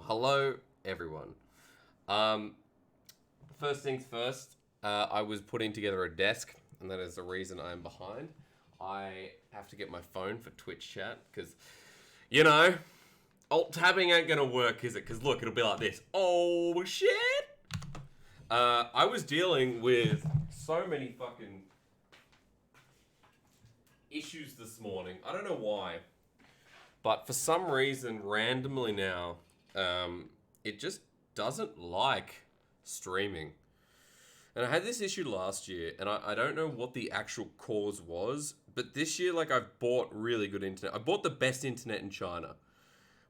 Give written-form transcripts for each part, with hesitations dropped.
Hello, everyone. First things first, I was putting together a desk, and that is the reason I'm behind. I have to get my phone for Twitch chat, because, alt tabbing ain't gonna work, is it? Because look, it'll be like this. Oh, shit! I was dealing with so many fucking issues this morning. I don't know why. But for some reason, randomly now, it just doesn't like streaming. And I had this issue last year, and I don't know what the actual cause was, but this year, I've bought really good internet. I bought the best internet in China,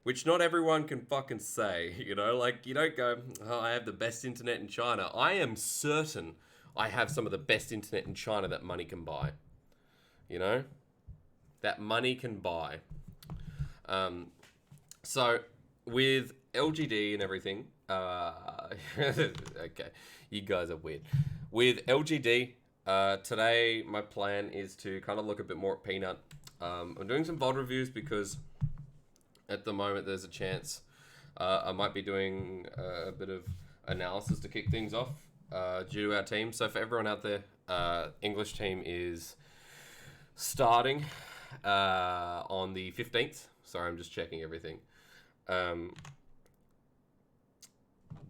which not everyone can fucking say, you don't go, oh, I have the best internet in China. I am certain I have some of the best internet in China that money can buy. That money can buy. So with LGD and everything, okay, you guys are weird. With LGD, today my plan is to kind of look a bit more at Peanut. I'm doing some VOD reviews because at the moment there's a chance I might be doing a bit of analysis to kick things off due to our team. So for everyone out there, English team is starting on the 15th. Sorry, I'm just checking everything.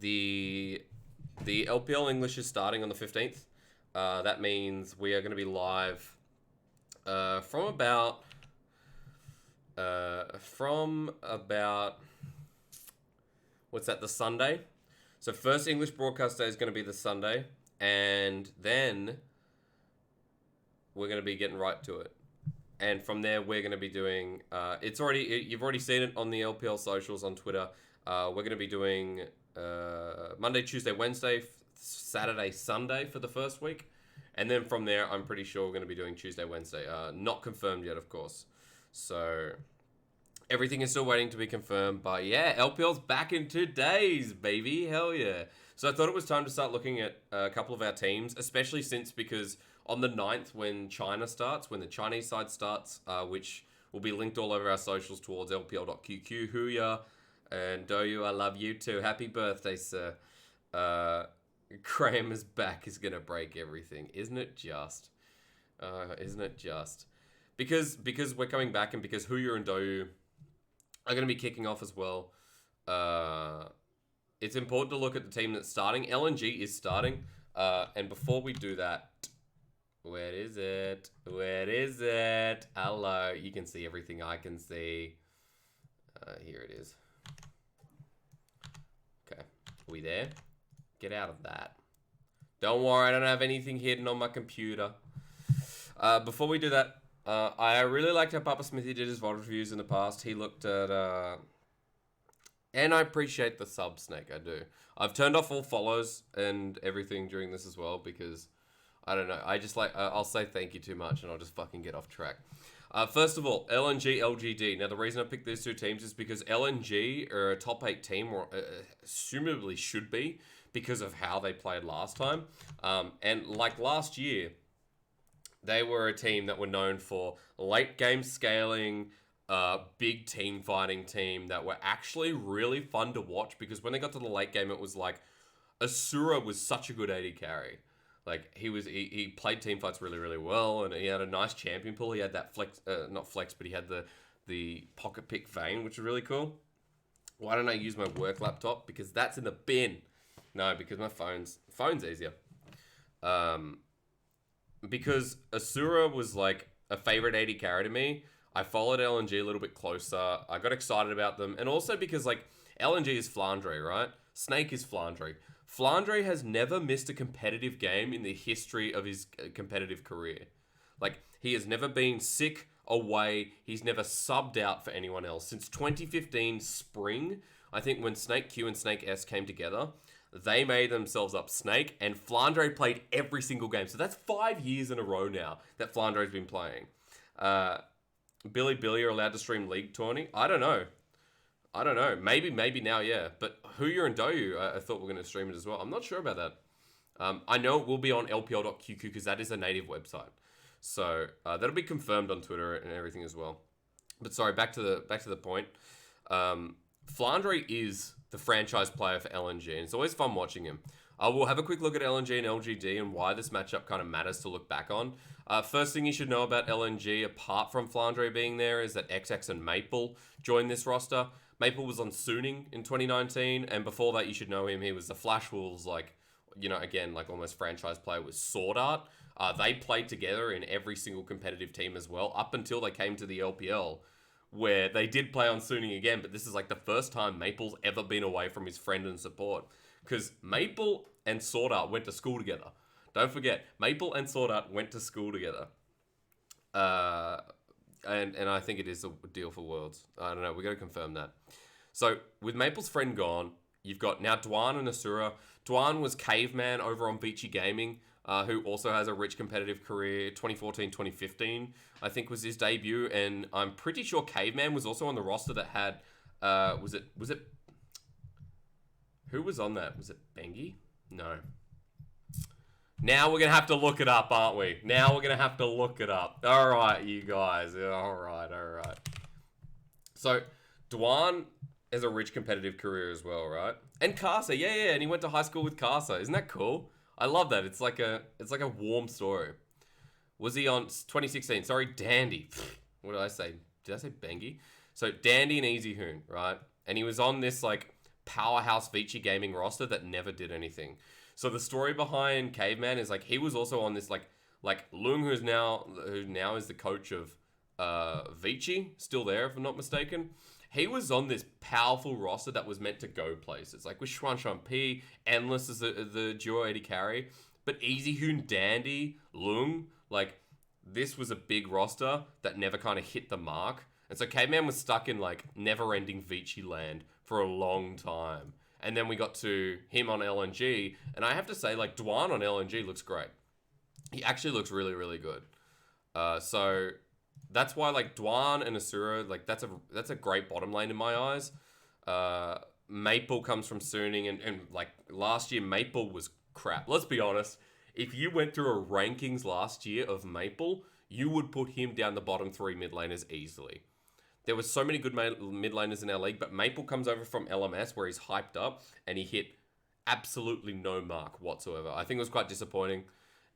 The LPL English is starting on the 15th. That means we are going to be live from about what's that, the Sunday? So first English broadcast day is going to be the Sunday, and then we're going to be getting right to it. And from there, we're going to be doing... you've already seen it on the LPL socials on Twitter. We're going to be doing Monday, Tuesday, Wednesday, Saturday, Sunday for the first week. And then from there, I'm pretty sure we're going to be doing Tuesday, Wednesday. Not confirmed yet, of course. So everything is still waiting to be confirmed. But yeah, LPL's back in 2 days, baby. Hell yeah. So I thought it was time to start looking at a couple of our teams, especially because on the 9th, when the Chinese side starts, which will be linked all over our socials towards lpl.qq, Huya and Doyu, I love you too. Happy birthday, sir. Graham is back is going to break everything. Isn't it just? Isn't it just? Because we're coming back and because Huya and Doyu are going to be kicking off as well. It's important to look at the team that's starting. LNG is starting. And before we do that, where is it? Hello, you can see everything I can see. Here it is. Okay, are we there? Get out of that. Don't worry, I don't have anything hidden on my computer. Before we do that, I really liked how Papa Smithy did his VOD reviews in the past. He looked at... and I appreciate the sub, Snake, I do. I've turned off all follows and everything during this as well because... I don't know. I just I'll say thank you too much and I'll just fucking get off track. First of all, LNG, LGD. Now, the reason I picked these two teams is because LNG are a top 8 team, or assumably should be, because of how they played last time. And like last year, they were a team that were known for late game scaling, big team fighting team that were actually really fun to watch because when they got to the late game, it was like Asura was such a good AD carry. Like, he played team fights really, really well, and he had a nice champion pool. He had that not flex, but he had the pocket pick vein, which was really cool. Why don't I use my work laptop? Because that's in the bin. No, because my phone's easier. Because Asura was like a favorite AD carry to me. I followed LNG a little bit closer. I got excited about them. And also because, LNG is Flandre, right? Snake is Flandre. Flandre has never missed a competitive game in the history of his competitive career. He has never been sick, away. He's never subbed out for anyone else. Since 2015 spring, I think when Snake Q and Snake S came together, they made themselves up Snake, and Flandre played every single game. So that's 5 years in a row now that Flandre's been playing. Billy are allowed to stream League tourney? I don't know. Maybe now, yeah. But Huya and Doyu, I thought were going to stream it as well. I'm not sure about that. I know it will be on lpl.qq because that is a native website. So that'll be confirmed on Twitter and everything as well. But sorry, back to the point. Flandre is the franchise player for LNG, and it's always fun watching him. We'll have a quick look at LNG and LGD and why this matchup kind of matters to look back on. First thing you should know about LNG, apart from Flandre being there, is that XX and Maple joined this roster. Maple was on Suning in 2019, and before that, you should know him. He was the Flash Wolves, like, you know, again, like almost franchise player with Sword Art. They played together in every single competitive team as well, up until they came to the LPL, where they did play on Suning again, but this is like the first time Maple's ever been away from his friend and support. Because Maple and Sword Art went to school together. Don't forget, Maple and Sword Art went to school together. And I think it is a deal for Worlds. I don't know, we got to confirm that. So, with Maple's friend gone, you've got now Dwan and Asura. Dwan was Caveman over on Vici Gaming, who also has a rich competitive career. 2014-2015, I think, was his debut. And I'm pretty sure Caveman was also on the roster that had... was it... Who was on that? Was it Bengi? No. Now we're going to have to look it up, aren't we? Now we're going to have to look it up. All right, you guys. All right. So, Dwan has a rich competitive career as well, right? And Casa, yeah. And he went to high school with Casa. Isn't that cool? I love that. It's like a warm story. Was he on 2016? Sorry, Dandy. What did I say? Did I say Bengi? So, Dandy and Easy Hoon, right? And he was on this, like, powerhouse Vici Gaming roster that never did anything. So the story behind Caveman is like he was also on this like Lung, who now is the coach of Vici, still there if I'm not mistaken. He was on this powerful roster that was meant to go places, like with Xuan Xuan P, Endless as the duo AD carry, but Easy Hoon, Dandy, Lung, like this was a big roster that never kind of hit the mark. And so Caveman was stuck in like never-ending Vici land for a long time. And then we got to him on LNG, and I have to say, like, Dwan on LNG looks great. He actually looks really, really good. So that's why, like, Dwan and Asura, like, that's a great bottom lane in my eyes. Maple comes from Suning, and like, last year, Maple was crap. Let's be honest. If you went through a rankings last year of Maple, you would put him down the bottom 3 mid laners easily. There was so many good mid laners in our league, but Maple comes over from LMS where he's hyped up and he hit absolutely no mark whatsoever. I think it was quite disappointing,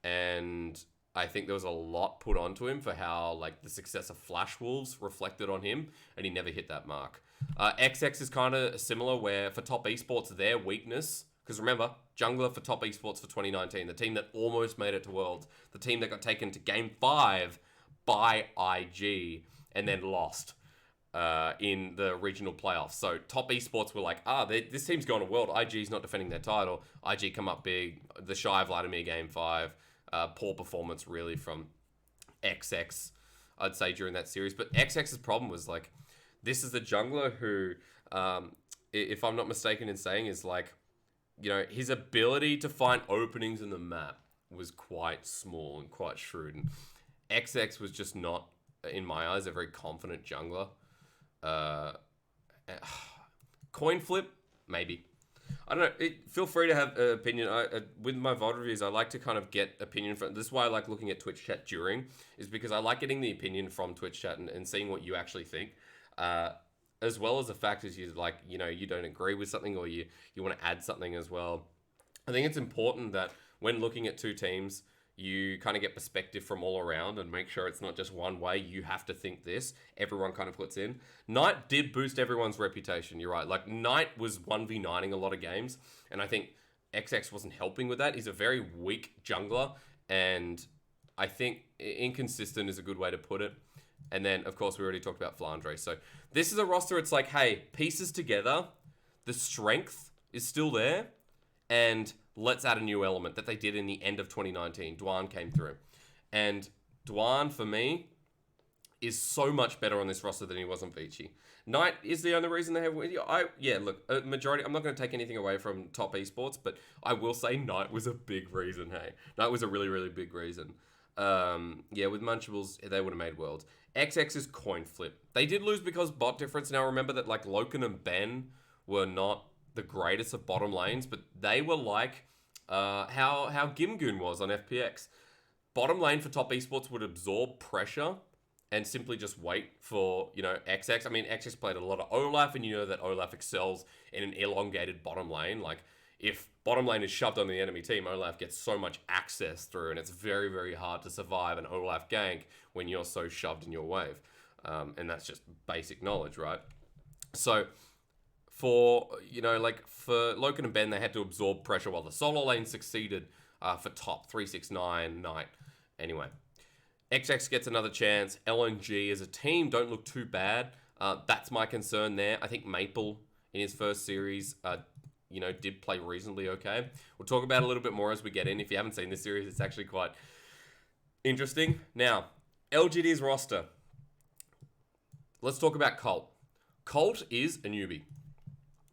and I think there was a lot put onto him for how like the success of Flash Wolves reflected on him, and he never hit that mark. XX is kind of similar, where for Top Esports, their weakness, because remember, jungler for Top Esports for 2019, the team that almost made it to Worlds, the team that got taken to Game 5 by IG and then lost in the regional playoffs. So Top Esports were like, this team's going to World. IG's not defending their title. IG come up big. The shy of Vladimir Game 5. Poor performance really from XX, I'd say, during that series. But XX's problem was like, this is the jungler who, if I'm not mistaken in saying, is like, you know, his ability to find openings in the map was quite small and quite shrewd. And XX was just not, in my eyes, a very confident jungler. Coin flip, maybe. I don't know. Feel free to have an opinion. With my VOD reviews, I like to kind of get opinion from. This is why I like looking at Twitch chat during, is because I like getting the opinion from Twitch chat and seeing what you actually think, as well as the fact is you like, you know, you don't agree with something or you want to add something as well. I think it's important that when looking at two teams, you kind of get perspective from all around and make sure it's not just one way. You have to think this. Everyone kind of puts in. Knight did boost everyone's reputation. You're right. Like, Knight was 1v9ing a lot of games, and I think XX wasn't helping with that. He's a very weak jungler, and I think inconsistent is a good way to put it. And then, of course, we already talked about Flandre. So this is a roster, it's like, hey, pieces together, the strength is still there, and let's add a new element that they did in the end of 2019. Dwan came through. And Dwan, for me, is so much better on this roster than he was on Vici. Knight is the only reason they have... look, majority... I'm not going to take anything away from Top Esports, but I will say Knight was a big reason, hey. Knight was a really, really big reason. With Munchables, they would have made Worlds. XX's coin flip. They did lose because bot difference. Now, remember that, like, Loken and Ben were not the greatest of bottom lanes, but they were like how Gimgoon was on FPX. Bottom lane for Top Esports would absorb pressure and simply just wait for, you know, XX. I mean, XX played a lot of Olaf, and you know that Olaf excels in an elongated bottom lane. Like, if bottom lane is shoved on the enemy team, Olaf gets so much access through, and it's very, very hard to survive an Olaf gank when you're so shoved in your wave. And that's just basic knowledge, right? So, for, you know, like, for Loken and Ben, they had to absorb pressure while the solo lane succeeded for top 369 Knight. Anyway, XX gets another chance. LNG as a team don't look too bad. That's my concern there. I think Maple in his first series, you know, did play reasonably okay. We'll talk about it a little bit more as we get in. If you haven't seen this series, it's actually quite interesting. Now, LGD's roster. Let's talk about Colt. Colt is a newbie.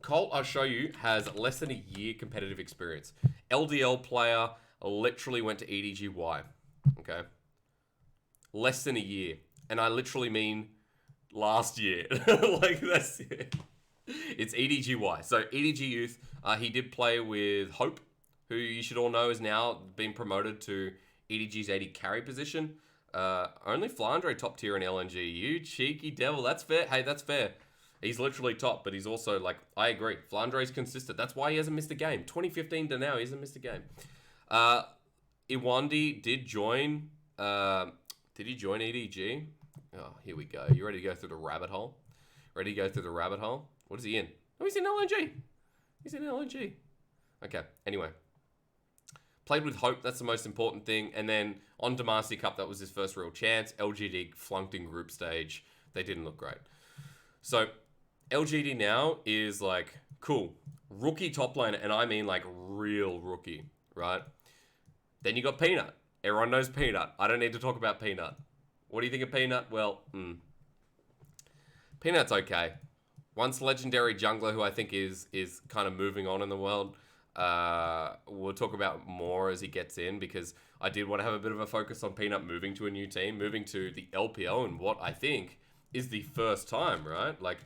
Colt, I'll show you, has less than a year competitive experience. LDL player, literally went to EDGY. Okay? Less than a year. And I literally mean last year. Like, that's it. It's EDGY. So, EDG Youth, he did play with Hope, who you should all know is now been promoted to EDG's 80 carry position. Only Flandre top tier in LNG. You cheeky devil. That's fair. Hey, that's fair. He's literally top, but he's also, like, I agree. Flandre's consistent. That's why he hasn't missed a game. 2015 to now, he hasn't missed a game. Iwandi did join. Did he join EDG? Oh, here we go. You ready to go through the rabbit hole? Ready to go through the rabbit hole? What is he in? Oh, he's in LNG. He's in LNG. Okay, anyway. Played with Hope, that's the most important thing. And then on Demacy Cup, that was his first real chance. LGD flunked in group stage. They didn't look great. So, LGD now is like, cool, rookie top laner, and I mean like real rookie, right? Then you got Peanut. Everyone knows Peanut. I don't need to talk about Peanut. What do you think of Peanut? Well, Peanut's okay. Once legendary jungler who I think is kind of moving on in the world. We'll talk about more as he gets in, because I did want to have a bit of a focus on Peanut moving to a new team, moving to the LPL, and what I think is the first time, right? Like,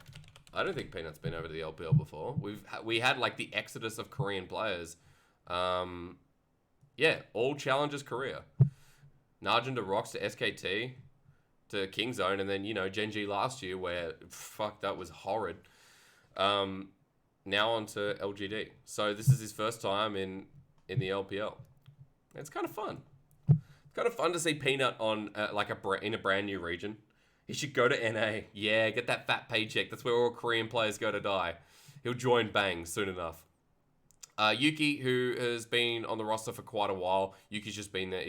I don't think Peanut's been over to the LPL before. We had like the exodus of Korean players. Yeah, all challengers Korea. Narjan to Rocks to SKT to Kingzone, and then, you know, Gen.G last year where, fuck, that was horrid. Now on to LGD. So this is his first time in the LPL. It's kind of fun. It's kind of fun to see Peanut on in a brand new region. He should go to NA. Yeah, get that fat paycheck. That's where all Korean players go to die. He'll join Bang soon enough. Yuki, who has been on the roster for quite a while. Yuki's just been there.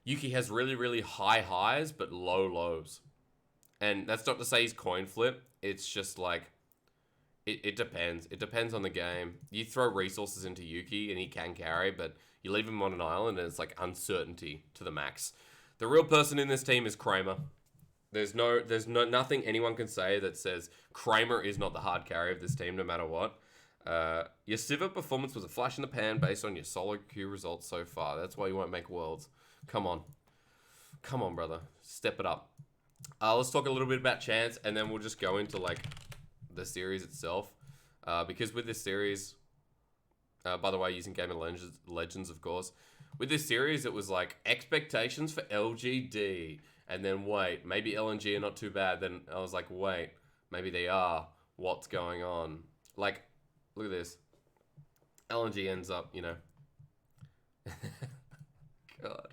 Yuki has really, really high highs, but low lows. And that's not to say he's coin flip. It's just like, it depends. It depends on the game. You throw resources into Yuki and he can carry, but you leave him on an island and it's like uncertainty to the max. The real person in this team is Kramer. There's nothing anyone can say that says Kramer is not the hard carry of this team, no matter what. Your Civ performance was a flash in the pan based on your solo queue results so far. That's why you won't make worlds. Come on, brother, step it up. Let's talk a little bit about Chance, and then we'll just go into like the series itself. Because with this series, by the way, using Game of Legends, of course. With this series, it was like expectations for LGD. And then, wait, maybe LNG are not too bad. Then I was like, wait, maybe they are. What's going on? Like, look at this. LNG ends up, you know. God.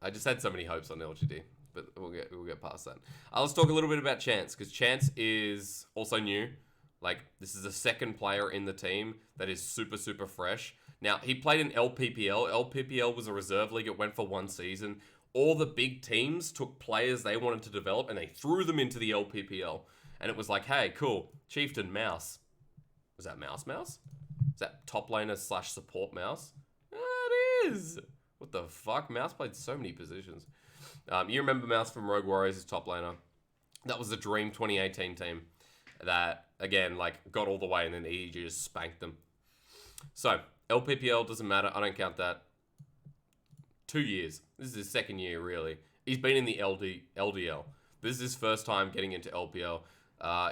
I just had so many hopes on LGD. But we'll get past that. Let's talk a little bit about Chance, because Chance is also new. Like, this is the second player in the team that is super, super fresh. Now, he played in LPPL. LPPL was a reserve league. It went for one season. All the big teams took players they wanted to develop, and they threw them into the LPPL. And it was like, hey, cool, Chieftain, Mouse. Was that Mouse? Is that top laner / support Mouse? It is. What the fuck? Mouse played so many positions. You remember Mouse from Rogue Warriors as top laner. That was the Dream 2018 team that, again, like, got all the way, and then EDG just spanked them. So, LPPL doesn't matter. I don't count that. 2 years. This is his second year, really. He's been in the LDL. This is his first time getting into LPL.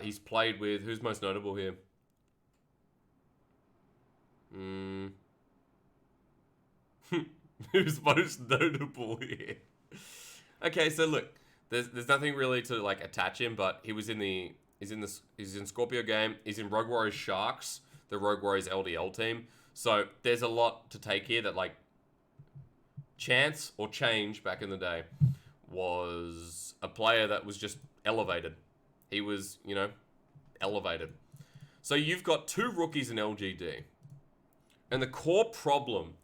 He's played with... Who's most notable here? Who's most notable here? Okay, so look, there's nothing really to like attach him, but he was in the he's in Scorpio game. He's in Rogue Warriors Sharks, the Rogue Warriors LDL team. So there's a lot to take here that like Chance or Change back in the day was a player that was just elevated. He was, you know, elevated. So you've got two rookies in LGD. And the core problem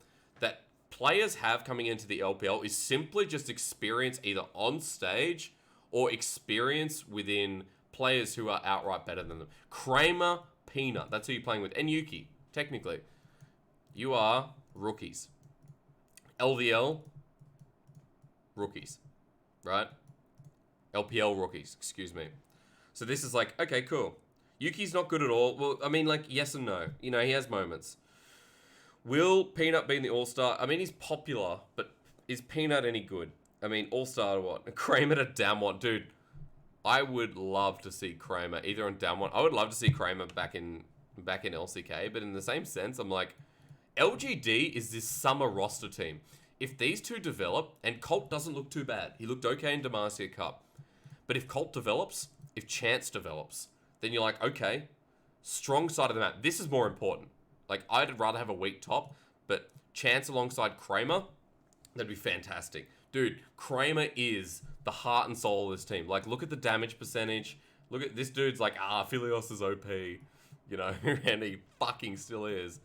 that players have coming into the LPL is simply just experience either on stage or experience within players who are outright better than them. Kramer, Peanut, that's who you're playing with. And Yuki, technically. You are rookies. LVL, rookies, right? LPL rookies, excuse me. So this is like, okay, cool. Yuki's not good at all. Well, I mean, like, yes and no. You know, he has moments. Will Peanut be in the All-Star? I mean, he's popular, but is Peanut any good? I mean, All-Star to what? Kramer to Damwon. Dude, I would love to see Kramer either on Damwon. I would love to see Kramer back in LCK, but in the same sense, I'm like, LGD is this summer roster team. If these two develop, and Colt doesn't look too bad. He looked okay in Demacia Cup. But if Colt develops, if Chance develops, then you're like, okay, strong side of the map. This is more important. Like, I'd rather have a weak top, but Chance alongside Kramer, that'd be fantastic. Dude, Kramer is the heart and soul of this team. Like, look at the damage percentage. Look at this dude's like, Philios is OP, you know, and he fucking still is.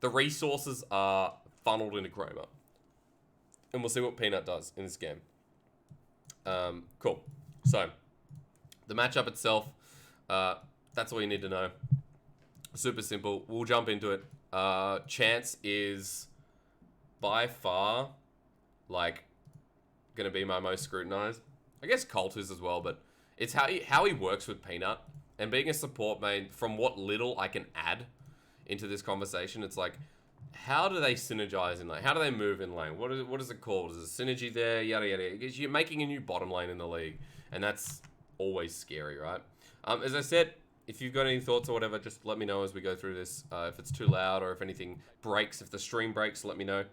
The resources are funneled into Kramer. And we'll see what Peanut does in this game. Cool. So, the matchup itself, that's all you need to know. Super simple. We'll jump into it. Chance is by far, like, going to be my most scrutinized. I guess Colt is as well, but it's how he works with Peanut. And being a support main, from what little I can add into this conversation, it's like, how do they synergize in lane? How do they move in lane? What is it called? Is there synergy there? Yada, yada. Because you're making a new bottom lane in the league. And that's always scary, right? As I said, if you've got any thoughts or whatever, just let me know as we go through this. If it's too loud or if anything breaks, if the stream breaks, let me know.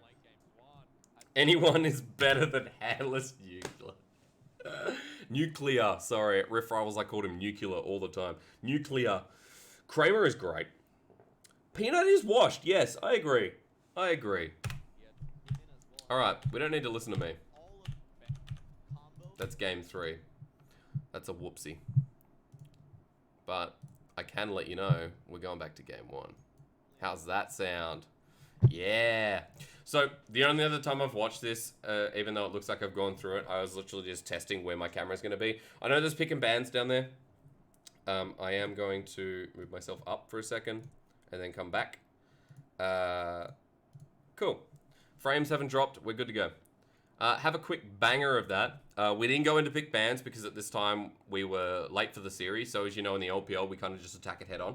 Anyone is better than Handless Nuclear. Nuclear, sorry. At Riff Rivals, I called him Nuclear all the time. Nuclear. Kramer is great. Peanut is washed. Yes, I agree. I agree. Alright, we don't need to listen to me. That's game 3. That's a whoopsie. But I can let you know we're going back to game 1. How's that sound? Yeah. So, the only other time I've watched this, even though it looks like I've gone through it, I was literally just testing where my camera's going to be. I know there's pick and bans down there. I am going to move myself up for a second and then come back. Cool. Frames haven't dropped. We're good to go. Have a quick banger of that. We didn't go into pick bans because at this time we were late for the series. So as you know, in the LPL, we kind of just attack it head on.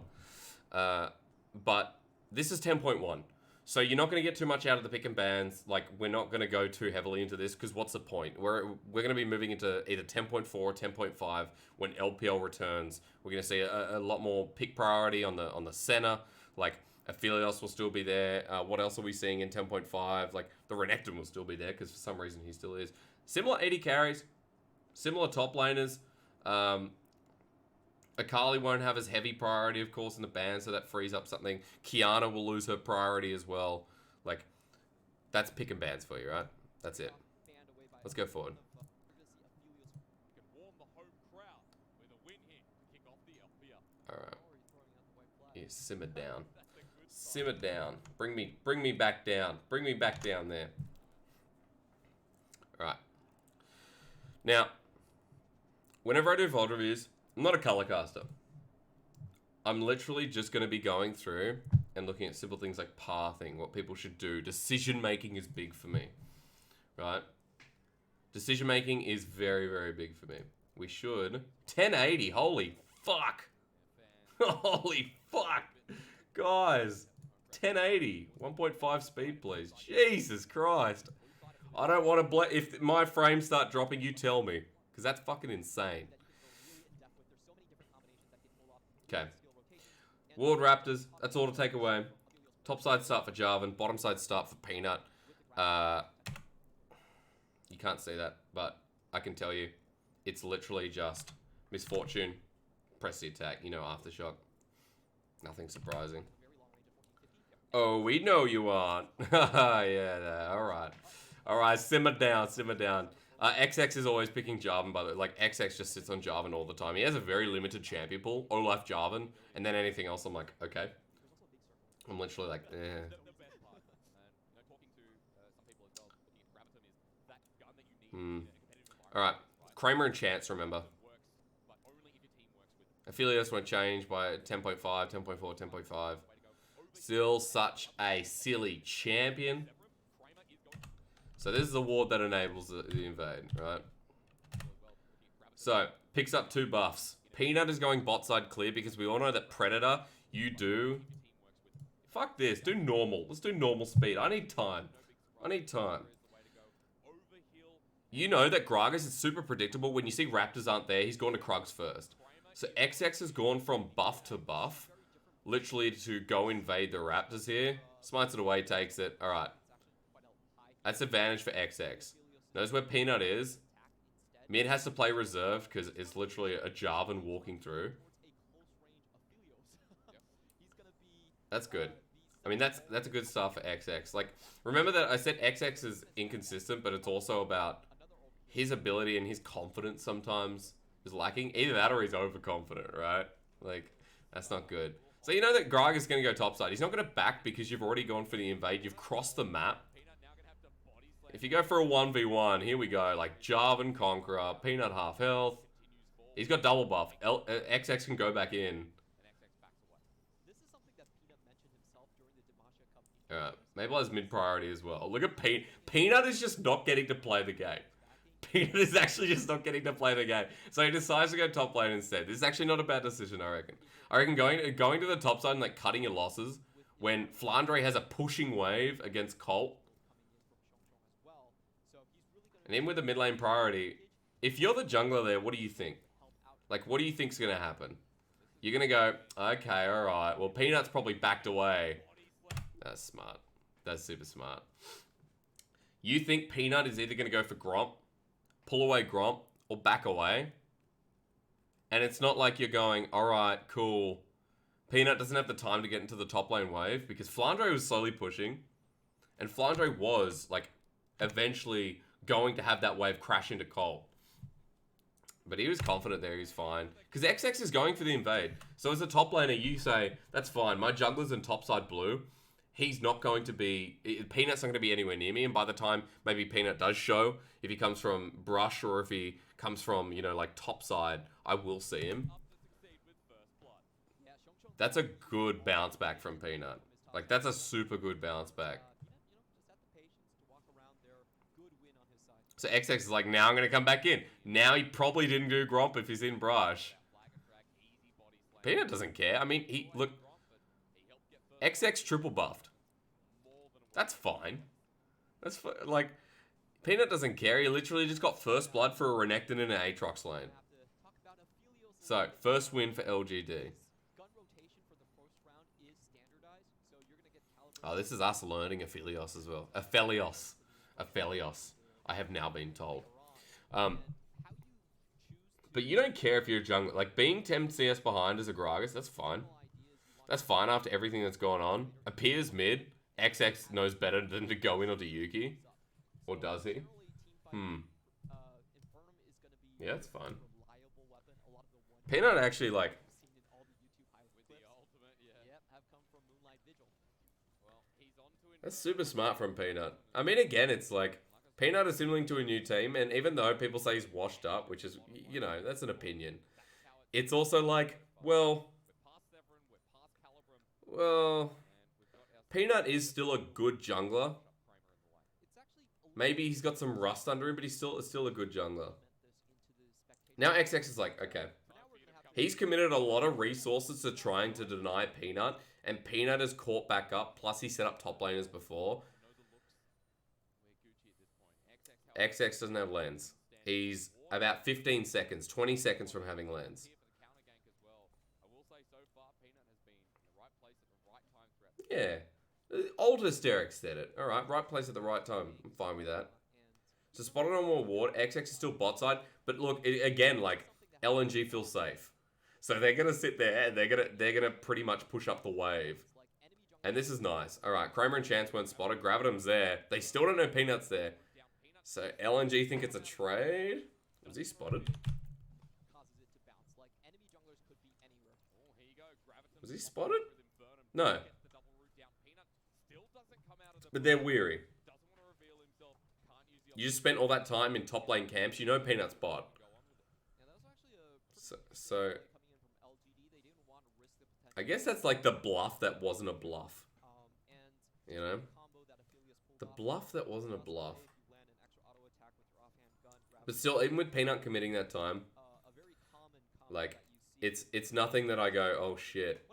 But this is 10.1. So you're not going to get too much out of the pick and bans. Like, we're not going to go too heavily into this because what's the point? We're going to be moving into either 10.4 or 10.5 when LPL returns. We're going to see a lot more pick priority on the center. Like, Aphelios will still be there. What else are we seeing in 10.5? Like, the Renekton will still be there because for some reason he still is. Similar 80 carries. Similar top laners. Akali won't have as heavy priority, of course, in the ban, so that frees up something. Kiana will lose her priority as well. Like, that's pick and bans for you, right? That's it. Let's go forward. Alright. Yeah, simmer down. Simmer down. Bring me back down. Bring me back down there. Alright. Now, whenever I do VOD reviews, I'm not a color caster. I'm literally just going to be going through and looking at simple things like pathing, what people should do. Decision making is big for me, right? Decision making is very, very big for me. We should 1080. Holy fuck! Holy fuck, guys! 1080, 1.5 speed, please. Jesus Christ! I don't want to if my frames start dropping, you tell me, because that's fucking insane. Okay. World Raptors, that's all to take away. Top side start for Jarvan, bottom side start for Peanut. You can't see that, but I can tell you, it's literally just misfortune. Press the attack, you know, aftershock. Nothing surprising. Oh, we know you aren't. Yeah, alright. Alright, simmer down, simmer down. XX is always picking Jarvan, by the way. Like, XX just sits on Jarvan all the time. He has a very limited champion pool. Olaf Jarvan, and then anything else, I'm like, okay. I'm literally like, eh. Alright. Kramer and Chance, remember. Aphelios won't change by 10.5, 10.4, 10.5. Still such a silly champion. So this is the ward that enables the invade, right? So, picks up 2 buffs. Peanut is going bot side clear because we all know that Predator, you do... Fuck this, do normal. Let's do normal speed. I need time. I need time. You know that Gragas is super predictable. When you see Raptors aren't there, he's gone to Krugs first. So XX has gone from buff to buff. Literally to go invade the Raptors here. Smites it away, takes it. Alright. That's advantage for XX. Knows where Peanut is. Mid has to play reserve because it's literally a Jarvan walking through. That's good. I mean, that's a good start for XX. Like, remember that I said XX is inconsistent, but it's also about his ability and his confidence sometimes is lacking. Either that or he's overconfident, right? Like, that's not good. So you know that Gragas is going to go topside. He's not going to back because you've already gone for the invade. You've crossed the map. If you go for a 1v1, here we go. Like, Jarvan Conqueror, Peanut half health. He's got double buff. XX can go back in. Alright, Mabel has mid priority as well. Look at Peanut is just not getting to play the game. Peanut is actually just not getting to play the game. So he decides to go top lane instead. This is actually not a bad decision, I reckon. I reckon going to the top side and like cutting your losses when Flandre has a pushing wave against Colt. And then with the mid lane priority, if you're the jungler there, what do you think? Like, what do you think's going to happen? You're going to go, okay, alright. Well, Peanut's probably backed away. That's smart. That's super smart. You think Peanut is either going to go for Gromp, pull away Gromp, or back away? And it's not like you're going, alright, cool. Peanut doesn't have the time to get into the top lane wave because Flandre was slowly pushing. And Flandre was, like, eventually going to have that wave crash into Cole. But he was confident there, he's fine. Because XX is going for the invade. So as a top laner, you say, that's fine, my jungler's in topside blue. He's not going to be... Peanut's not going to be anywhere near me, and by the time maybe Peanut does show, if he comes from Brush or if he comes from, you know, like topside, I will see him. That's a good bounce back from Peanut. Like, that's a super good bounce back. So XX is like, now I'm going to come back in. Now he probably didn't do Gromp if he's in Brush. Peanut doesn't care. I mean, look... XX triple buffed. That's fine. Like, Peanut doesn't care. He literally just got first blood for a Renekton in an Aatrox lane. So, first win for LGD. Oh, this is us learning Aphelios as well. Aphelios. Aphelios. I have now been told. But you don't care if you're a jungler. Like, being 10 CS behind as a Gragas, that's fine. That's fine after everything that's gone on. Appears mid. XX knows better than to go in onto Yuki. Or does he? Yeah, that's fine. Peanut actually, like... That's super smart from Peanut. I mean, again, it's like... Peanut is signaling to a new team, and even though people say he's washed up, which is, you know, that's an opinion. It's also like, well... Peanut is still a good jungler. Maybe he's got some rust under him, but he's still a good jungler. Now XX is like, okay. He's committed a lot of resources to trying to deny Peanut, and Peanut has caught back up, plus he set up top laners before. XX doesn't have lens. He's about 15 seconds, 20 seconds from having lens. Yeah. Old Hysterics said it. Alright, right place at the right time. I'm fine with that. So spotted on more ward. XX is still bot side. But look, again, like, LNG feels safe. So they're gonna sit there and they're gonna pretty much push up the wave. And this is nice. Alright, Kramer and Chance weren't spotted. Gravitum's there. They still don't know Peanut's there. So LNG think it's a trade. Was he spotted? Was he spotted? No. But they're weary. You just spent all that time in top lane camps. You know Peanut's bot. So I guess that's like the bluff that wasn't a bluff. You know? The bluff that wasn't a bluff. But still, even with Peanut committing that time, like, it's nothing that I go, oh shit.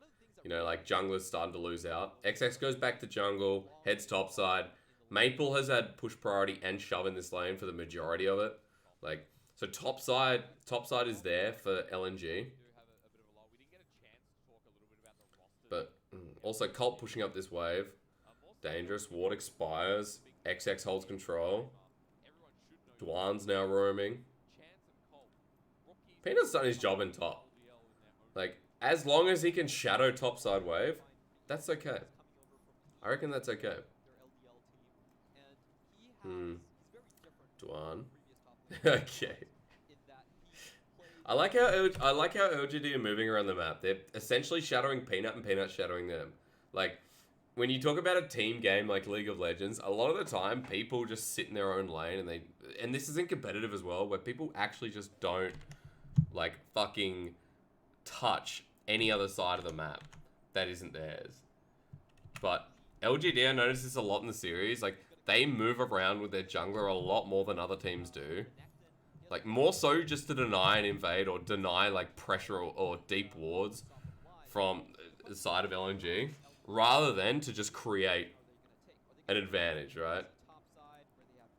You know, like, jungler's starting to lose out. XX goes back to jungle, heads topside. Maple has had push priority and shove in this lane for the majority of it. Like, so topside is there for LNG. But also Colt pushing up this wave. Dangerous. Ward expires. XX holds control. Dwan's now roaming. Peanut's done his job in top. Like, as long as he can shadow topside wave, that's okay. I reckon that's okay. Dwan. Okay. I like how LGD are moving around the map. They're essentially shadowing Peanut and Peanut shadowing them. Like, when you talk about a team game like League of Legends, a lot of the time people just sit in their own lane and this isn't competitive as well, where people actually just don't like fucking touch any other side of the map that isn't theirs. But LGD, I noticed this a lot in the series, like they move around with their jungler a lot more than other teams do. Like more so just to deny an invade or deny like pressure or deep wards from the side of LNG. Rather than to just create an advantage, right?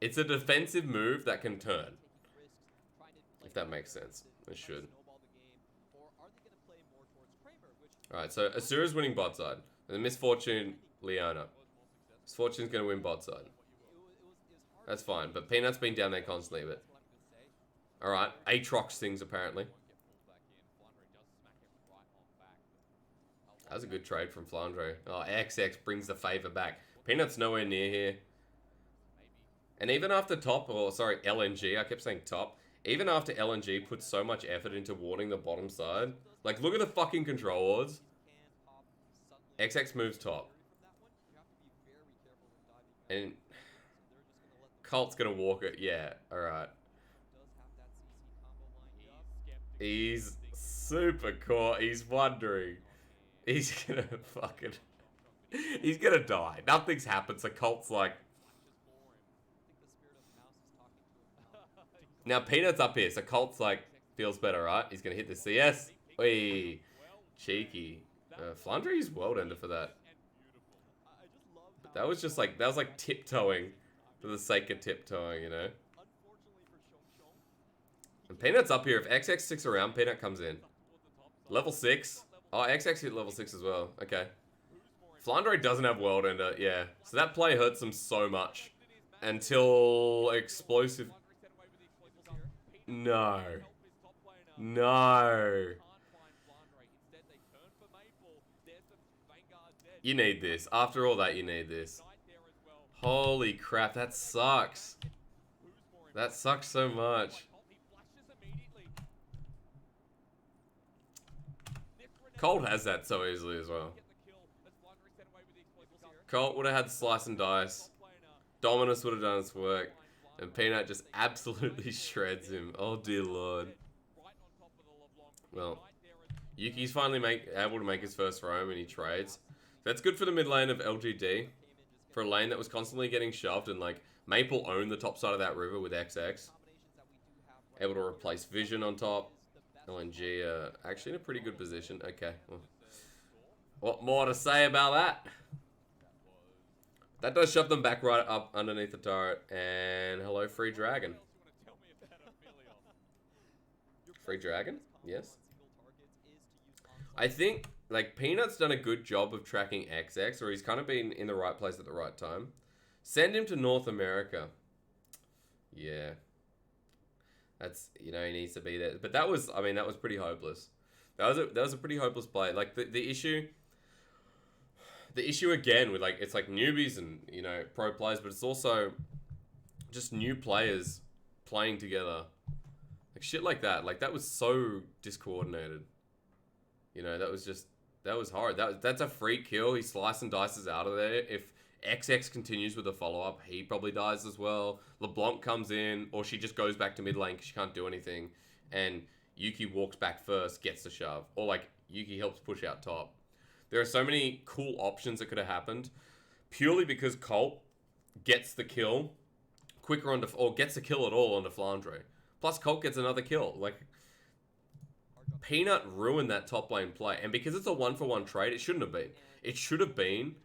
It's a defensive move that can turn. If that makes sense. It should. Alright, so Asura's winning bot side. And then Misfortune, Leona. Misfortune's going to win bot side. That's fine, but Peanut's been down there constantly, but... Alright, Aatrox things apparently. That was a good trade from Flandre. Oh, XX brings the favor back. Peanut's nowhere near here. And even after top, or sorry, LNG, I kept saying top. Even after LNG puts so much effort into warding the bottom side. Like, look at the fucking control wards. XX moves top. And Colt's gonna walk it. Yeah, alright. He's super caught. He's wondering. He's gonna fucking... He's gonna die. Nothing's happened, so Colt's like... Now Peanut's up here, so Colt's like... Feels better, right? He's gonna hit the CS. Wee. Cheeky. Flandre's world ender for that. But that was just like... That was like tiptoeing. For the sake of tiptoeing, you know? And Peanut's up here. If XX sticks around, Peanut comes in. Level 6. Oh, XX hit level 6 as well. Okay. Flandre doesn't have world ender. Yeah. So that play hurts him so much. Until explosive... No. No. You need this. After all that, you need this. Holy crap, that sucks. That sucks so much. Colt has that so easily as well. Colt would have had slice and dice. Dominus would have done its work. And Peanut just absolutely shreds him. Oh dear lord. Well, Yuki's finally able to make his first roam and he trades. That's good for the mid lane of LGD. For a lane that was constantly getting shoved and like Maple owned the top side of that river with XX. Able to replace Vision on top. LNG actually in a pretty good position. Okay. Well, what more to say about that? That does shove them back right up underneath the turret. And hello, Free Dragon. Free Dragon? Yes. I think like, Peanut's done a good job of tracking XX, or he's kind of been in the right place at the right time. Send him to North America. Yeah. That's, you know, he needs to be there. But that was, I mean, that was pretty hopeless. That was a pretty hopeless play. Like, the issue again with, like, it's like newbies and, you know, pro players, but it's also just new players playing together. Like, shit like that. Like, that was so discoordinated. You know, that was hard. That's a free kill. He slice and dices out of there. If XX continues with a follow-up, he probably dies as well. LeBlanc comes in, or she just goes back to mid lane because she can't do anything. And Yuki walks back first, gets the shove. Or, like, Yuki helps push out top. There are so many cool options that could have happened. Purely because Colt gets the kill quicker onto, or gets a kill at all onto Flandre. Plus, Colt gets another kill. Like, Peanut ruined that top lane play. And because it's a 1-for-1 trade, it shouldn't have been. It should have been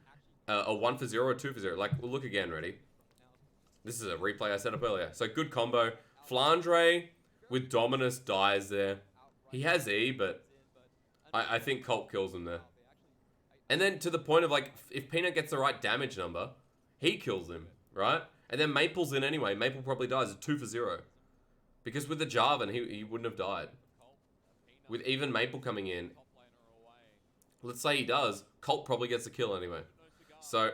a 1-for-0 or 2-for-0. Like, we'll look again, ready? This is a replay I set up earlier. So, good combo. Flandre with Dominus dies there. He has E, but I think Colt kills him there. And then to the point of, like, if Peanut gets the right damage number, he kills him, right? And then Maple's in anyway. Maple probably dies at 2-for-0. Because with the Jarvan, he wouldn't have died. With even Maple coming in, let's say he does, Colt probably gets a kill anyway. So,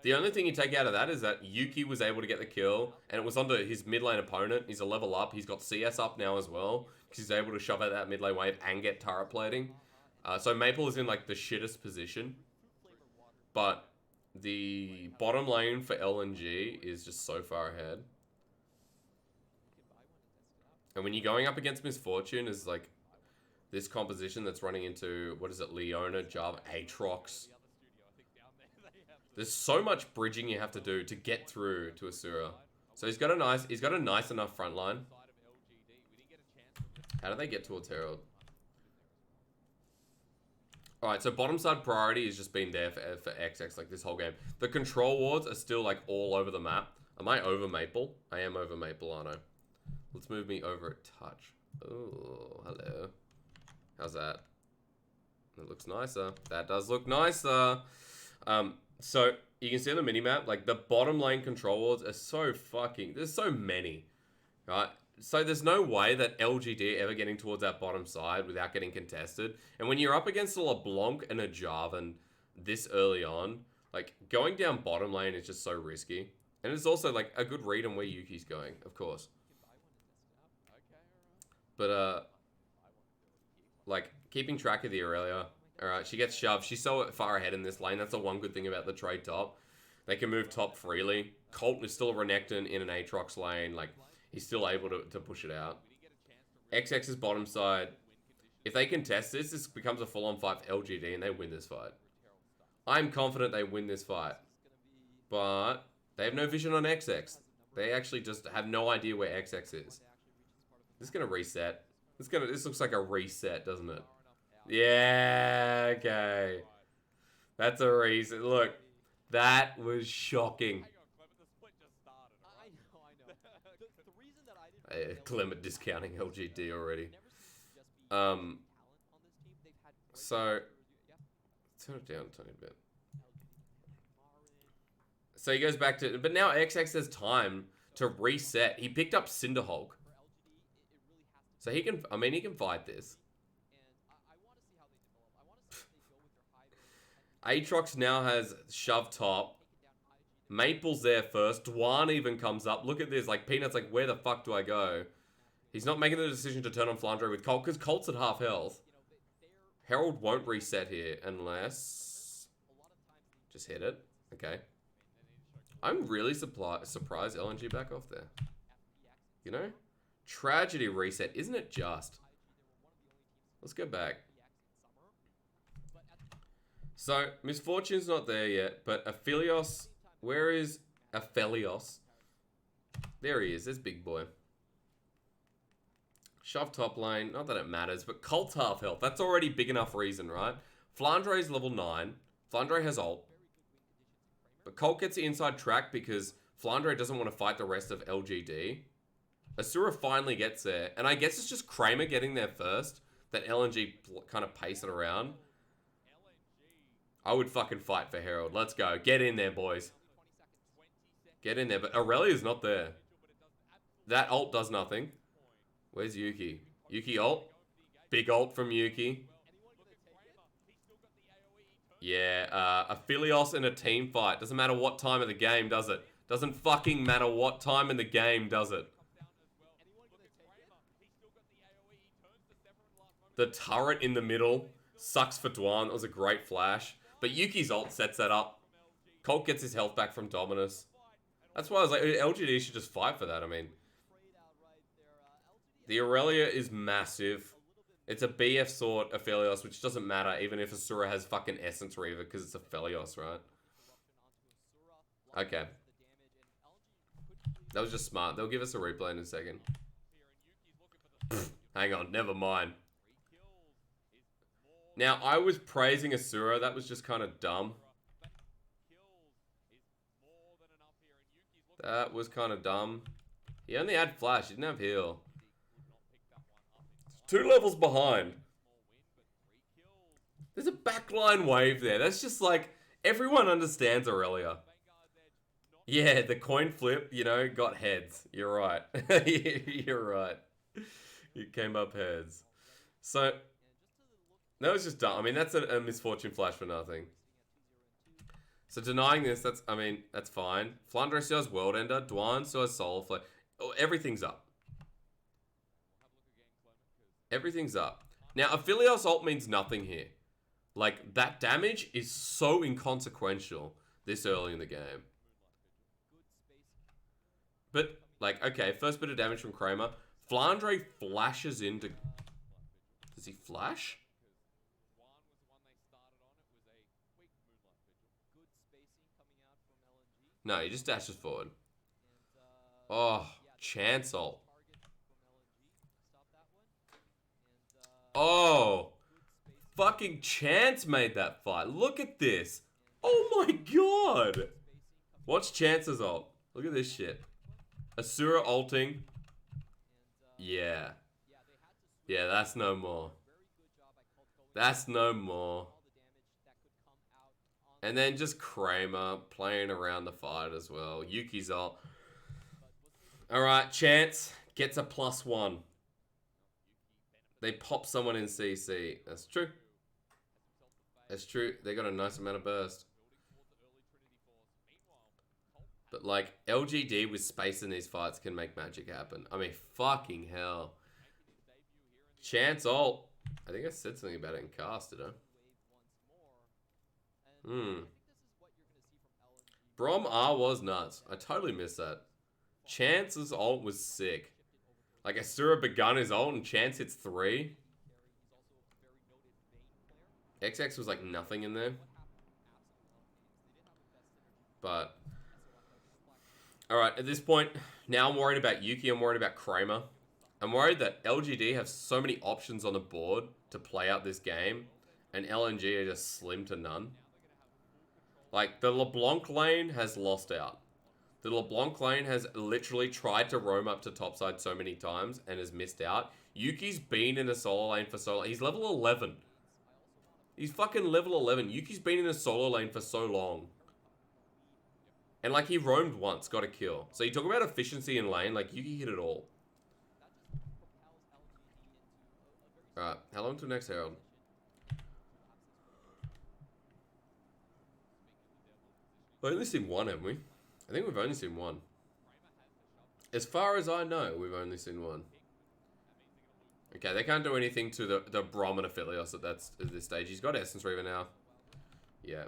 the only thing you take out of that is that Yuki was able to get the kill, and it was onto his mid lane opponent. He's a level up. He's got CS up now as well, because he's able to shove out that mid lane wave and get turret plating. So Maple is in, like, the shittest position. But the bottom lane for LNG is just so far ahead. And when you're going up against Misfortune is, like, this composition that's running into, what is it, Leona, Java, Aatrox. There's so much bridging you have to do to get through to Asura. So he's got a nice enough front line. How do they get towards Herald? Alright, so bottom side priority has just been there for XX, like, this whole game. The control wards are still, like, all over the map. Am I over Maple? I am over Maple, aren't I? Let's move me over a touch. Oh, hello. How's that? That looks nicer. That does look nicer. So, you can see on the minimap, like, the bottom lane control wards are so fucking... There's so many, right? So there's no way that LGD are ever getting towards that bottom side without getting contested. And when you're up against a LeBlanc and a Jarvan this early on, like, going down bottom lane is just so risky. And it's also, like, a good read on where Yuki's going, of course. But, like, keeping track of the Aurelia. Alright, she gets shoved. She's so far ahead in this lane. That's the one good thing about the trade top. They can move top freely. Colt is still a Renekton in an Aatrox lane. Like, he's still able to push it out. XX's bottom side. If they contest this, this becomes a full-on fight for LGD and they win this fight. I'm confident they win this fight. But they have no vision on XX. They actually just have no idea where XX is. This is going to reset. This looks like a reset, doesn't it? Yeah, okay. That's a reset. Look, that was shocking. Clement discounting LGD already. So turn it down a tiny bit. So he goes back to, but now XX has time to reset. He picked up Cinderhulk. So he can, I mean, he can fight this. Aatrox now has shove top. Maple's there first. Dwan even comes up. Look at this. Like, Peanut's like, where the fuck do I go? He's not making the decision to turn on Flandre with Colt, because Colt's at half health. Herald won't reset here unless... Just hit it. Okay. I'm really surprised LNG back off there. You know? Tragedy reset. Isn't it just? Let's go back. So, Misfortune's not there yet, but Aphelios... Where is Aphelios? There he is. There's big boy. Shove top lane. Not that it matters, but Colt's half health. That's already big enough reason, right? Flandre's level 9. Flandre has ult. But Colt gets the inside track because Flandre doesn't want to fight the rest of LGD. Asura finally gets there. And I guess it's just Kramer getting there first that LNG kind of pace it around, I would fucking fight for Herald. Let's go. Get in there, boys. Get in there. But Aurelia's not there. That ult does nothing. Where's Yuki? Yuki ult. Big ult from Yuki. Yeah, a Philios in a team fight. Doesn't matter what time of the game, does it? Doesn't fucking matter what time in the game, does it? The turret in the middle sucks for Dwan. That was a great flash. But Yuki's ult sets that up. Colt gets his health back from Dominus. That's why I was like, LGD should just fight for that, I mean. The Aurelia is massive. It's a BF sword, Aphelios, which doesn't matter even if Asura has fucking Essence Reaver, because it's Aphelios, right? Okay. That was just smart. They'll give us a replay in a second. Hang on, never mind. Now, I was praising Asura. That was just kind of dumb. That was kind of dumb. He only had flash. He didn't have heal. 2 levels behind. There's a backline wave there. That's just like, everyone understands Aurelia. Yeah, the coin flip, you know, got heads. You're right. You're right. It came up heads. So, that was just dumb. I mean, that's a misfortune flash for nothing. So denying this, that's fine. Flandre still has World Ender. Dwan still has Solar Flare. Oh, everything's up. Everything's up. Now, Aphelios ult means nothing here. Like, that damage is so inconsequential this early in the game. But, like, okay, first bit of damage from Kramer. Flandre flashes into... Does he flash? No, he just dashes forward. Oh, chance ult. Oh, fucking Chance made that fight. Look at this. Oh my god. Watch Chance's ult. Look at this shit. Asura ulting. Yeah. Yeah, that's no more. That's no more. And then just Kramer playing around the fight as well. Yuki's ult. Alright, Chance gets a +1. They pop someone in CC. That's true. That's true. They got a nice amount of burst. But like, LGD with space in these fights can make magic happen. I mean, fucking hell. Chance ult. I think I said something about it in cast, did I? Brom R was nuts. I totally missed that. Chance's ult was sick. Like, Asura begun his ult and Chance hits 3. XX was like nothing in there. But... Alright, at this point, now I'm worried about Yuki, I'm worried about Kramer. I'm worried that LGD have so many options on the board to play out this game, and LNG are just slim to none. Like, the LeBlanc lane has lost out. The LeBlanc lane has literally tried to roam up to topside so many times and has missed out. Yuki's been in a solo lane for so long. He's level 11. He's fucking level 11. Yuki's been in a solo lane for so long. And like, he roamed once, got a kill. So you talk about efficiency in lane, like Yuki hit it all. Alright, how long till next Herald? We've only seen one, haven't we? I think we've only seen one. As far as I know, we've only seen one. Okay, they can't do anything to the Brom and Aphelios at this stage. He's got Essence Reaver now. Yeah.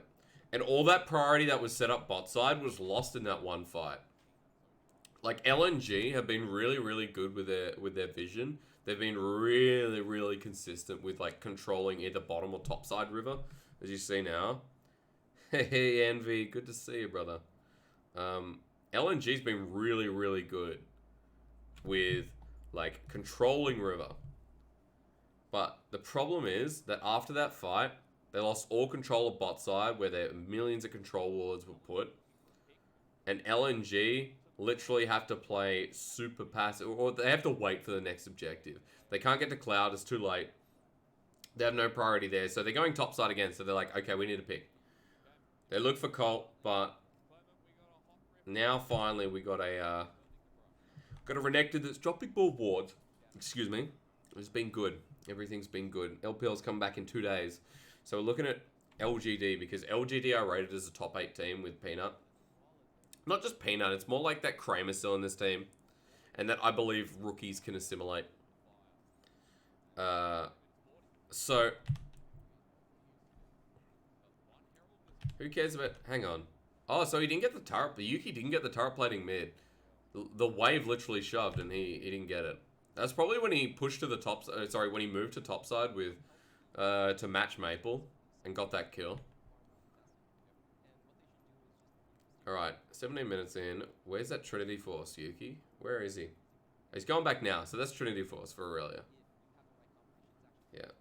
And all that priority that was set up bot side was lost in that one fight. Like, LNG have been really, really good with their vision. They've been really, really consistent with, like, controlling either bottom or top side river, as you see now. Hey, Envy, good to see you, brother. LNG's been really, really good with, like, controlling river. But the problem is that after that fight, they lost all control of bot side, where their millions of control wards were put. And LNG literally have to play super passive, or they have to wait for the next objective. They can't get to Cloud, it's too late. They have no priority there. So they're going topside again. So they're like, okay, we need to pick. They look for Colt, but now finally we got a Renekton that's dropping more wards. Excuse me. It's been good. Everything's been good. LPL's come back in 2 days. So we're looking at LGD because LGD are rated as a top 8 team with Peanut. Not just Peanut, it's more like that Kramer's still in this team. And that I believe rookies can assimilate. So who cares about... Hang on. Oh, so he didn't get the turret... The Yuki didn't get the turret plating mid. The wave literally shoved and he didn't get it. That's probably when he pushed to the top... Sorry, when he moved to topside with... to match Maple. And got that kill. Alright, 17 minutes in. Where's that Trinity Force, Yuki? Where is he? He's going back now, so that's Trinity Force for Aurelia. Yeah.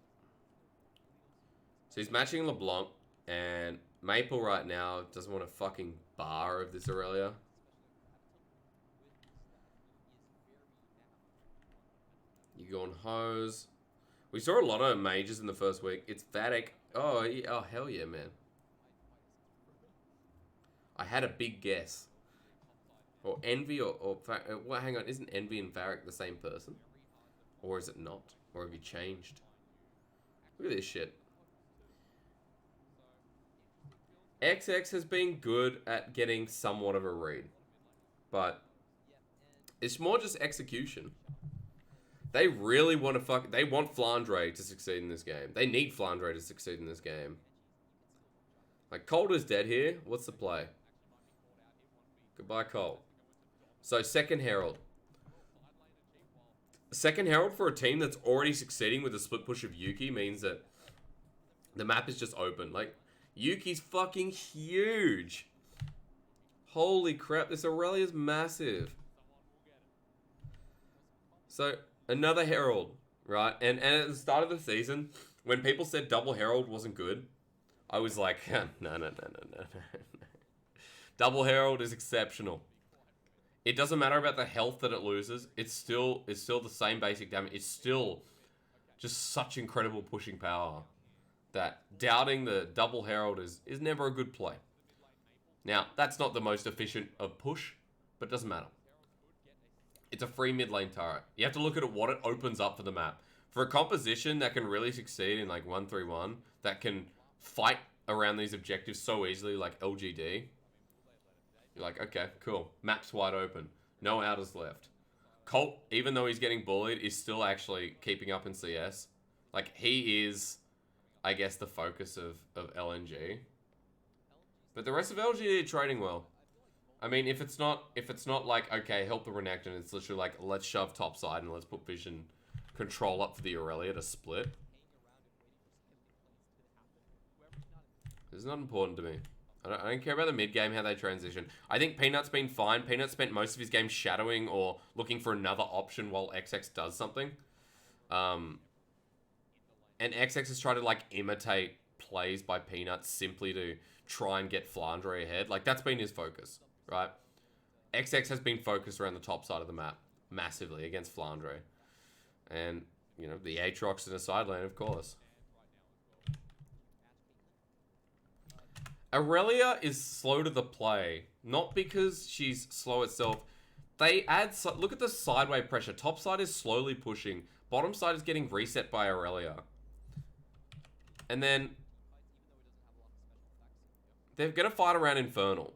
So he's matching LeBlanc, and Maple right now doesn't want a fucking bar of this Aurelia. You go on Hose. We saw a lot of mages in the first week. It's Vatic. Oh, hell yeah, man. I had a big guess. Or Envy or well, hang on, isn't Envy and Varric the same person? Or is it not? Or have you changed? Look at this shit. XX has been good at getting somewhat of a read. But it's more just execution. They really want to they want Flandre to succeed in this game. They need Flandre to succeed in this game. Like, Colt is dead here. What's the play? Goodbye, Colt. So, second Herald. Second Herald for a team that's already succeeding with a split push of Yuki means that the map is just open. Like, Yuki's fucking huge. Holy crap, this Aurelia's massive. So, another Herald, right? And at the start of the season, when people said double Herald wasn't good, I was like, no. Double Herald is exceptional. It doesn't matter about the health that it loses. It's still the same basic damage. It's still just such incredible pushing power that doubting the double Herald is never a good play. Now, that's not the most efficient of push, but it doesn't matter. It's a free mid lane turret. You have to look at what it opens up for the map. For a composition that can really succeed in like 1-3-1, that can fight around these objectives so easily like LGD, you're like, okay, cool. Map's wide open. No outers left. Colt, even though he's getting bullied, is still actually keeping up in CS. Like, he is, I guess, the focus of LNG. But the rest of LGD are trading well. I mean, if it's not like, okay, help the Renekton, it's literally like, let's shove topside and let's put vision control up for the Aurelia to split. This is not important to me. I don't care about the mid game, how they transition. I think Peanut's been fine. Peanut spent most of his game shadowing or looking for another option while XX does something. And XX has tried to like imitate plays by Peanut simply to try and get Flandre ahead. Like, that's been his focus, right? XX has been focused around the top side of the map massively against Flandre. And, you know, the Aatrox in a side lane, of course. Aurelia is slow to the play, not because she's slow itself. They add... Look at the sideway pressure. Top side is slowly pushing. Bottom side is getting reset by Aurelia. And then... they're going to fight around Infernal.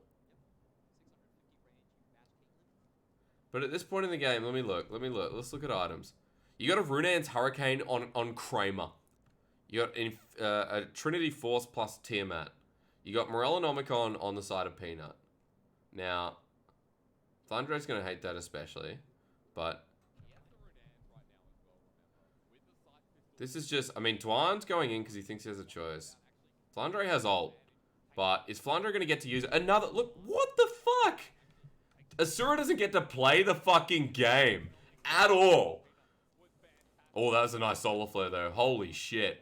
But at this point in the game, let me look. Let's look at items. You got a Runan's Hurricane on Kramer. You got a Trinity Force plus Tiamat. You got Morellonomicon on the side of Peanut. Now, Flandre's going to hate that especially. But this is just... I mean, Dwan's going in because he thinks he has a choice. Flandre has ult. But is Flandre going to get to use another... Look, what the fuck? Asura doesn't get to play the fucking game. At all. Oh, that was a nice solar flare though. Holy shit.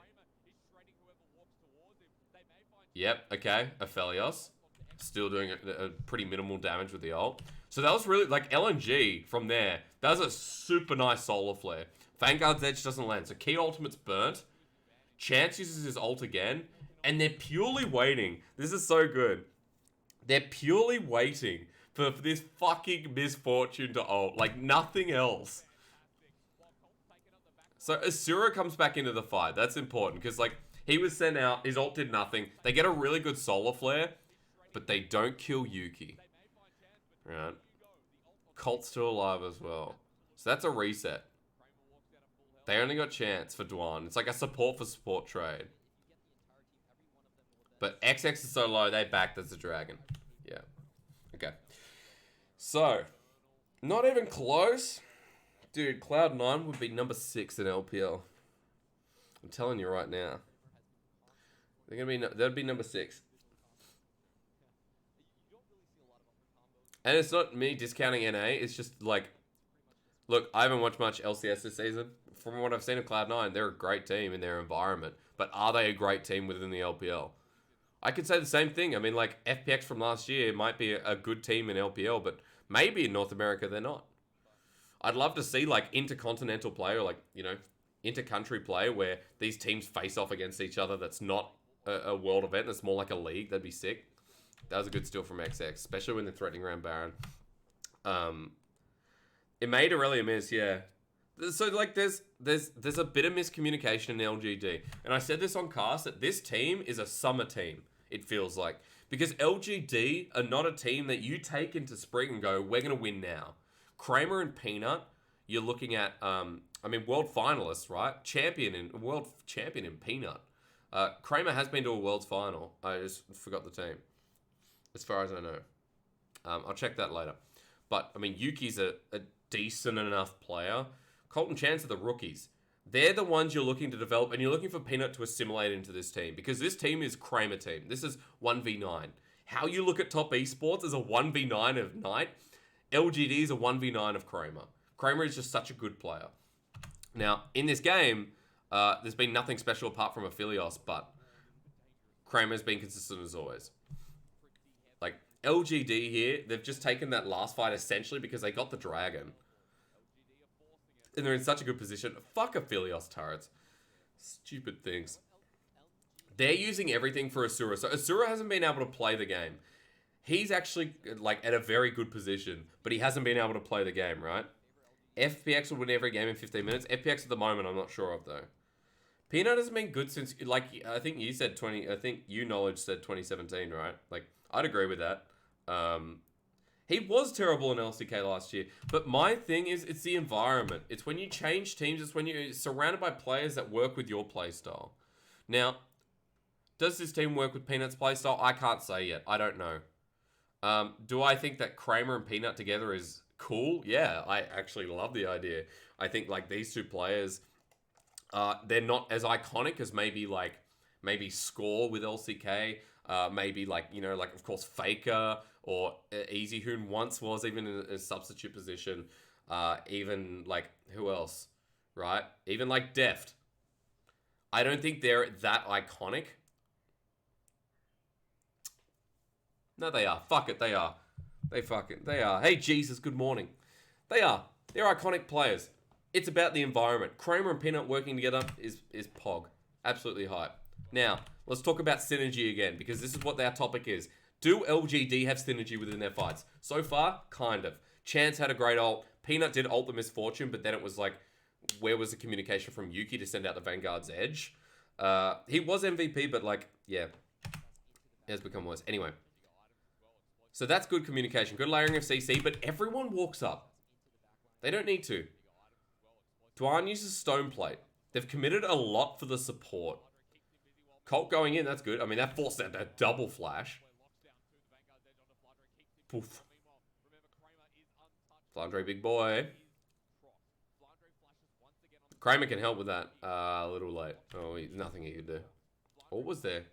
Yep, okay. Aphelios. Still doing a pretty minimal damage with the ult. So that was really, like, LNG from there. That was a super nice solar flare. Vanguard's Edge doesn't land. So key ultimate's burnt. Chance uses his ult again, and they're purely waiting. This is so good. They're purely waiting for this fucking misfortune to ult. Like, nothing else. So Asura comes back into the fight. That's important, because, like, he was sent out. His ult did nothing. They get a really good solar flare, but they don't kill Yuki. Right? Colt's still alive as well. So that's a reset. They only got chance for Dwan. It's like a support for support trade. But XX is so low, they backed as a dragon. Yeah. Okay. So, not even close. Dude, Cloud9 would be number 6 in LPL. I'm telling you right now. They'd be number 6. And it's not me discounting NA. It's just like, look, I haven't watched much LCS this season. From what I've seen of Cloud9, they're a great team in their environment. But are they a great team within the LPL? I could say the same thing. I mean, like, FPX from last year might be a good team in LPL, but maybe in North America they're not. I'd love to see, like, intercontinental play or, like, you know, inter-country play where these teams face off against each other that's not a world event. That's more like a league. That'd be sick. That was a good steal from XX, especially when they're threatening around Baron. It made a really miss, yeah. So, like, there's a bit of miscommunication in LGD. And I said this on cast, that this team is a summer team, it feels like. Because LGD are not a team that you take into spring and go, we're going to win now. Kramer and Peanut, you're looking at, world finalists, right? World champion in Peanut. Kramer has been to a world's final. I just forgot the team. As far as I know. I'll check that later. But, I mean, Yuki's a decent enough player. Colt and Chance are the rookies. They're the ones you're looking to develop, and you're looking for Peanut to assimilate into this team. Because this team is Kramer team. This is 1v9. How you look at top esports is a 1v9 of Knight. LGD is a 1v9 of Kramer. Kramer is just such a good player. Now, in this game, there's been nothing special apart from Aphelios, but Kramer's been consistent as always. Like, LGD here, they've just taken that last fight essentially because they got the dragon. And they're in such a good position. Fuck Aphelios turrets. Stupid things. They're using everything for Asura. So Asura hasn't been able to play the game. He's actually, like, at a very good position, but he hasn't been able to play the game, right? FPX will win every game in 15 minutes. FPX at the moment, I'm not sure of, though. Peanut hasn't been good since, like, I think you said Knowledge said 2017, right? Like, I'd agree with that. He was terrible in LCK last year. But my thing is, it's the environment. It's when you change teams. It's when you're surrounded by players that work with your playstyle. Now, does this team work with Peanut's playstyle? I can't say yet. I don't know. Do I think that Kramer and Peanut together is cool? Yeah, I actually love the idea. I think, like, these two players, they're not as iconic as maybe Score with LCK. Maybe, like, you know, like, of course, Faker or Easy Hoon once was even in a substitute position. Even, like, who else, right? Even, like, Deft. I don't think they're that iconic. No, they are. Fuck it, they are. They are. Hey, Jesus, good morning. They are. They're iconic players. It's about the environment. Kramer and Peanut working together is pog. Absolutely hype. Now, let's talk about synergy again, because this is what our topic is. Do LGD have synergy within their fights? So far, kind of. Chance had a great ult. Peanut did ult the misfortune, but then it was like, where was the communication from Yuki to send out the Vanguard's edge? He was MVP, but, like, yeah. It has become worse. Anyway. So that's good communication. Good layering of CC, but everyone walks up. They don't need to. Dwan uses Stone Plate. They've committed a lot for the support. Colt going in, that's good. I mean, that forced out that double flash. Poof. Flandre, big boy. Kramer can help with that. A little late. Oh, nothing he could do. What was there?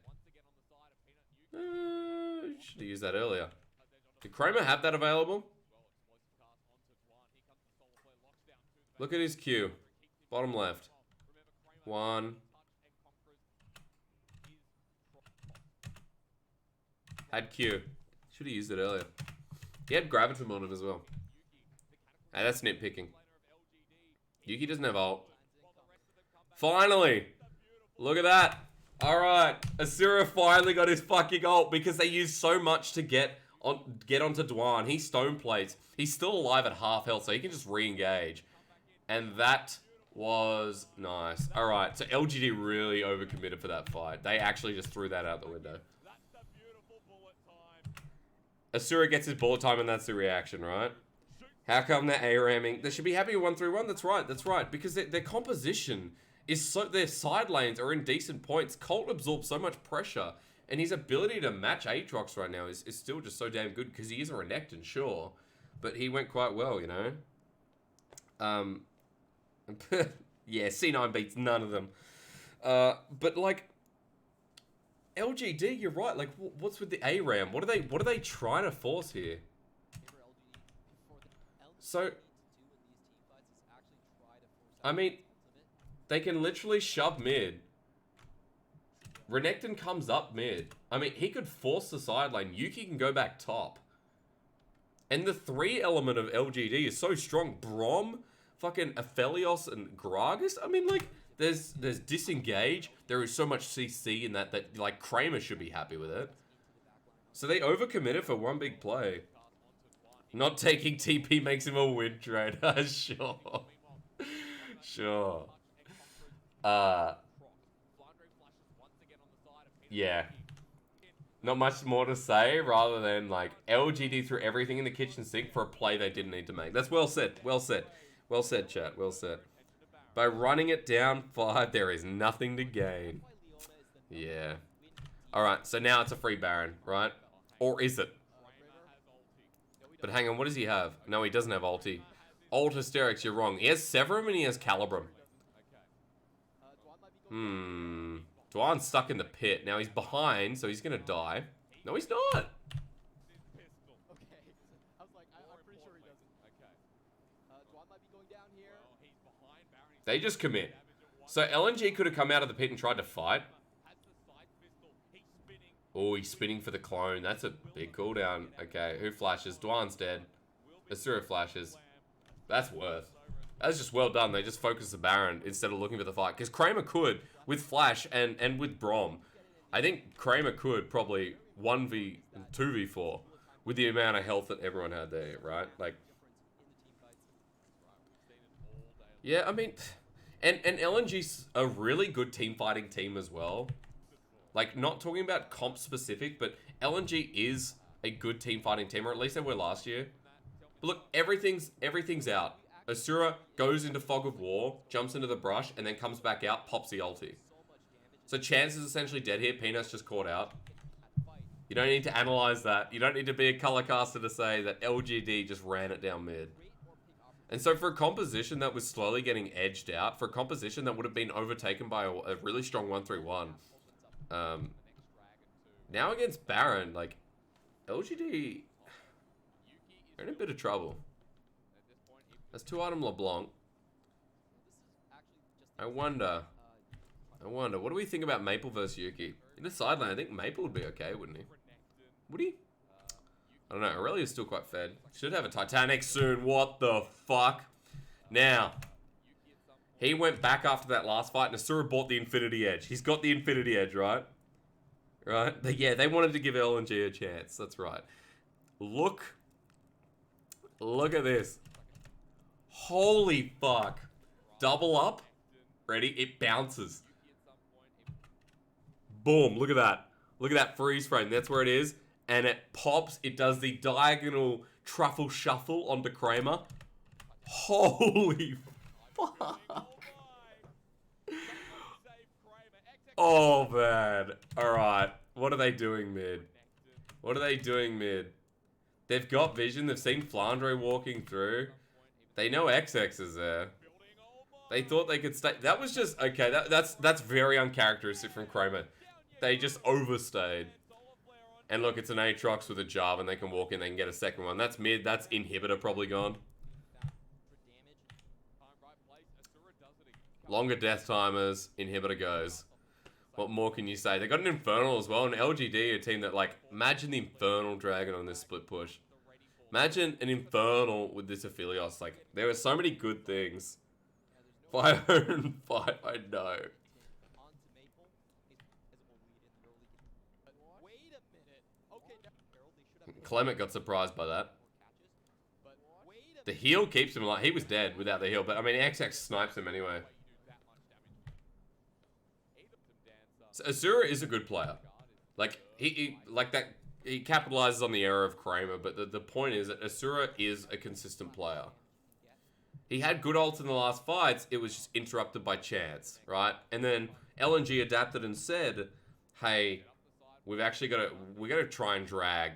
Should have used that earlier. Did Kramer have that available? Look at his Q. Bottom left. One. Had Q. Should have used it earlier. He had Gravitum on him as well. Hey, that's nitpicking. Yuki doesn't have ult. Finally! Look at that. Alright. Asura finally got his fucking ult because they used so much to get onto Dwan. He stone plates. He's still alive at half health, so he can just re-engage. And that was nice. Alright, so LGD really overcommitted for that fight. They actually just threw that out the window. Asura gets his bullet time and that's the reaction, right? How come they're A-ramming? They should be happy with 1-3-1. That's right, that's right. Because their composition is so... Their side lanes are in decent points. Colt absorbs so much pressure. And his ability to match Aatrox right now is still just so damn good. Because he is a Renekton, sure. But he went quite well, you know? Yeah, C9 beats none of them. But, like... LGD, you're right. Like, what's with the ARAM? What are they trying to force here? So, I mean, they can literally shove mid. Renekton comes up mid. I mean, he could force the side lane. Yuki can go back top. And the 3 element of LGD is so strong. Brom, fucking Aphelios, and Gragas. I mean, like, there's disengage. There is so much CC in that like Kramer should be happy with it. So they overcommitted for one big play. Not taking TP makes him a win trade. Sure. Sure. Yeah. Not much more to say rather than like LGD threw everything in the kitchen sink for a play they didn't need to make. That's well said. Well said. Well said, chat. Well said. By running it down 5, there is nothing to gain. Yeah. Alright, so now it's a free Baron, right? Or is it? But hang on, what does he have? No, he doesn't have ulti. Old Hysterics, you're wrong. He has Severum and he has Calibrum. Dwan's stuck in the pit. Now he's behind, so he's gonna die. No, he's not. They just commit. So LNG could have come out of the pit and tried to fight. Oh, he's spinning for the clone. That's a big cooldown. Okay, who flashes? Dwan's dead. Asura flashes. That's worth. That's just well done. They just focused the Baron instead of looking for the fight. Because Kramer could, with Flash and with Brom. I think Kramer could probably 1v, 2v4 with the amount of health that everyone had there, right? Like, yeah, I mean, and LNG's a really good team fighting team as well. Like, not talking about comp specific, but LNG is a good team fighting team, or at least they were last year. But look, everything's out. Asura goes into Fog of War, jumps into the brush, and then comes back out, pops the ulti. So Chance is essentially dead here. Peanut's just caught out. You don't need to analyze that. You don't need to be a color caster to say that LGD just ran it down mid. And so for a composition that was slowly getting edged out, for a composition that would have been overtaken by a really strong 1-3-1, now against Baron, like, LGD are in a bit of trouble. That's 2-item LeBlanc. I wonder, what do we think about Maple versus Yuki? In the side lane, I think Maple would be okay, wouldn't he? Would he? I don't know. Aurelia's still quite fed. Should have a Titanic soon. What the fuck? Now, he went back after that last fight, and Asura bought the Infinity Edge. He's got the Infinity Edge, right? Right? Yeah, they wanted to give LNG a chance. That's right. Look at this. Holy fuck. Double up. Ready? It bounces. Boom. Look at that. Look at that freeze frame. That's where it is. And it pops. It does the diagonal truffle shuffle onto Kramer. Holy fuck. Oh, man. Alright. What are they doing mid? What are they doing mid? They've got vision. They've seen Flandre walking through. They know XX is there. They thought they could stay. That was just... Okay, that's very uncharacteristic from Kramer. They just overstayed. And look, it's an Aatrox with a Jarvan, and they can walk in, they can get a second one. That's mid, that's Inhibitor probably gone. Longer death timers, Inhibitor goes. What more can you say? They got an Infernal as well, an LGD, a team that, like, imagine the Infernal Dragon on this split push. Imagine an Infernal with this Aphelios. Like, there are so many good things. 505, I know. Clement got surprised by that. The heal keeps him alive. He was dead without the heal, but I mean, XX snipes him anyway. So Asura is a good player. Like, he capitalizes on the error of Kramer, but the point is that Asura is a consistent player. He had good ults in the last fights, it was just interrupted by chance, right? And then LNG adapted and said, hey, we gotta try and drag,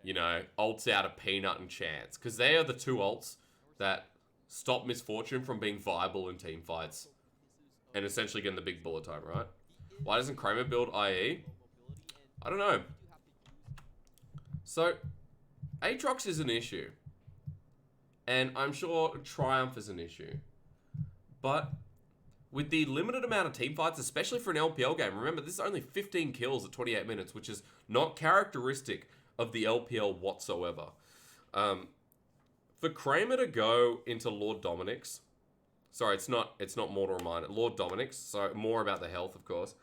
you know, ults out of Peanut and Chance. Because they are the two ults that stop Misfortune from being viable in team fights. And essentially getting the big bullet time, right? Why doesn't Kramer build IE? I don't know. So, Aatrox is an issue. And I'm sure Triumph is an issue. But with the limited amount of team fights, especially for an LPL game, remember, this is only 15 kills at 28 minutes, which is not characteristic of the LPL whatsoever. For Kramer to go into Lord Dominic's, sorry, it's not Mortal Reminder, Lord Dominic's, so more about the health, of course.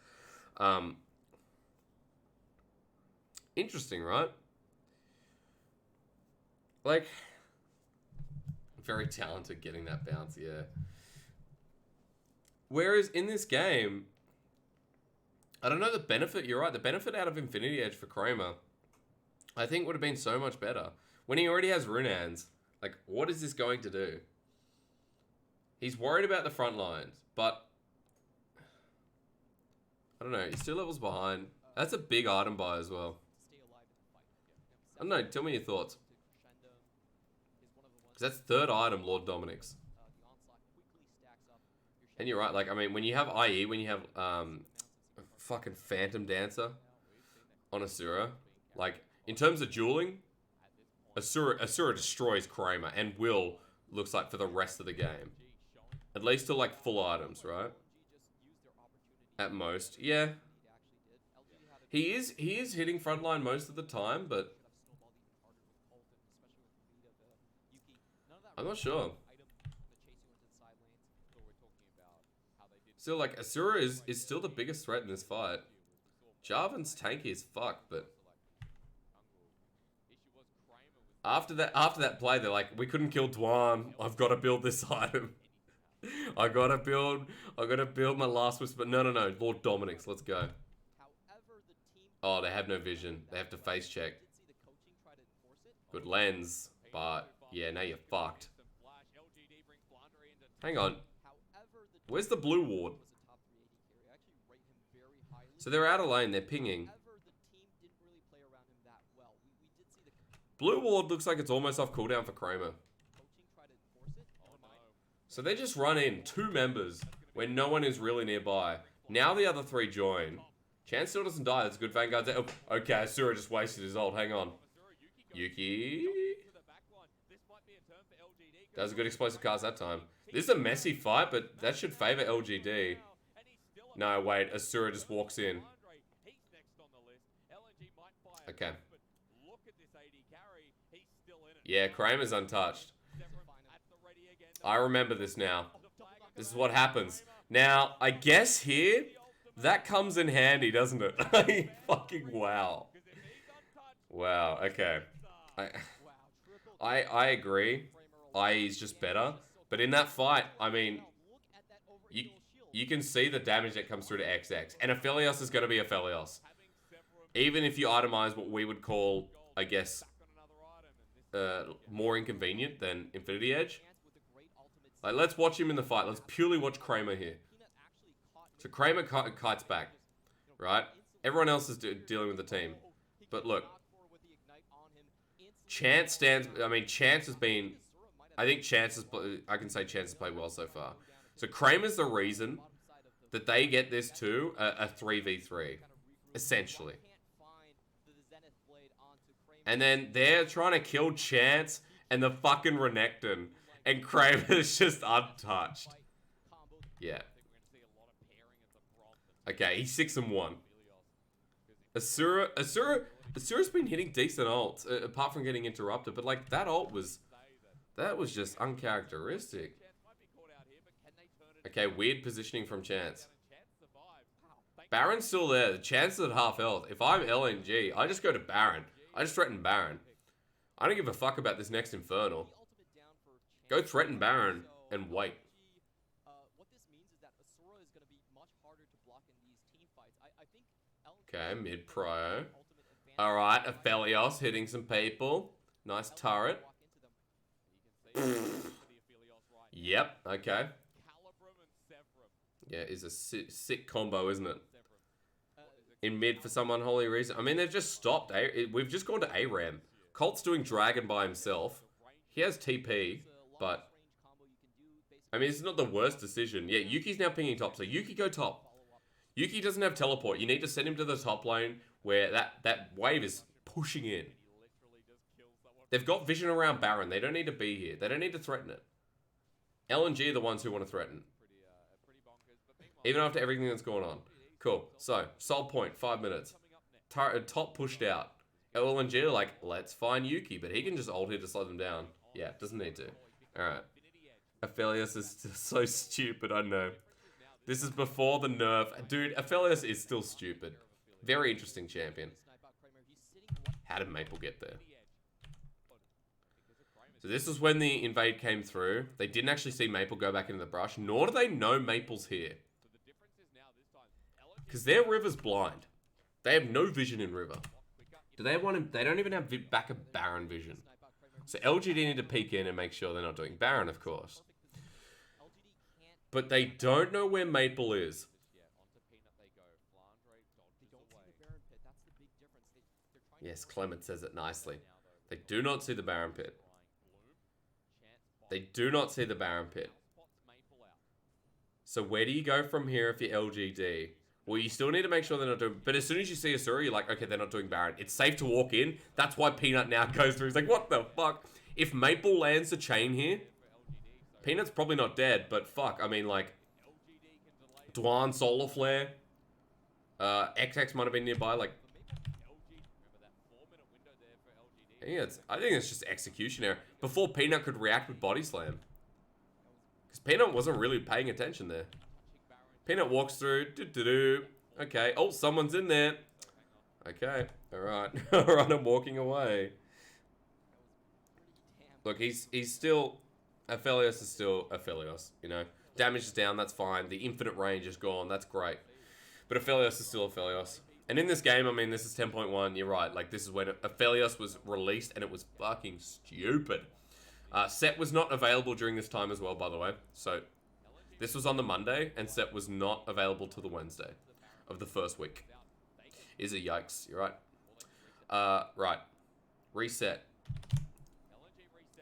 Interesting, right? Like, very talented getting that bounce, yeah. Whereas in this game, I don't know the benefit, you're right, the benefit out of Infinity Edge for Kramer, I think would have been so much better. When he already has Runaan's, like, what is this going to do? He's worried about the front lines, but I don't know, he's 2 levels behind. That's a big item buy as well. I don't know, tell me your thoughts. Because that's 3rd item, Lord Dominic's. And you're right, like, I mean, when you have IE, when you have fucking Phantom Dancer on Asura, like, in terms of dueling, Asura destroys Kramer and will, looks like, for the rest of the game. At least to, like, full items, right? At most, yeah. He is hitting frontline most of the time, but I'm not sure. Still, like, Asura is still the biggest threat in this fight. Jarvan's tanky as fuck, but after that play, they're like, we couldn't kill Dwan. I've got to build this item. I gotta build my last whisper. No, Lord Dominic's, let's go. Oh, they have no vision. They have to face check. Good lens, but yeah, now you're fucked. Hang on. Where's the blue ward? So they're out of lane, they're pinging. Blue ward looks like it's almost off cooldown for Kramer. So they just run in 2 members when no one is really nearby. Now the other 3 join. Chance still doesn't die, that's a good Vanguard. Oh, okay, Asura just wasted his ult, hang on. Yuki. That was a good explosive cast that time. This is a messy fight, but that should favor LGD. No, wait, Asura just walks in. Okay. Yeah, Kramer's untouched. I remember this now. This is what happens. Now, I guess here, that comes in handy, doesn't it? Fucking wow. Wow, okay. I agree. IE's just better. But in that fight, I mean, you can see the damage that comes through to XX. And Aphelios is going to be Aphelios. Even if you itemize what we would call, I guess, more inconvenient than Infinity Edge. Like, let's watch him in the fight. Let's purely watch Kramer here. So Kramer kites back, right? Everyone else is dealing with the team. But look. Chance stands... I mean, Chance has been... I think Chance has... I can say Chance has played well so far. So Kramer's the reason that they get this to a 3v3. Essentially. And then they're trying to kill Chance and the fucking Renekton. And Kramer's just untouched. Yeah. Okay, he's 6-1. Asura's been hitting decent ults, apart from getting interrupted. But, like, that ult was... That was just uncharacteristic. Okay, weird positioning from Chance. Baron's still there. The chances at half health. If I'm LNG, I just go to Baron. I just threaten Baron. I don't give a fuck about this next Infernal. Go threaten Baron and wait. Okay, mid prio. Alright, Aphelios hitting some people. Nice turret. Yep, okay. Yeah, it's a sick combo, isn't it? In mid for some unholy reason. I mean, they've just stopped. We've just gone to ARAM. Colt's doing Dragon by himself. He has TP, but... I mean, it's not the worst decision. Yeah, Yuki's now pinging top, so Yuki go top. Yuki doesn't have teleport. You need to send him to the top lane where that wave is pushing in. They've got vision around Baron. They don't need to be here. They don't need to threaten it. LNG are the ones who want to threaten. Even after everything that's going on. Cool. So, Soul Point, 5 minutes. Top pushed out. LNG are like, let's find Yuki, but he can just ult here to slow them down. Yeah, doesn't need to. Alright. Aphelios is so stupid, I know. This is before the nerf. Dude, Aphelios is still stupid. Very interesting champion. How did Maple get there? So this is when the invade came through. They didn't actually see Maple go back into the brush, nor do they know Maple's here. Because their river's blind. They have no vision in river. Do they want him? They don't even have back of Baron vision. So LGD need to peek in and make sure they're not doing Baron, of course. But they don't know where Maple is. Yes, Clement says it nicely. They do not see the Baron pit. They do not see the Baron pit. So where do you go from here if you're LGD? Well, you still need to make sure they're not doing... But as soon as you see Asura, you're like, okay, they're not doing Baron. It's safe to walk in. That's why Peanut now goes through. He's like, what the fuck? If Maple lands the chain here, Peanut's probably not dead, but fuck. I mean, like, Dwan, Solar Flare, XX might have been nearby. Like, I think it's just execution error. Before Peanut could react with Body Slam. Because Peanut wasn't really paying attention there. Peanut walks through. Okay. Oh, someone's in there. Okay. Alright. Alright, I'm walking away. Look, he's still... Aphelios is still Aphelios, you know. Damage is down, that's fine. The infinite range is gone, that's great. But Aphelios is still Aphelios. And in this game, I mean, this is 10.1, you're right. Like, this is when Aphelios was released, and it was fucking stupid. Set was not available during this time as well, by the way. So, this was on the Monday, and Set was not available till the Wednesday of the first week. Is a yikes, you're right. Right. Reset.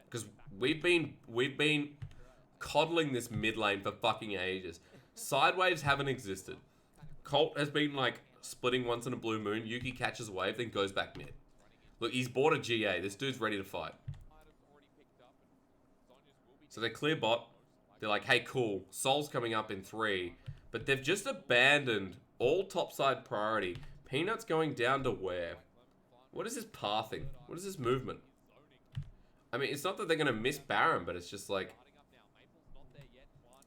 Because we've been coddling this mid lane for fucking ages. Sidewaves haven't existed. Colt has been like splitting once in a blue moon. Yuki catches a wave, then goes back mid. Look, he's bought a GA. This dude's ready to fight. So they clear bot. They're like, hey, cool. Soul's coming up in 3. But they've just abandoned all topside priority. Peanut's going down to where? What is this pathing? What is this movement? I mean, it's not that they're going to miss Baron, but it's just like...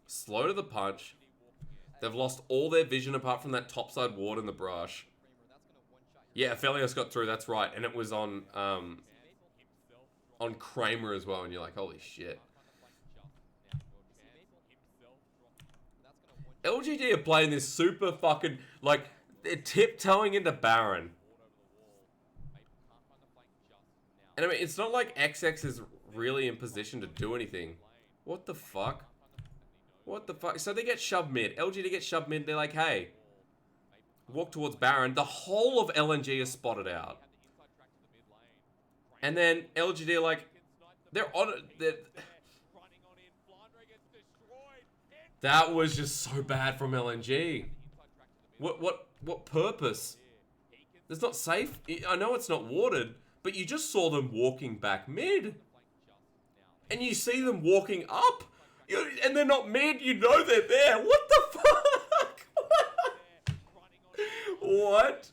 slow to the punch. They've lost all their vision apart from that topside ward in the brush. Yeah, Aphelios got through, that's right. And it was on Kramer as well, and you're like, holy shit. LGD are playing this super fucking... like, they're tiptoeing into Baron. And I mean, it's not like XX is really in position to do anything. What the fuck? What the fuck? So they get shoved mid. LGD gets shoved mid. They're like, hey, walk towards Baron. The whole of LNG is spotted out. And then LGD are like, they're on it. That was just so bad from LNG. What purpose? It's not safe. I know it's not warded. But you just saw them walking back mid. And you see them walking up. And they're not mid. You know they're there. What the fuck? What?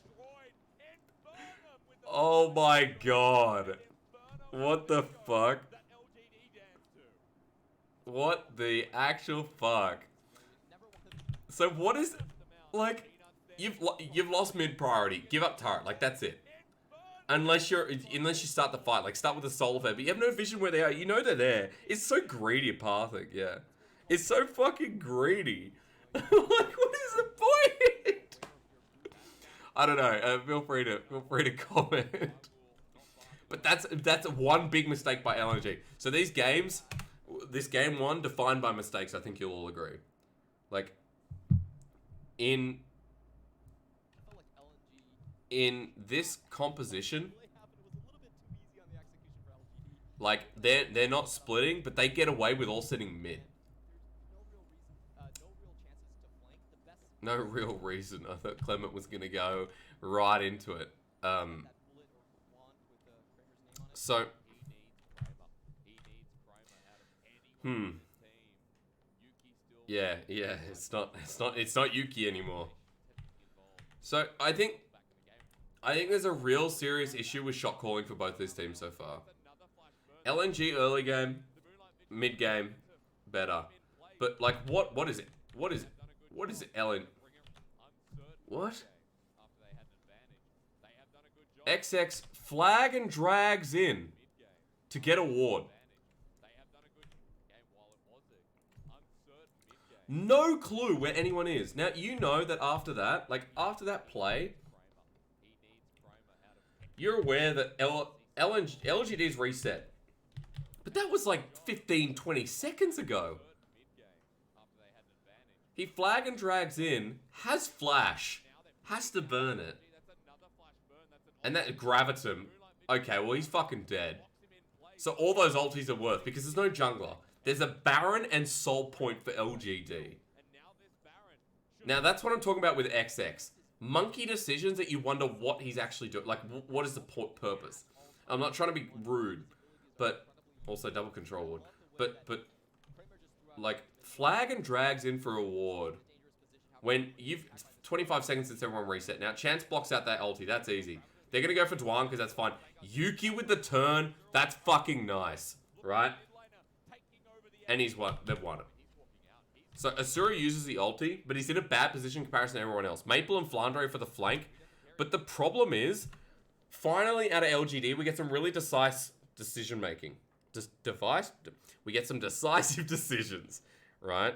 Oh my god. What the fuck? What the actual fuck? So what is... like... you've lost mid priority. Give up turret. Like, that's it. Unless you start the fight. Like, start with a soul affair. But you have no vision where they are. You know they're there. It's so greedy at pathing, yeah. It's so fucking greedy. Like, what is the point? I don't know. Feel free to comment. But that's one big mistake by LNG. So these games, this game one, defined by mistakes, I think you'll all agree. Like, in this composition, like, they're not splitting, but they get away with all sitting mid. No real reason. I thought Clement was going to go right into it. So, yeah, it's not Yuki anymore. So I think there's a real serious issue with shot calling for both these teams so far. LNG early game, mid game, better. But like, what is it? What is it? What? XX flag and drags in to get a ward. No clue where anyone is. Now, you know that after that, like, after that play, you're aware that LGD's reset. But that was like 15, 20 seconds ago. He flag and drags in, has flash, has to burn it. And that gravits him. Okay, well, he's fucking dead. So all those ultis are worth, because there's no jungler. There's a Baron and soul point for LGD. Now, that's what I'm talking about with XX. Monkey decisions that you wonder what he's actually doing. Like, what is the purpose? I'm not trying to be rude, but also double control wood. But like, flag and drags in for a ward when you've 25 seconds since everyone reset. Now, Chance blocks out that ulti. That's easy. They're going to go for Dwan because that's fine. Yuki with the turn. That's fucking nice, right? And they've won it. So Asura uses the ulti, but he's in a bad position in comparison to everyone else. Maple and Flandre for the flank. But the problem is, finally out of LGD, we get some really decisive decision making. We get some decisive decisions, right?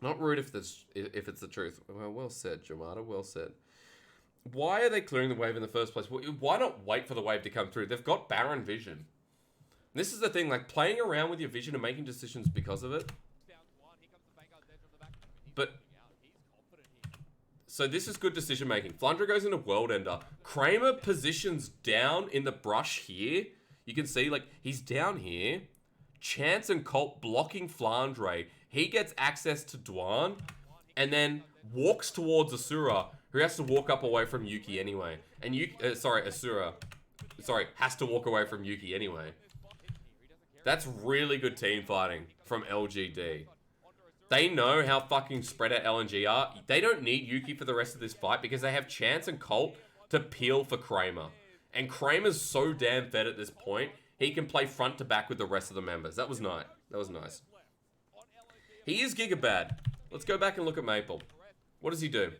Not rude if it's the truth. Well said, Jamada. Well said. Why are they clearing the wave in the first place? Why not wait for the wave to come through? They've got Baron vision. This is the thing, like, playing around with your vision and making decisions because of it. But, so this is good decision making. Flandre goes into World Ender. Kramer positions down in the brush here. You can see, like, he's down here. Chance and Colt blocking Flandre. He gets access to Dwan. And then walks towards Asura, who has to walk up away from Yuki anyway. And Asura. Has to walk away from Yuki anyway. That's really good team fighting from LGD. They know how fucking spread out LNG are. They don't need Yuki for the rest of this fight because they have Chance and Colt to peel for Kramer. And Kramer's so damn fed at this point, he can play front to back with the rest of the members. That was nice. That was nice. He is Giga bad. Let's go back and look at Maple. What does he do?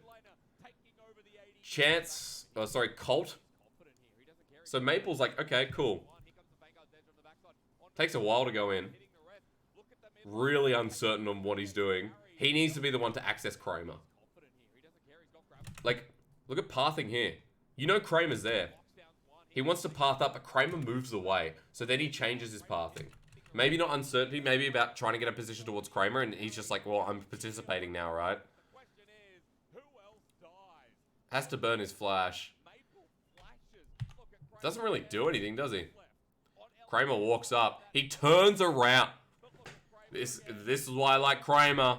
Colt. So Maple's like, okay, cool. Takes a while to go in. Really uncertain on what he's doing. He needs to be the one to access Kramer. Like, look at pathing here. You know Kramer's there. He wants to path up, but Kramer moves away. So then he changes his pathing. Maybe not uncertainty, maybe about trying to get a position towards Kramer, and he's just like, well, I'm participating now, right? Has to burn his flash. Doesn't really do anything, does he? Kramer walks up. He turns around. This is why I like Kramer.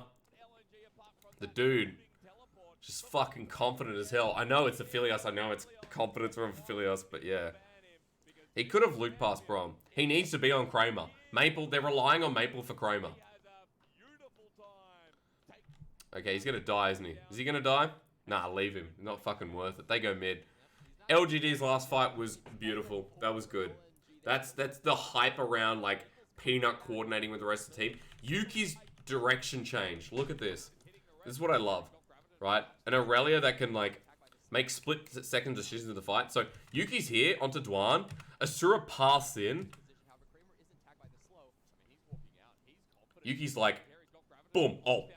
The dude. Just fucking confident as hell. I know it's Aphelios. I know it's confidence from Aphelios, but yeah. He could have looped past Brom. He needs to be on Kramer. Maple, they're relying on Maple for Kramer. Okay, he's gonna die, isn't he? Is he gonna die? Nah, leave him. Not fucking worth it. They go mid. LGD's last fight was beautiful. That was good. That's the hype around, like, Peanut coordinating with the rest of the team. Yuki's direction change. Look at this. This is what I love. right? An Aurelia that can, like, make split-second decisions in the fight. So, Yuki's here onto Dwan. Asura paths in. Yuki's like, boom, ult.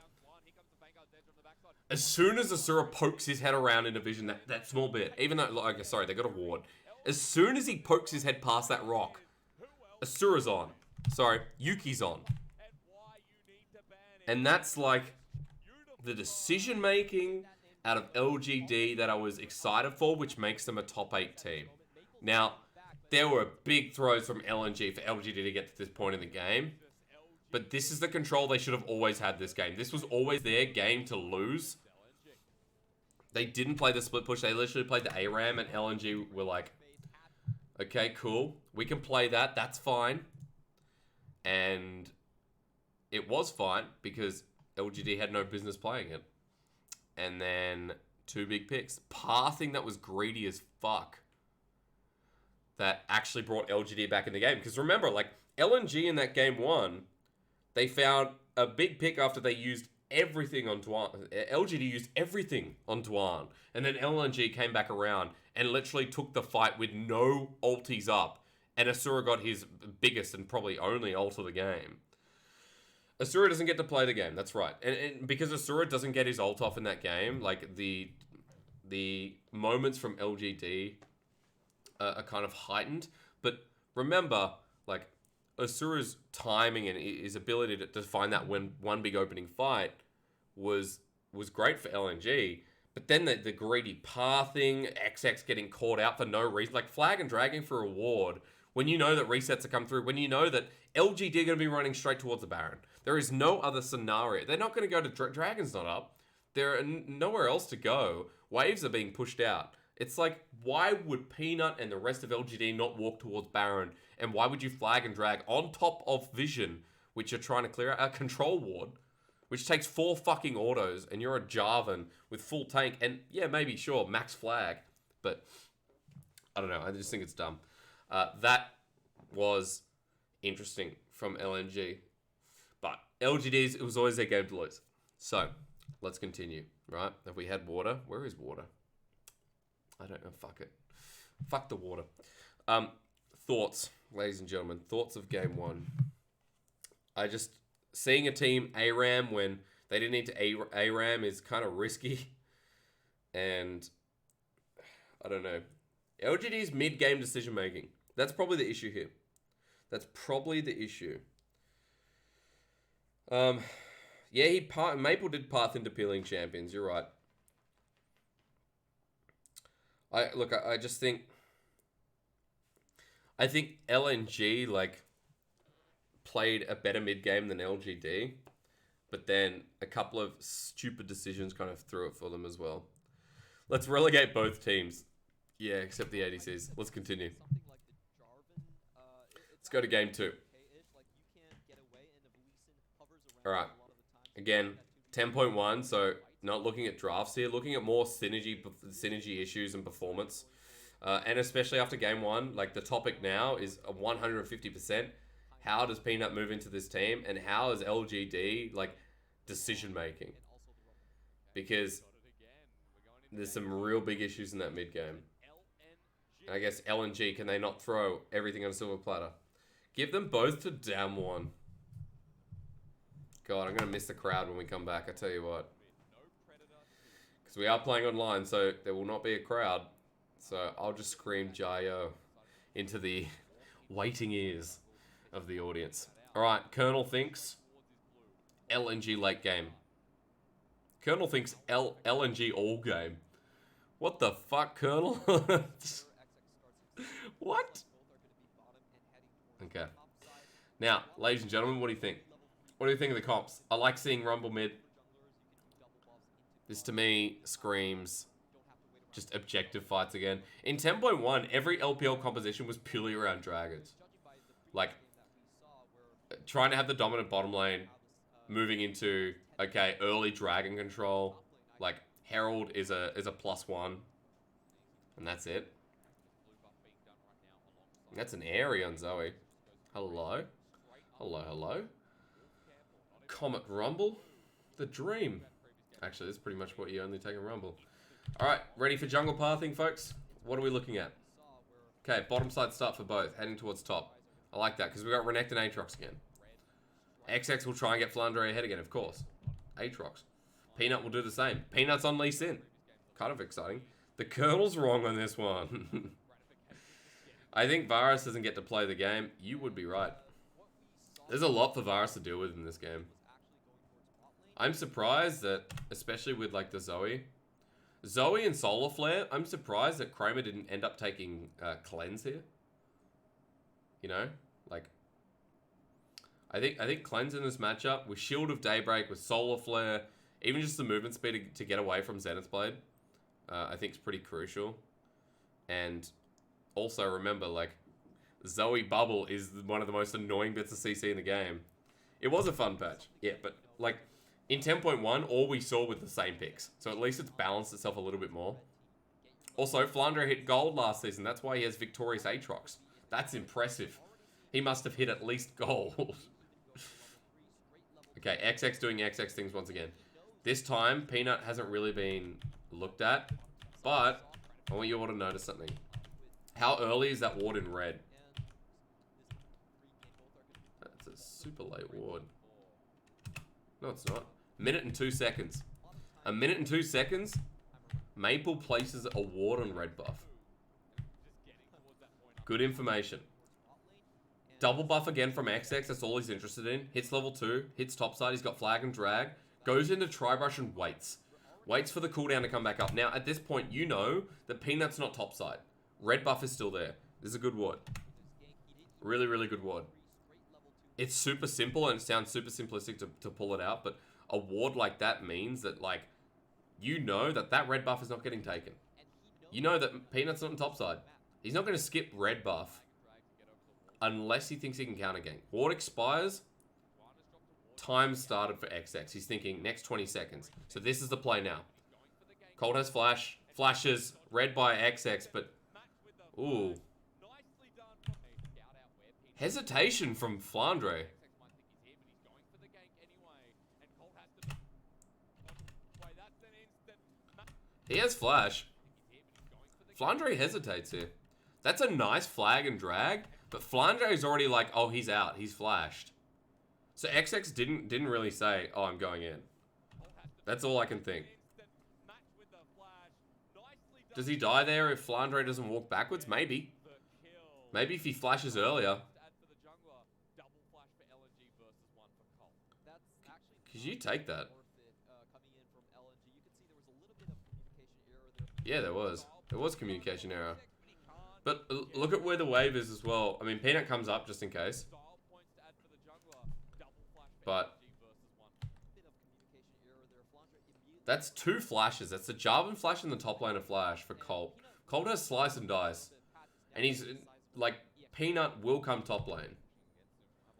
As soon as Asura pokes his head around in a vision, that small bit, even though, like, sorry, they got a ward. As soon as he pokes his head past that rock, Asura's on. Sorry, Yuki's on. And that's like the decision making out of LGD that I was excited for, which makes them a top 8 team. Now, there were big throws from LNG for LGD to get to this point in the game. But this is the control they should have always had this game. This was always their game to lose. They didn't play the split push. They literally played the ARAM, and LNG were like, okay, cool. We can play that. That's fine. And it was fine because LGD had no business playing it. And then 2 big picks. Pathing that was greedy as fuck. That actually brought LGD back in the game. Because remember, like, LNG in that game 1... they found a big pick after they used everything on Dwan. LGD used everything on Dwan. And then LNG came back around and literally took the fight with no ulties up. And Asura got his biggest and probably only ult of the game. Asura doesn't get to play the game, that's right. And because Asura doesn't get his ult off in that game, like the moments from LGD are kind of heightened. But remember, like, Asura's timing and his ability to find that one big opening fight was great for LNG. But then the greedy pathing, XX getting caught out for no reason, like flag and dragging for a ward, when you know that resets are come through, when you know that LGD are going to be running straight towards the Baron. There is no other scenario. They're not going to go to Dragon's not up. There are nowhere else to go. Waves are being pushed out. It's like, why would Peanut and the rest of LGD not walk towards Baron? And why would you flag and drag on top of Vision, which you're trying to clear out, a control ward, which takes 4 fucking autos, and you're a Jarvan with full tank, and yeah, maybe, sure, max flag, but I don't know, I just think it's dumb. That was interesting from LNG, but LGD's, it was always their game to lose. So, let's continue, right? Have we had water? Where is water? I don't know, fuck it. Fuck the water. Thoughts, ladies and gentlemen. Thoughts of game 1. Seeing a team ARAM when they didn't need to ARAM is kind of risky. And, I don't know. LGD's mid-game decision-making. That's probably the issue here. That's probably the issue. Yeah, Maple did path into peeling champions. You're right. I just think... I think LNG, like, played a better mid-game than LGD. But then a couple of stupid decisions kind of threw it for them as well. Let's relegate both teams. Yeah, except the ADCs. Let's continue. Let's go to game 2. Alright. Again, 10.1, so not looking at drafts here. Looking at more synergy issues and performance. And especially after game 1, like the topic now is 150%. How does Peanut move into this team? And how is LGD, like, decision making? Because there's some real big issues in that mid game. And I guess LNG, can they not throw everything on a silver platter? Give them both to Damwon. God, I'm going to miss the crowd when we come back, I tell you what. Because we are playing online, so there will not be a crowd. So I'll just scream Jayo into the waiting ears of the audience. Alright, Colonel thinks LNG late game. Colonel thinks LNG all game. What the fuck, Colonel? What? Okay. Now, ladies and gentlemen, what do you think? What do you think of the comps? I like seeing Rumble mid. This to me screams just objective fights again. In 10.1, every LPL composition was purely around dragons. Like, trying to have the dominant bottom lane, moving into, okay, early dragon control. Like, Herald is a +1. And that's it. That's an Airy on Zoe. Hello? Hello, hello? Comet Rumble? The dream. Actually, that's pretty much what you only take in Rumble. Alright, ready for jungle pathing, folks? What are we looking at? Okay, bottom side start for both, heading towards top. I like that, because we got Renekton and Aatrox again. XX will try and get Flandre ahead again, of course. Aatrox. Peanut will do the same. Peanut's on Lee Sin. Kind of exciting. The Colonel's wrong on this one. I think Varus doesn't get to play the game. You would be right. There's a lot for Varus to deal with in this game. I'm surprised that, especially with like the Zoe and Solar Flare, I'm surprised that Kramer didn't end up taking Cleanse here. You know, like I think Cleanse in this matchup with Shield of Daybreak, with Solar Flare, even just the movement speed to get away from Zenith's Blade, I think is pretty crucial. And also remember, like, Zoe Bubble is one of the most annoying bits of CC in the game. It was a fun patch, yeah, but like in 10.1, all we saw were the same picks, so at least it's balanced itself a little bit more. Also, Flandre hit gold last season. That's why he has victorious Aatrox. That's impressive. He must have hit at least gold. Okay, XX doing XX things once again. This time, Peanut hasn't really been looked at, but I want you all to notice something. How early is that ward in red? That's a super late ward. No, it's not. Minute and 2 seconds. A minute and 2 seconds, Maple places a ward on red buff. Good information. Double buff again from XX, that's all he's interested in. Hits level 2, hits topside, he's got flag and drag. Goes into Tribrush and waits. Waits for the cooldown to come back up. Now, at this point, you know that Peanut's not topside. Red buff is still there. This is a good ward. Really, really good ward. It's super simple and it sounds super simplistic to pull it out, but a ward like that means that, like, you know that red buff is not getting taken. You know that Peanut's not on topside. He's not going to skip red buff unless he thinks he can counter gank. Ward expires. Time started for XX. He's thinking next 20 seconds. So this is the play now. Cold has flash. Flashes. Red by XX, but... Ooh. Hesitation from Flandre. He has flash. Flandre hesitates here. That's a nice flag and drag, but Flandre is already like, oh, he's out. He's flashed. So XX didn't really say, oh, I'm going in. That's all I can think. Does he die there if Flandre doesn't walk backwards? Maybe. Maybe if he flashes earlier. Could you take that? Yeah, there was. There was communication error. But look at where the wave is as well. I mean, Peanut comes up just in case. But that's 2 flashes. That's the Jarvan flash and the top lane of flash for Colt. Colt has slice and dice. And he's, like, Peanut will come top lane.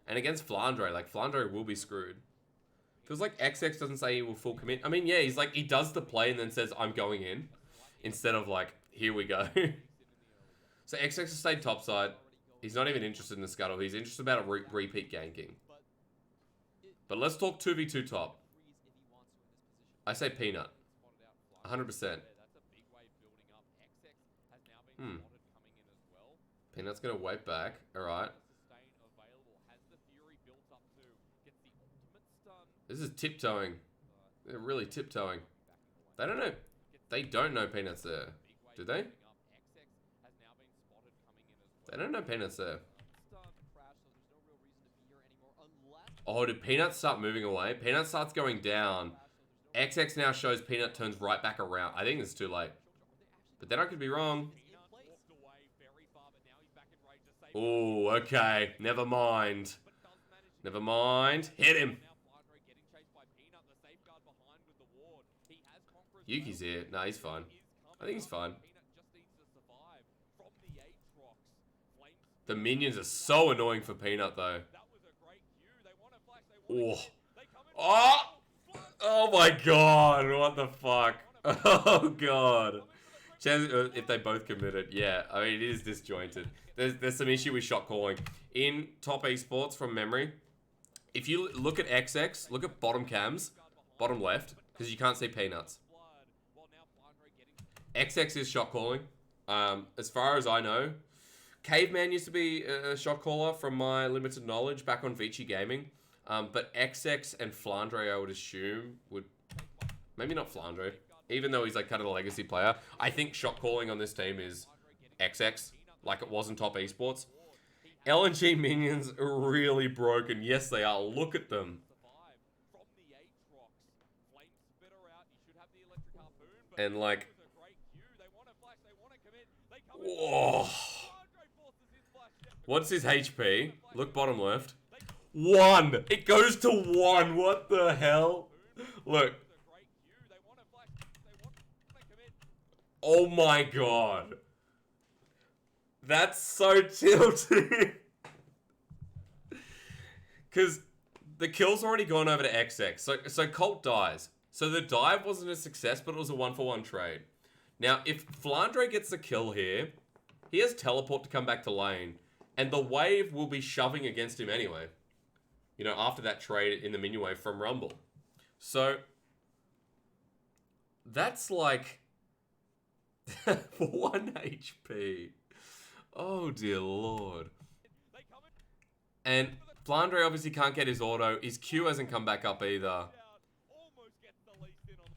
And against Flandre, like, Flandre will be screwed. Feels like XX doesn't say he will full commit. I mean, yeah, he's like, he does the play and then says, I'm going in. Instead of, like, here we go. So XX has stayed topside. He's not even interested in the scuttle. He's interested about a repeat ganking. But let's talk 2v2 top. I say Peanut. 100%. Peanut's going to wait back. Alright. This is tiptoeing. They're really tiptoeing. They don't know. They don't know Peanut's there. Do they? They don't know Peanut's there. Oh, did Peanut start moving away? Peanut starts going down. XX now shows Peanut turns right back around. I think it's too late. But then I could be wrong. Oh, okay. Never mind. Never mind. Hit him. Yuki's here. Nah, he's fine. I think he's fine. The minions are so annoying for Peanut, though. Oh. Oh! Oh my god, what the fuck? Oh god. If they both committed, yeah. I mean, it is disjointed. There's some issue with shot calling. In top esports from memory, if you look at XX, look at bottom cams, bottom left, because you can't see Peanuts. XX is shot calling. As far as I know, Caveman used to be a shot caller from my limited knowledge back on Vici Gaming. But XX and Flandre, I would assume, would... Maybe not Flandre. Even though he's like kind of a legacy player. I think shot calling on this team is XX, like it was in Top Esports. LNG minions are really broken. Yes, they are. Look at them. And like... Whoa. What's his HP? Look bottom left. 1! It goes to 1! What the hell? Look. Oh my god. That's so tilting. Because the kill's already gone over to XX. So Colt dies. So the dive wasn't a success, but it was a 1-for-1 trade. Now, if Flandre gets the kill here, he has teleport to come back to lane. And the wave will be shoving against him anyway. You know, after that trade in the minion wave from Rumble. So, that's like 1 HP. Oh dear lord. And Flandre obviously can't get his auto. His Q hasn't come back up either.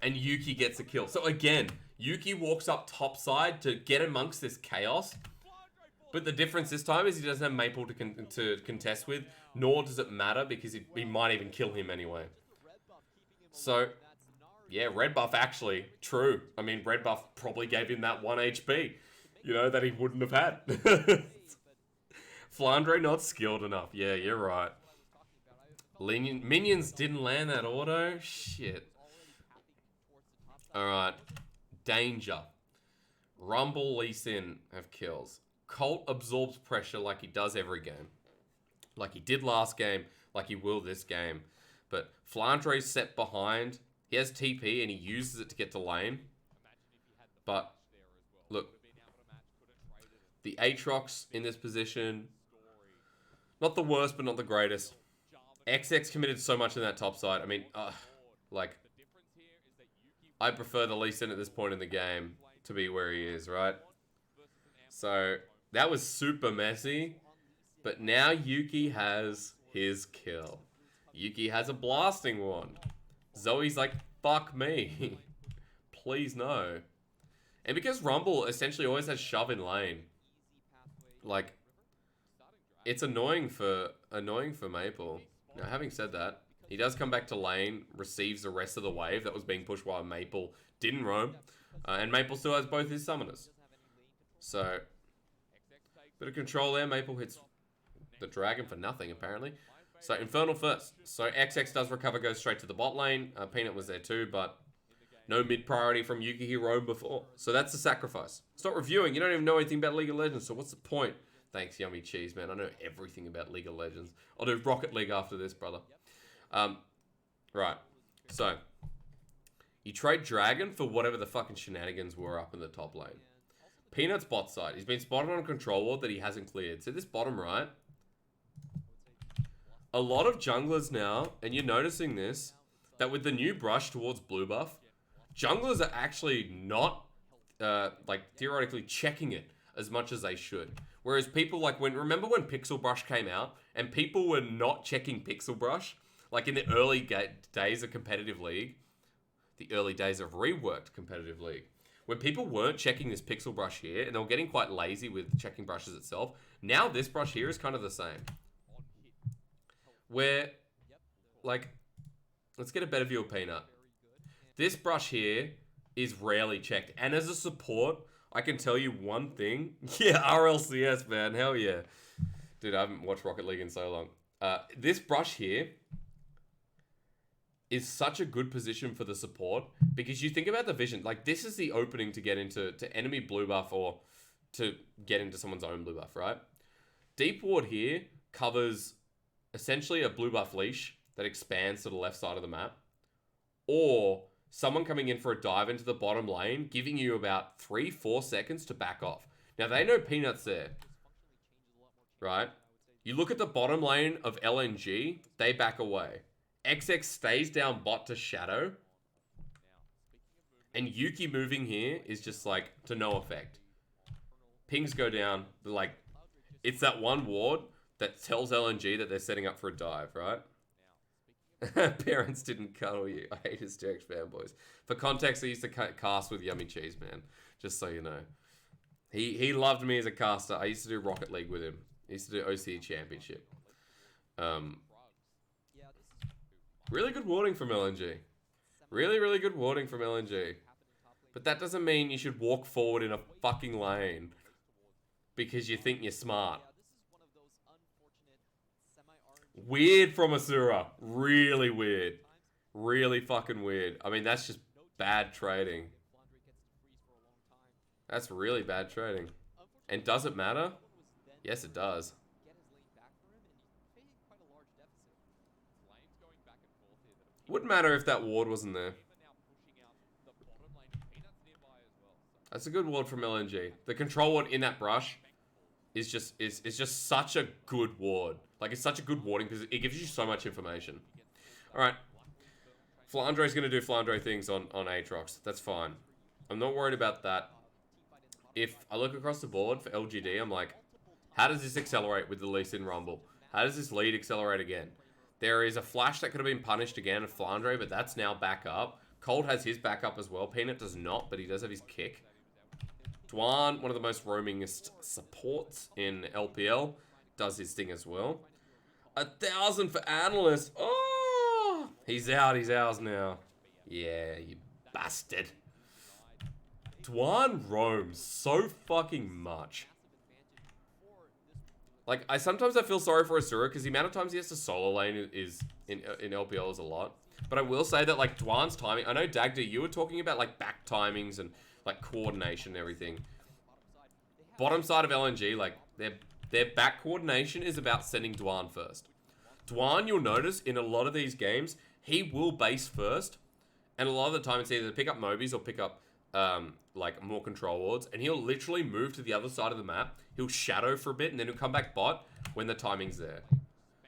And Yuki gets a kill. So again, Yuki walks up top side to get amongst this chaos. But the difference this time is he doesn't have Maple to contest with, nor does it matter because he might even kill him anyway. So, yeah, red buff actually, true. I mean, red buff probably gave him that 1 HP, you know, that he wouldn't have had. Flandre not skilled enough. Yeah, you're right. Minions didn't land that auto. Shit. Alright. Danger. Rumble, Lee Sin have kills. Colt absorbs pressure like he does every game. Like he did last game, like he will this game. But Flandre's set behind. He has TP and he uses it to get to lane. But, look. The Aatrox in this position. Not the worst, but not the greatest. XX committed so much in that top side. I mean, like... I prefer the Lee Sin at this point in the game to be where he is, right? So, that was super messy. But now Yuki has his kill. Yuki has a blasting wand. Zoe's like, fuck me. Please no. And because Rumble essentially always has shove in lane. Like, it's annoying for Maple. Now, having said that, he does come back to lane, receives the rest of the wave that was being pushed while Maple didn't roam. And Maple still has both his summoners. So, bit of control there. Maple hits the dragon for nothing, apparently. So, Infernal first. So, XX does recover, goes straight to the bot lane. Peanut was there too, but no mid priority from Yuki. He roamed before. So, that's the sacrifice. Stop reviewing. You don't even know anything about League of Legends, so what's the point? Thanks, Yummy Cheese, man. I know everything about League of Legends. I'll do Rocket League after this, brother. Right. So, you trade Dragon for whatever the fucking shenanigans were up in the top lane. Peanut's bot side. He's been spotted on a control ward that he hasn't cleared. So this bottom right, a lot of junglers now, and you're noticing this, that with the new brush towards blue buff, junglers are actually not, like, theoretically checking it as much as they should. Whereas people like remember when Pixel Brush came out, and people were not checking Pixel Brush? Like in the early days of competitive league, the early days of reworked competitive league, when people weren't checking this pixel brush here, and they were getting quite lazy with checking brushes itself, now this brush here is kind of the same. Where, like, let's get a better view of Peanut. This brush here is rarely checked. And as a support, I can tell you one thing. Yeah, RLCS, man. Hell yeah. Dude, I haven't watched Rocket League in so long. This brush here is such a good position for the support because you think about the vision. Like, this is the opening to get into enemy blue buff or to get into someone's own blue buff, right? Deep ward here covers essentially a blue buff leash that expands to the left side of the map, or someone coming in for a dive into the bottom lane, giving you about 3-4 seconds to back off. Now, they know Peanut's there, right? You look at the bottom lane of LNG, they back away. XX stays down bot to shadow. And Yuki moving here is just like to no effect. Pings go down. Like, it's that one ward that tells LNG that they're setting up for a dive, right? Parents didn't cuddle you. I hate Hysterics fanboys. For context, I used to cast with Yummy Cheese, man. Just so you know. He loved me as a caster. I used to do Rocket League with him. I used to do OCE Championship. Really good warding from LNG. Really, really good warding from LNG. But that doesn't mean you should walk forward in a fucking lane because you think you're smart. Weird from Asura. Really weird. Really fucking weird. I mean, that's just bad trading. That's really bad trading. And does it matter? Yes, it does. Wouldn't matter if that ward wasn't there. That's a good ward from LNG. The control ward in that brush is just such a good ward. Like, it's such a good warding because it gives you so much information. Alright. Flandre's going to do Flandre things on Aatrox. That's fine. I'm not worried about that. If I look across the board for LGD, I'm like, how does this accelerate with the Lee Sin Rumble? How does this lead accelerate again? There is a flash that could have been punished again of Flandre, but that's now back up. Cold has his backup as well. Peanut does not, but he does have his kick. Dwan, one of the most roamingest supports in LPL, does his thing as well. 1,000 for Analyst. Oh! He's out. He's ours now. Yeah, you bastard. Dwan roams so fucking much. Like, sometimes I feel sorry for Asura because the amount of times he has to solo lane is in LPL is a lot. But I will say that, like, Dwan's timing... I know, Dagda, you were talking about, like, back timings and, like, coordination and everything. Bottom side of LNG, like, their back coordination is about sending Dwan first. Dwan, you'll notice, in a lot of these games, he will base first. And a lot of the time, it's either to pick up Mobies or pick up, like, more control wards. And he'll literally move to the other side of the map. He'll shadow for a bit, and then he'll come back bot when the timing's there.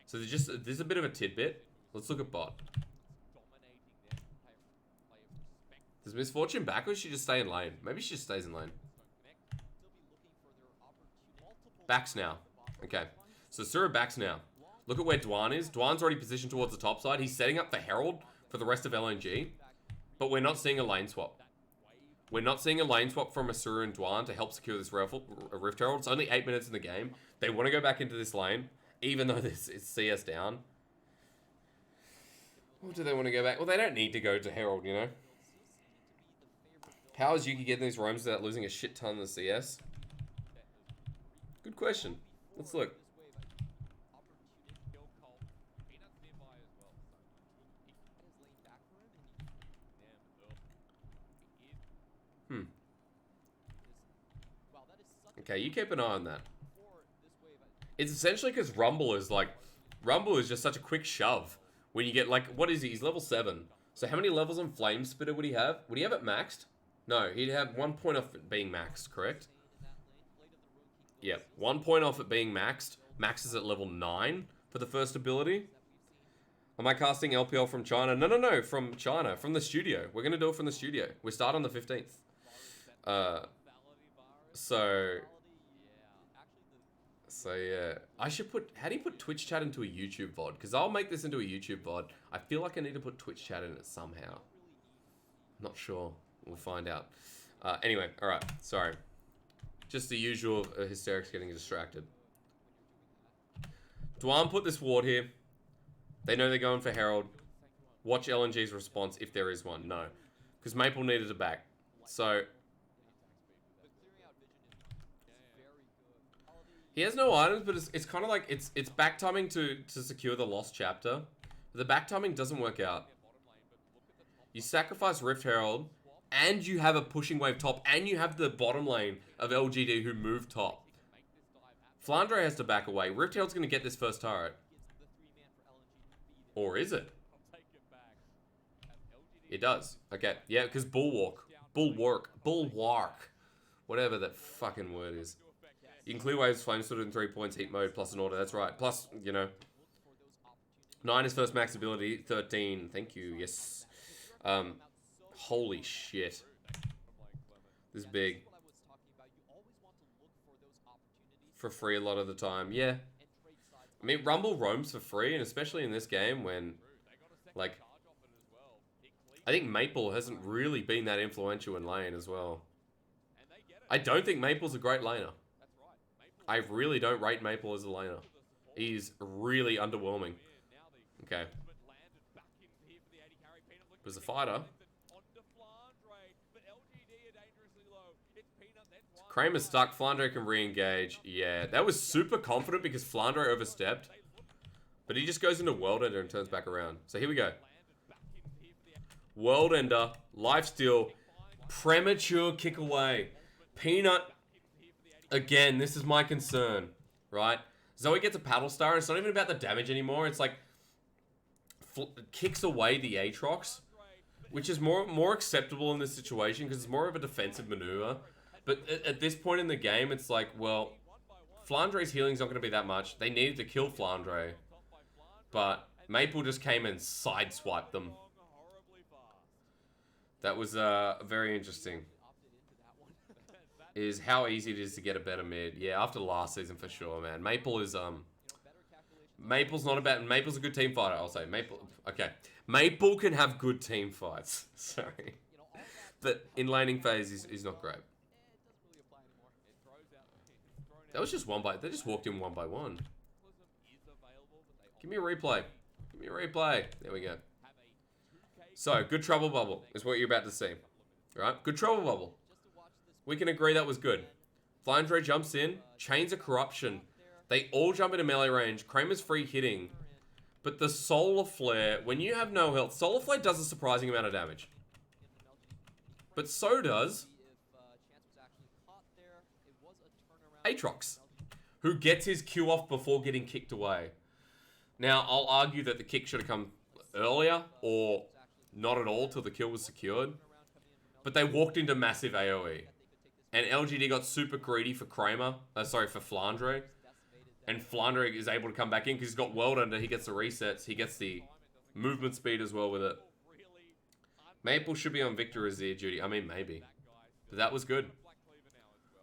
So there's a bit of a tidbit. Let's look at bot. Does Misfortune back, or should she just stay in lane? Maybe she just stays in lane. Backs now. Okay. So Sura backs now. Look at where Dwan is. Dwan's already positioned towards the top side. He's setting up for Herald for the rest of LNG. But we're not seeing a lane swap. We're not seeing a lane swap from Asura and Dwan to help secure this Rift Herald. It's only 8 minutes in the game. They want to go back into this lane, even though it's CS down. Or do they want to go back? Well, they don't need to go to Herald, you know? How is Yuki getting these roams without losing a shit ton of CS? Good question. Let's look. Okay, you keep an eye on that. It's essentially because Rumble is just such a quick shove. When you get, like, what is he? He's level 7. So how many levels on Flame Spitter would he have? Would he have it maxed? No, he'd have 1 point off it being maxed, correct? Yeah, 1 point off it being maxed. Max is at level 9 for the first ability. Am I casting LPL from China? No, from China, from the studio. We're going to do it from the studio. We start on the 15th. So yeah, I should put, how do you put Twitch chat into a YouTube VOD? Because I'll make this into a YouTube VOD. I feel like I need to put Twitch chat in it somehow. Not sure. We'll find out. Anyway, alright, sorry. Just the usual hysterics getting distracted. Dwan put this ward here. They know they're going for Herald. Watch LNG's response if there is one. No. Because Maple needed a back. So he has no items, but it's kind of like it's back timing to secure the lost chapter. The back timing doesn't work out. You sacrifice Rift Herald, and you have a pushing wave top, and you have the bottom lane of LGD who move top. Flandre has to back away. Rift Herald's going to get this first turret. Or is it? It does. Okay, yeah, because Bulwark. Whatever that fucking word is. You can clear waves, flame sword in 3 points, heat mode, plus an order. That's right. Plus, you know. 9 is first max ability. 13. Thank you. Yes. Holy shit. This is big. For free a lot of the time, yeah. I mean, Rumble roams for free, and especially in this game when, like, I think Maple hasn't really been that influential in lane as well. I don't think Maple's a great laner. I really don't rate Maple as a laner. He's really underwhelming. Okay. Was a fighter. Kramer's stuck. Flandre can re-engage. Yeah, that was super confident because Flandre overstepped. But he just goes into World Ender and turns back around. So here we go. World Ender. Lifesteal. Premature kick away. Peanut. Again, this is my concern. Right? Zoe gets a paddle star. And it's not even about the damage anymore. It's like... kicks away the Aatrox. Which is more acceptable in this situation because it's more of a defensive maneuver. But at this point in the game, it's like, well, Flandre's healing's not going to be that much. They needed to kill Flandre. But Maple just came and sideswiped them. That was very interesting. Is how easy it is to get a better mid. Yeah, after last season for sure, man. Maple is, Maple's not a bad... Maple's a good team fighter, I'll say. Maple... Okay. Maple can have good team fights. Sorry. But in laning phase, he's not great. That was just one by... They just walked in one by one. Give me a replay. Give me a replay. There we go. So, good trouble bubble is what you're about to see. Right? Good trouble bubble. We can agree that was good. Flandre jumps in. Chains of Corruption. They all jump into melee range. Kramer's free hitting. But the Solar Flare, when you have no health, Solar Flare does a surprising amount of damage. But so does... Aatrox, who gets his Q off before getting kicked away. Now, I'll argue that the kick should have come earlier, or not at all till the kill was secured. But they walked into massive AoE. And LGD got super greedy for Kramer, for Flandre. And Flandre is able to come back in because he's got World Ender, he gets the resets, he gets the movement speed as well with it. Maple should be on Victor Azir duty. I mean, maybe. But that was good.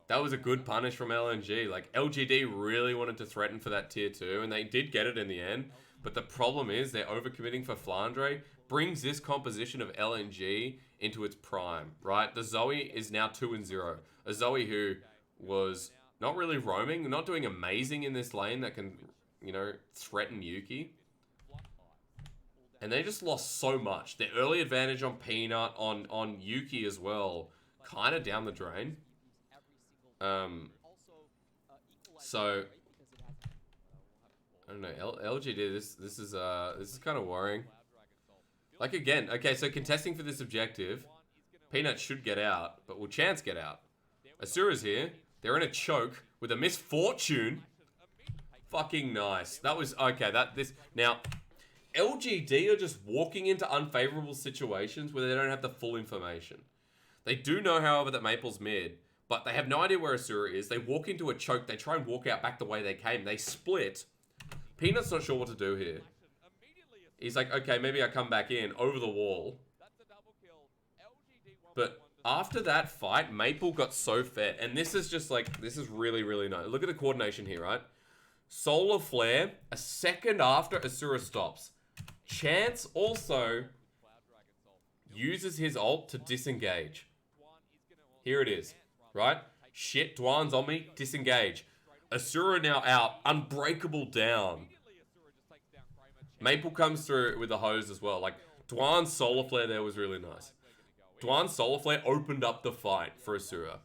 That was a good punish from LNG. Like, LGD really wanted to threaten for that tier 2, and they did get it in the end. But the problem is they're overcommitting for Flandre. Brings this composition of LNG into its prime, right? The Zoe is now 2-0. A Zoe who was not really roaming, not doing amazing in this lane that can, you know, threaten Yuki. And they just lost so much. Their early advantage on Peanut, on Yuki as well, kind of down the drain. So I don't know. LGD, this is kind of worrying. Like again, okay, so contesting for this objective, Peanut should get out, but will Chance get out? Asura's here. They're in a choke with a misfortune. Fucking nice. That was okay. Now, LGD are just walking into unfavorable situations where they don't have the full information. They do know, however, that Maple's mid. But they have no idea where Asura is. They walk into a choke. They try and walk out back the way they came. They split. Peanut's not sure what to do here. He's like, okay, maybe I come back in over the wall. But after that fight, Maple got so fed. And this is just like, this is really, really nice. Look at the coordination here, right? Solar Flare, a second after Asura stops. Chance also uses his ult to disengage. Here it is. Right? Shit, Dwan's on me. Disengage. Asura now out. Unbreakable down. Maple comes through with the hose as well. Like, Dwan's Solar Flare there was really nice. Dwan's Solar Flare opened up the fight for Asura.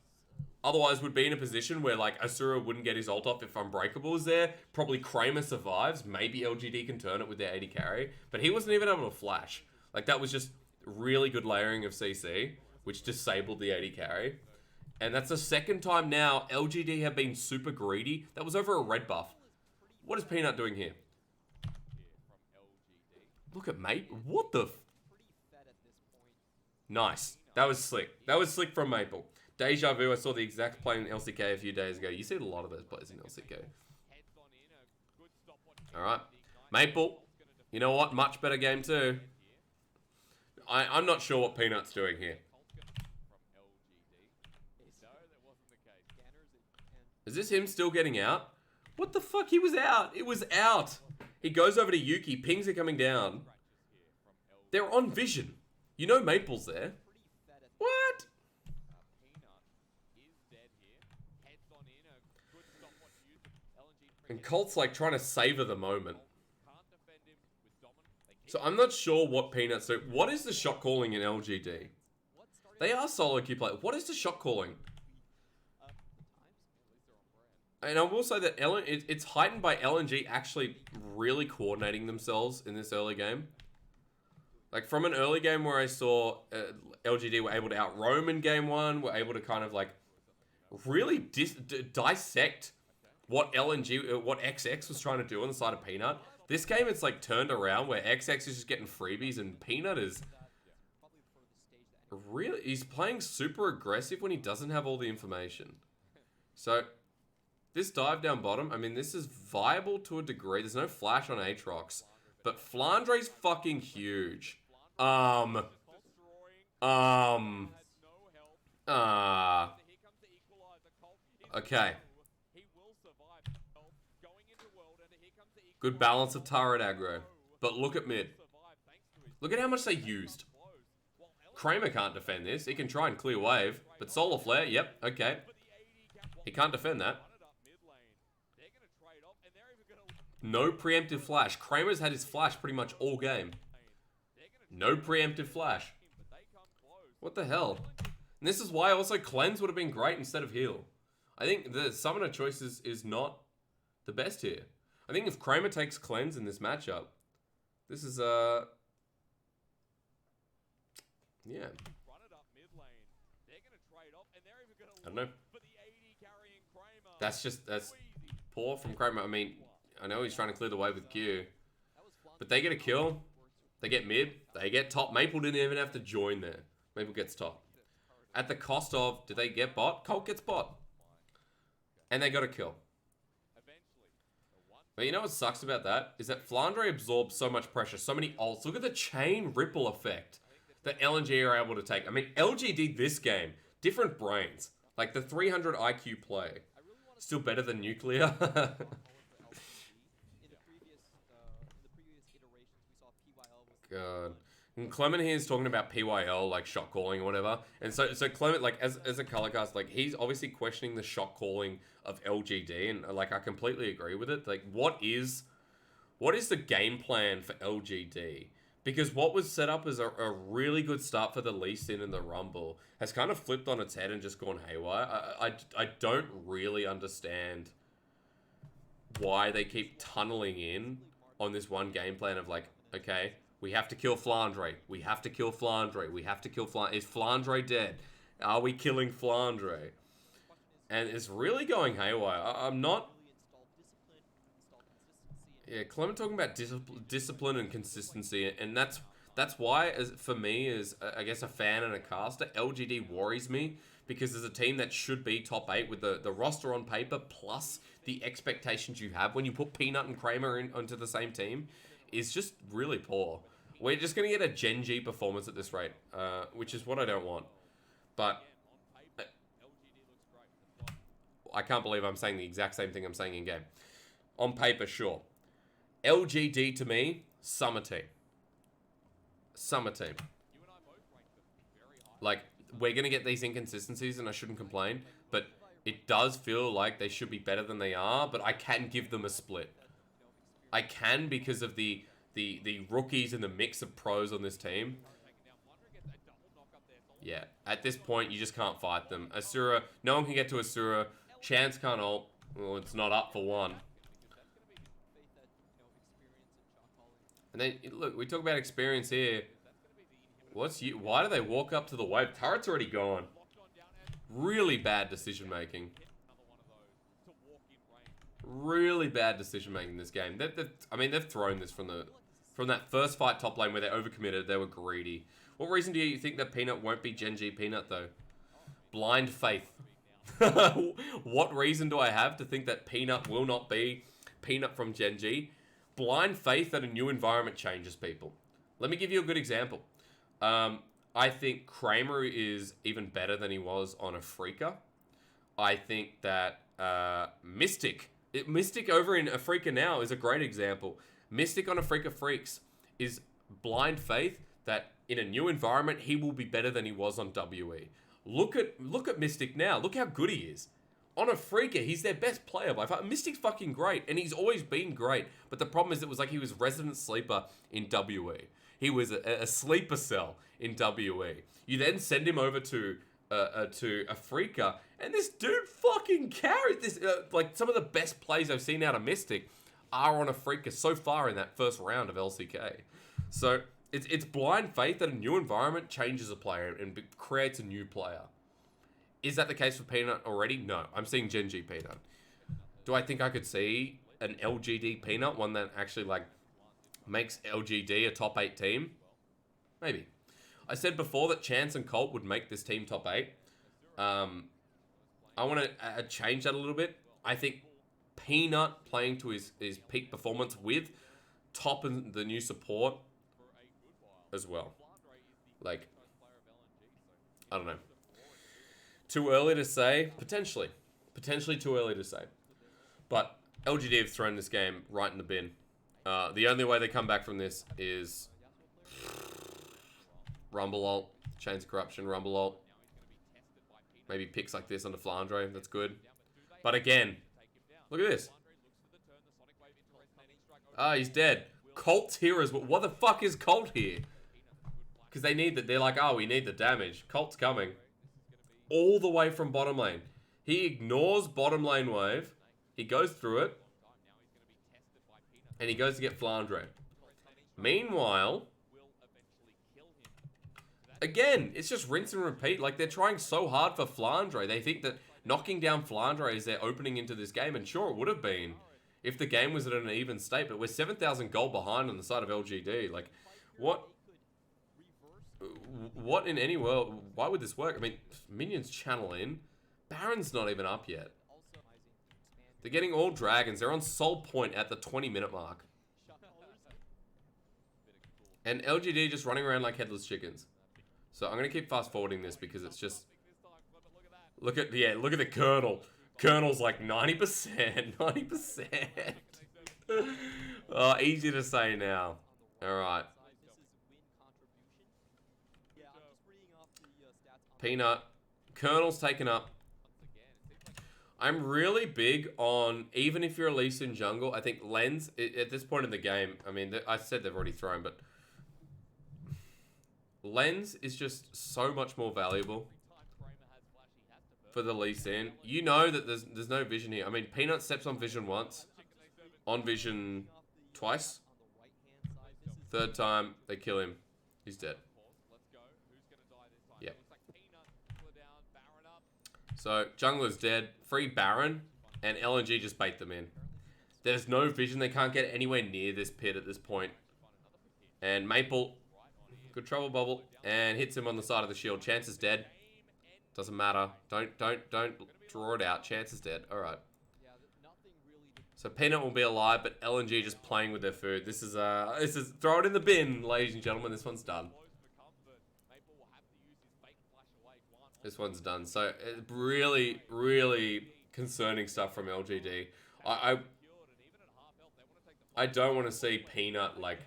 Otherwise, would be in a position where, like, Asura wouldn't get his ult off if Unbreakable is there. Probably Kramer survives. Maybe LGD can turn it with their 80 carry. But he wasn't even able to flash. Like, that was just really good layering of CC, which disabled the 80 carry. And that's the second time now LGD have been super greedy. That was over a red buff. What is Peanut doing here? Look at Maple. What the... Nice. That was slick. That was slick from Maple. Deja vu, I saw the exact play in LCK a few days ago. You see a lot of those plays in LCK. Alright. Maple. You know what? Much better game too. I'm not sure what Peanut's doing here. Is this him still getting out? What the fuck? He was out. It was out. He goes over to Yuki. Pings are coming down. They're on vision. You know Maple's there. What? And Colt's like trying to savor the moment. So I'm not sure what Peanut's do. What is the shot calling in LGD? They are solo queue play. What is the shot calling? And I will say that it's heightened by LNG actually really coordinating themselves in this early game. Like from an early game where I saw LGD were able to out-roam in game one, were able to kind of like really dissect what LNG, what XX was trying to do on the side of Peanut. This game, it's like turned around where XX is just getting freebies and Peanut is really, he's playing super aggressive when he doesn't have all the information. So this dive down bottom, I mean, this is viable to a degree. There's no flash on Aatrox, but Flandre's fucking huge. Okay. Good balance of turret aggro. But look at mid. Look at how much they used. Kramer can't defend this. He can try and clear wave. But Solar Flare, yep, okay. He can't defend that. No preemptive flash. Kramer's had his flash pretty much all game. No preemptive flash. What the hell? And this is why also cleanse would have been great instead of heal. I think the summoner choice is not the best here. I think if Kramer takes cleanse in this matchup, this is yeah. I don't know. That's poor from Kramer. I mean, I know he's trying to clear the way with Q, but they get a kill. They get mid. They get top. Maple didn't even have to join there. Maple gets top. At the cost of, did they get bot? Colt gets bot. And they got a kill. But you know what sucks about that? Is that Flandre absorbs so much pressure, so many ults. Look at the chain ripple effect that LNG are able to take. I mean, LGD this game, different brains. Like the 300 IQ play. Still better than Nuclear. God. And Clement here is talking about PYL, like shot calling or whatever. And so Clement, like as a color cast, like he's obviously questioning the shot calling of LGD, and like I completely agree with it. Like what is the game plan for LGD? Because what was set up as a really good start for the Lee Sin in the Rumble has kind of flipped on its head and just gone haywire. I don't really understand why they keep tunneling in on this one game plan of like, okay, we have to kill Flandre. We have to kill Flandre. We have to kill Flandre. Is Flandre dead? Are we killing Flandre? And it's really going haywire. I'm not... Yeah, Clement talking about discipline and consistency, and that's why, for me, as I guess a fan and a caster, LGD worries me, because there's a team that should be top 8 with the roster on paper, plus the expectations you have when you put Peanut and Kramer onto the same team, is just really poor. We're just going to get a Gen.G performance at this rate, which is what I don't want. But I can't believe I'm saying the exact same thing I'm saying in game. On paper, sure. LGD to me, summer team. Summer team. Like, we're going to get these inconsistencies and I shouldn't complain, but it does feel like they should be better than they are, but I can give them a split. I can because of the rookies and the mix of pros on this team. Yeah, at this point, you just can't fight them. Asura, no one can get to Asura. Chance can't ult. Well, it's not up for one. And then, look, we talk about experience here. Why do they walk up to the wave? Turret's already gone. Really bad decision making. Really bad decision making in this game. I mean, they've thrown this from that first fight top lane where they overcommitted. They were greedy. What reason do you think that Peanut won't be Gen.G Peanut though? Blind faith. What reason do I have to think that Peanut will not be Peanut from Gen.G? Blind faith that a new environment changes people. Let me give you a good example. I think Kramer is even better than he was on a Freaker. I think that Mystic. Mystic over in Afrika now is a great example. Mystic on Afrika Freaks is blind faith that in a new environment he will be better than he was on WE. Look at Mystic now. Look how good he is. On Afrika, he's their best player by far. Mystic's fucking great, and he's always been great. But the problem is, it was like he was resident sleeper in WE. He was a sleeper cell in WE. You then send him over to Afrika, and this dude fucking carried this. Like, some of the best plays I've seen out of Mystic are on Afrika so far in that first round of LCK. So it's blind faith that a new environment changes a player and creates a new player. Is that the case for Peanut already? No. I'm seeing Gen.G Peanut. Do I think I could see an LGD Peanut, one that actually, like, makes LGD a top 8 team? Maybe. I said before that Chance and Colt would make this team top 8. I want to change that a little bit. I think Peanut playing to his peak performance with Top and the new support as well. Like, I don't know. Too early to say? Potentially. Potentially too early to say. But LGD have thrown this game right in the bin. The only way they come back from this is Rumble ult, Chains of Corruption, Rumble ult. Maybe picks like this on the Flandre. That's good. But again, look at this. Ah, he's dead. Colt's here as well. What the fuck is Colt here? Because they need that. They're like, oh, we need the damage. Colt's coming. All the way from bottom lane. He ignores bottom lane wave. He goes through it. And he goes to get Flandre. Meanwhile, again, it's just rinse and repeat. Like, they're trying so hard for Flandre. They think that knocking down Flandre is their opening into this game. And sure, it would have been if the game was at an even state. But we're 7,000 gold behind on the side of LGD. Like, what in any world? Why would this work? I mean, minions channel in. Baron's not even up yet. They're getting all dragons. They're on soul point at the 20-minute mark. And LGD just running around like headless chickens. So I'm going to keep fast forwarding this because it's just... Look at the Colonel. Colonel's like 90%. 90%. Oh, easy to say now. Alright. Peanut. Colonel's taken up. I'm really big on, even if you're a Lee Sin jungle, I think Lens, at this point in the game, I mean, I said they've already thrown, but Lens is just so much more valuable for the Lee Sin. You know that there's no vision here. I mean, Peanut steps on vision once, on vision twice. Third time, they kill him. He's dead. Yep. So, jungler's dead. Free Baron, and LNG just bait them in. There's no vision. They can't get anywhere near this pit at this point. And Maple, good trouble bubble, and hits him on the side of the shield. Chance is dead. Doesn't matter. Don't draw it out. Chance is dead. All right. So Peanut will be alive, but LNG just playing with their food. This is throw it in the bin, ladies and gentlemen. This one's done. This one's done. So really, really concerning stuff from LGD. I don't want to see Peanut like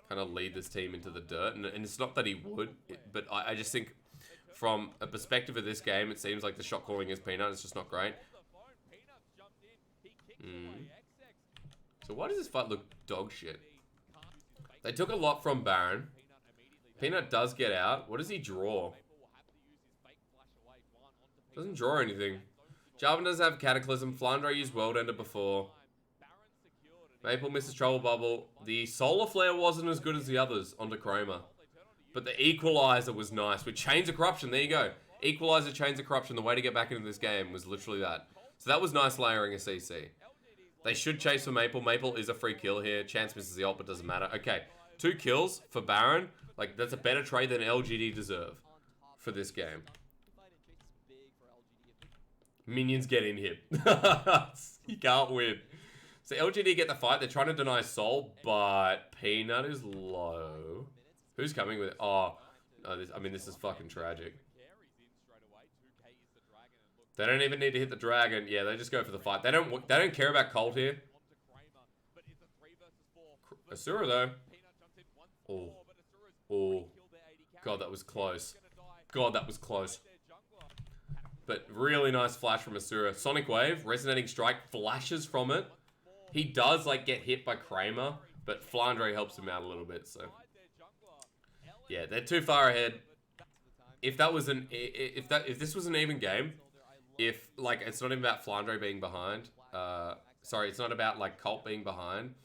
kind of lead this team into the dirt, and it's not that he would, but I just think from a perspective of this game, it seems like the shot calling is Peanut. It's just not great. So why does this fight look dog shit? They took a lot from Baron. Peanut does get out. What does he draw? Doesn't draw anything. Jarvan does have Cataclysm. Flandre used World Ender before. Maple misses Trouble Bubble. The Solar Flare wasn't as good as the others onto Chroma. But the Equalizer was nice. With Chains of Corruption, there you go. Equalizer, Chains of Corruption. The way to get back into this game was literally that. So that was nice layering a CC. They should chase for Maple. Maple is a free kill here. Chance misses the ult, but doesn't matter. Okay, 2 kills for Baron. Like, that's a better trade than LGD deserve for this game. Minions get in here. You can't win. So LGD get the fight. They're trying to deny Soul, but Peanut is low. Who's coming with it? Oh, no, I mean, this is fucking tragic. They don't even need to hit the dragon. Yeah, they just go for the fight. They don't care about Colt here. Asura though. Oh. Oh. God, that was close. God, that was close. But really nice flash from Asura. Sonic Wave, Resonating Strike, flashes from it. He does like get hit by Kramer, but Flandre helps him out a little bit, so. Yeah, they're too far ahead. If that was if this was an even game, if like it's not even about Flandre being behind, sorry, it's not about like Colt being behind.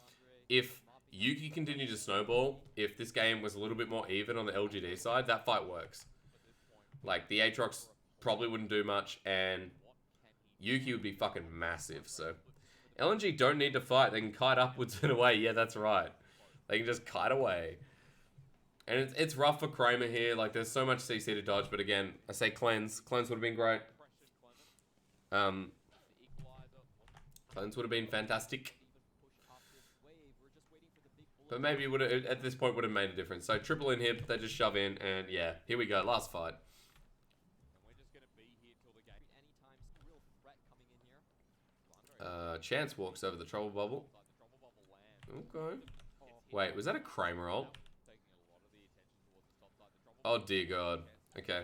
If Yuki continued to snowball, if this game was a little bit more even on the LGD side, that fight works. Like the Aatrox probably wouldn't do much, and Yuki would be fucking massive. So LNG don't need to fight; they can kite upwards and away. Yeah, that's right. They can just kite away. And it's rough for Kramer here. Like, there's so much CC to dodge. But again, I say cleanse. Cleanse would have been great. Cleanse would have been fantastic. But maybe would have, at this point would have made a difference. So triple inhib, they just shove in. And yeah, here we go. Last fight. Chance walks over the trouble bubble. Okay. Wait, was that a Kramer ult? Oh dear God. Okay.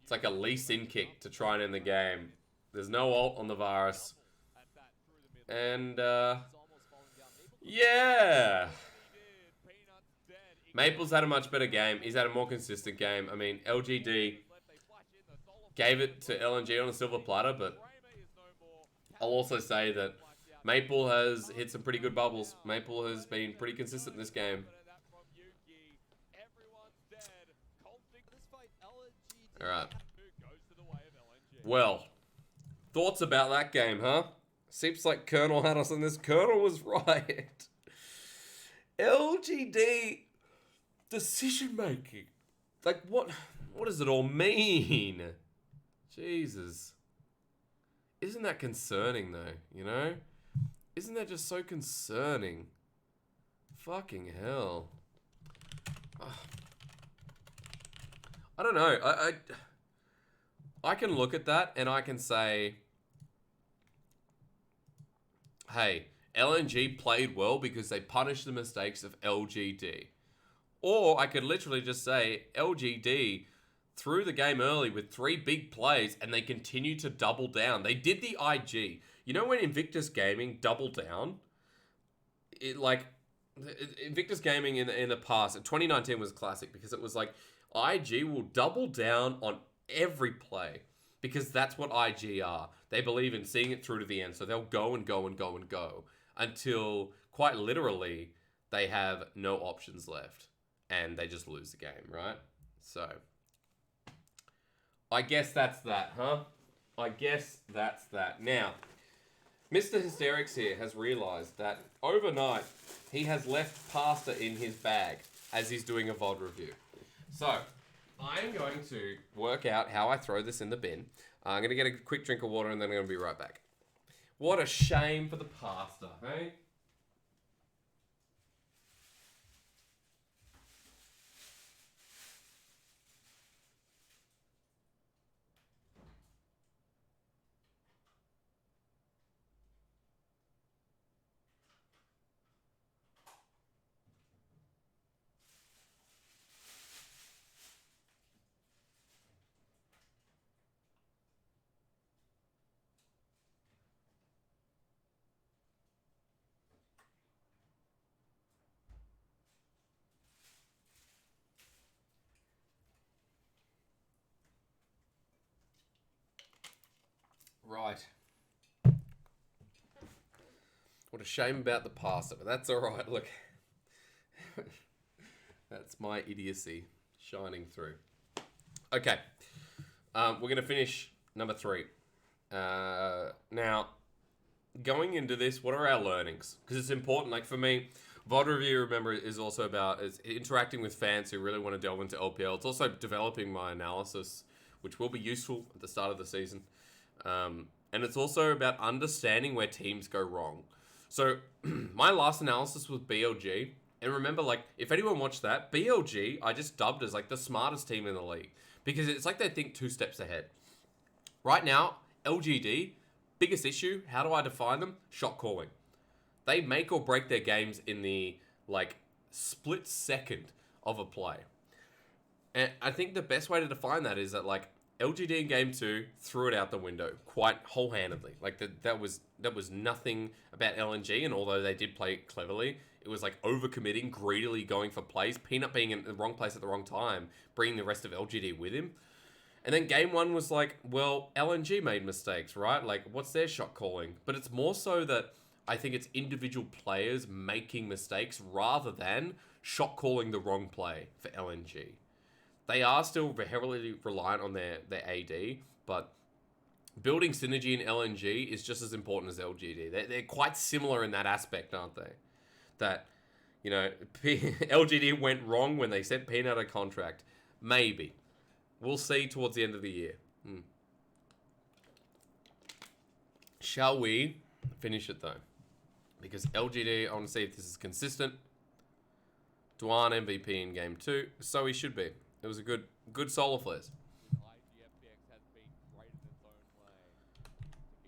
It's like a lease-in kick to try and end the game. There's no ult on the Varus. And, yeah. Maple's had a much better game. He's had a more consistent game. I mean, LGD gave it to LNG on a silver platter, but I'll also say that Maple has hit some pretty good bubbles. Maple has been pretty consistent in this game. Alright. Well, thoughts about that game, huh? Seems like Colonel had us on this. Colonel was right. LGD decision making. Like, what does it all mean? Jesus. Isn't that concerning, though, you know? Isn't that just so concerning? Fucking hell. Ugh. I don't know. I can look at that and I can say, hey, LNG played well because they punished the mistakes of LGD. Or I could literally just say, LGD threw the game early with 3 big plays and they continued to double down. They did the IG. You know when Invictus Gaming doubled down? Invictus Gaming in the past, 2019 was classic because it was like, IG will double down on every play because that's what IG are. They believe in seeing it through to the end. So they'll go and go and go and go until quite literally they have no options left and they just lose the game, right? So I guess that's that, huh? I guess that's that. Now, Mr. Hysterics here has realized that overnight he has left pasta in his bag as he's doing a VOD review. So, I am going to work out how I throw this in the bin. I'm going to get a quick drink of water and then I'm going to be right back. What a shame for the pasta, hey? Right. What a shame about the pasta, but that's alright, look. That's my idiocy shining through. Okay. We're going to finish number 3. Now, going into this, what are our learnings? Because it's important, like for me, VOD review, remember, is also about interacting with fans who really want to delve into LPL. It's also developing my analysis, which will be useful at the start of the season. And it's also about understanding where teams go wrong. So, my last analysis was BLG. And remember, like, if anyone watched that, BLG, I just dubbed as, like, the smartest team in the league. Because it's like they think 2 steps ahead. Right now, LGD, biggest issue, how do I define them? Shot calling. They make or break their games in the, like, split second of a play. And I think the best way to define that is that, like, LGD in game 2 threw it out the window quite wholehandedly. Like, that was nothing about LNG, and although they did play it cleverly, it was like overcommitting, greedily going for plays, Peanut being in the wrong place at the wrong time, bringing the rest of LGD with him. And then game 1 was like, well, LNG made mistakes, right? Like, what's their shot calling? But it's more so that I think it's individual players making mistakes rather than shot calling the wrong play for LNG. They are still heavily reliant on their AD, but building synergy in LNG is just as important as LGD. They're quite similar in that aspect, aren't they? That, you know, LGD went wrong when they sent Peanut a contract. Maybe. We'll see towards the end of the year. Shall we finish it, though? Because LGD, I want to see if this is consistent. Dwan MVP in game 2. So he should be. It was a good solar flares.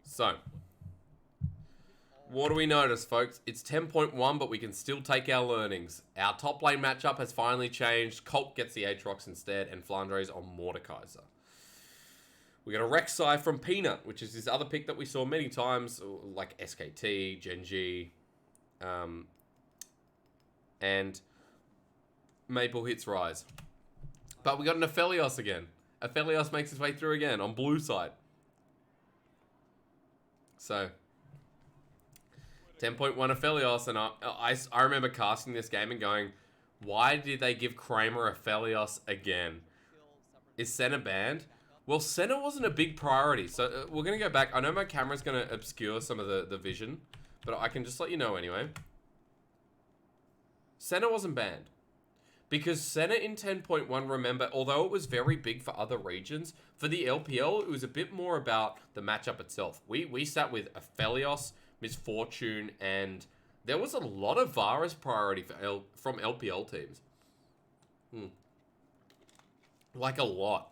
So, what do we notice, folks? It's 10.1, but we can still take our learnings. Our top lane matchup has finally changed. Colt gets the Aatrox instead, and Flandre's on Mordekaiser. We got a Rek'Sai from Peanut, which is this other pick that we saw many times, like SKT, Gen.G, and Maple hits Rise. But we got an Aphelios again. Aphelios makes his way through again on blue side. So, 10.1 Aphelios, and I remember casting this game and going, why did they give Kramer Aphelios again? Is Senna banned? Well, Senna wasn't a big priority, so we're going to go back. I know my camera's going to obscure some of the vision, but I can just let you know anyway. Senna wasn't banned. Because Senna in 10.1, remember, although it was very big for other regions, for the LPL, it was a bit more about the matchup itself. We sat with Aphelios, Misfortune, and there was a lot of Varus priority from LPL teams. Like a lot.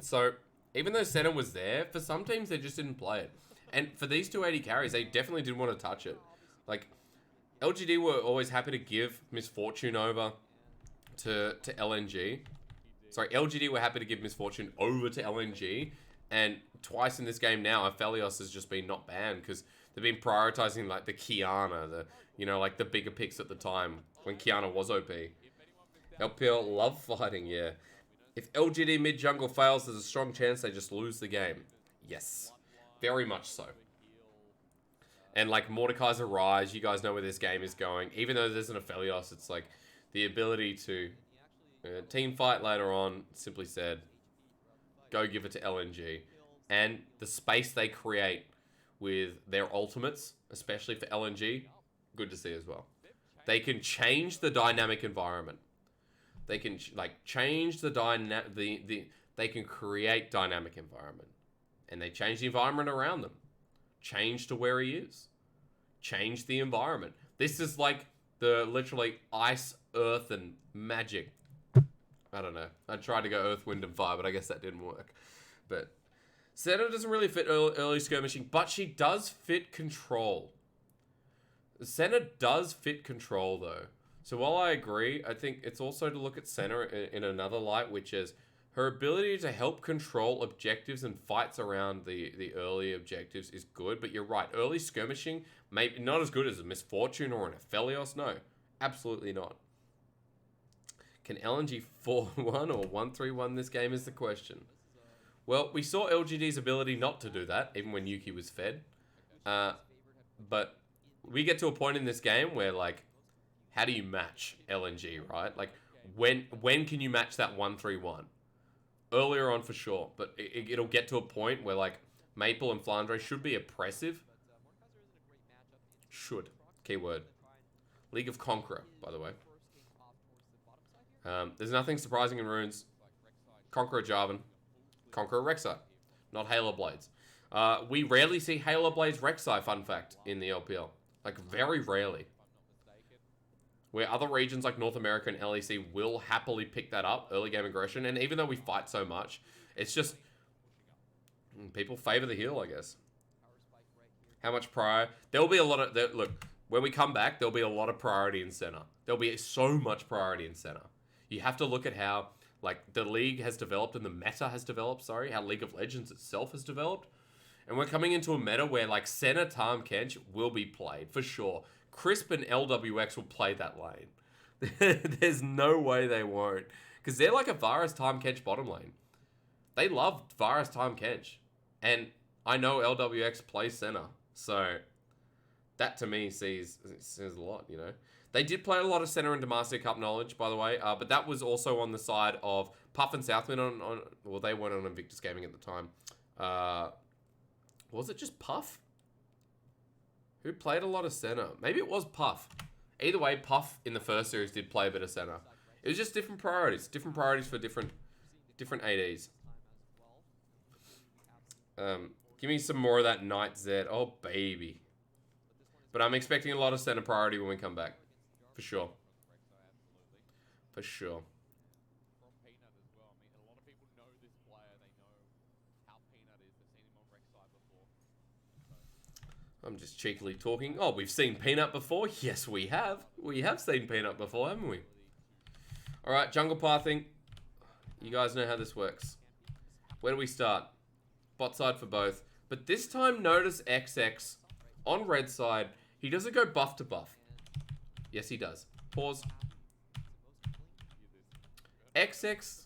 So, even though Senna was there, for some teams they just didn't play it. And for these 280 carries, they definitely didn't want to touch it. Like, LGD were always happy to give Misfortune over to LNG. Sorry, LGD were happy to give Misfortune over to LNG, and twice in this game now, Aphelios has just been not banned because they've been prioritizing like the Kiana, like the bigger picks at the time when Kiana was OP. LPL love fighting, yeah. If LGD mid jungle fails, there's a strong chance they just lose the game. Yes, very much so. And like Mordekaiser Rise, you guys know where this game is going. Even though there's an Aphelios, it's like the ability to team fight later on, simply said, go give it to LNG. And the space they create with their ultimates, especially for LNG, good to see as well. They can change the dynamic environment. They can change the they can create dynamic environment. And they change the environment around them. Change to where he is. Change the environment. This is like the literally ice, earth, and magic. I don't know. I tried to go earth, wind, and fire, but I guess that didn't work. But Senna doesn't really fit early skirmishing, but she does fit control. Senna does fit control, though. So while I agree, I think it's also to look at Senna in another light, which is her ability to help control objectives and fights around the early objectives is good. But you're right, early skirmishing, maybe not as good as a Misfortune or an Aphelios. No, absolutely not. Can LNG 4-1 or 1-3-1 this game is the question. Well, we saw LGD's ability not to do that, even when Yuki was fed. But we get to a point in this game where, like, how do you match LNG, right? Like, when can you match that 1-3-1? Earlier on for sure, but it'll get to a point where, like, Maple and Flandre should be oppressive. Should. Keyword. League of Conqueror, by the way. There's nothing surprising in runes. Conqueror Jarvan. Conqueror Rek'Sai. Not Halo Blades. We rarely see Halo Blades Rek'Sai, fun fact, in the LPL. Like, very rarely. Where other regions like North America and LEC will happily pick that up, early game aggression. And even though we fight so much, it's just people favor the heal, I guess. How much prior? There'll be a lot of... Look, when we come back, there'll be a lot of priority in center. There'll be so much priority in center. You have to look at how, like, the league has developed and the meta has developed, sorry. How League of Legends itself has developed. And we're coming into a meta where, like, center Tahm Kench will be played, for sure. Crisp and LWX will play that lane. There's no way they won't. Because they're like a Varus Tahm Kench bottom lane. They love Varus Tahm Kench. And I know LWX plays center. So that to me says a lot, you know. They did play a lot of center and Demacia Cup knowledge, by the way. But that was also on the side of Puff and Southwind on well, they weren't on Invictus Gaming at the time. Was it just Puff? Who played a lot of center? Maybe it was Puff. Either way, Puff in the first series did play a bit of center. It was just different priorities. Different priorities for different ADs. Give me some more of that Knight Z. Oh, baby. But I'm expecting a lot of center priority when we come back. For sure. For sure. I'm just cheekily talking. Oh, we've seen Peanut before? Yes, we have. We have seen Peanut before, haven't we? Alright, jungle pathing. You guys know how this works. Where do we start? Bot side for both. But this time, notice XX on red side. He doesn't go buff to buff. Yes, he does. Pause. XX.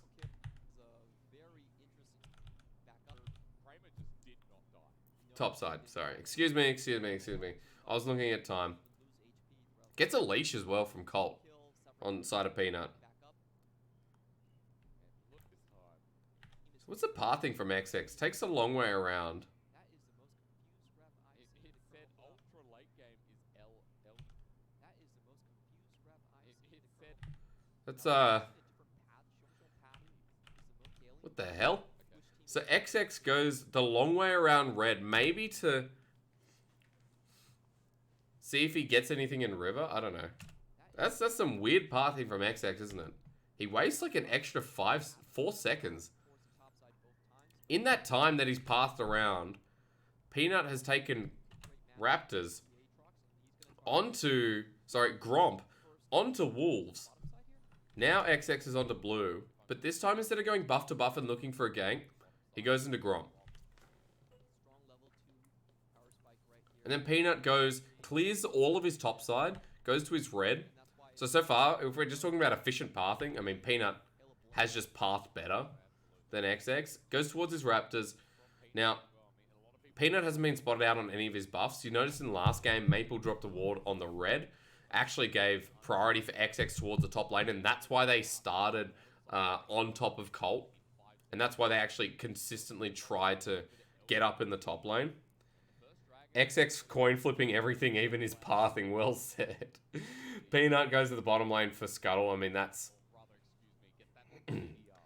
Top side, sorry. Excuse me. I was looking at time. Gets a leash as well from Colt on side of Peanut. So what's the pathing from XX? Takes a long way around. That's, what the hell? So XX goes the long way around red, maybe to see if he gets anything in river. I don't know. That's some weird pathing from XX, isn't it? He wastes like an extra 4 seconds. In that time that he's pathed around, Peanut has taken Raptors onto, Gromp onto Wolves. Now XX is onto blue, but this time instead of going buff to buff and looking for a gank, he goes into Gromp. And then Peanut goes, clears all of his top side, goes to his red. So far, if we're just talking about efficient pathing, I mean, Peanut has just pathed better than XX. Goes towards his Raptors. Now, Peanut hasn't been spotted out on any of his buffs. You notice in the last game, Maple dropped a ward on the red. Actually gave priority for XX towards the top lane, and that's why they started on top of Colt. And that's why they actually consistently tried to get up in the top lane. XX coin flipping everything, even his pathing, well said. Peanut goes to the bottom lane for Scuttle. I mean, that's...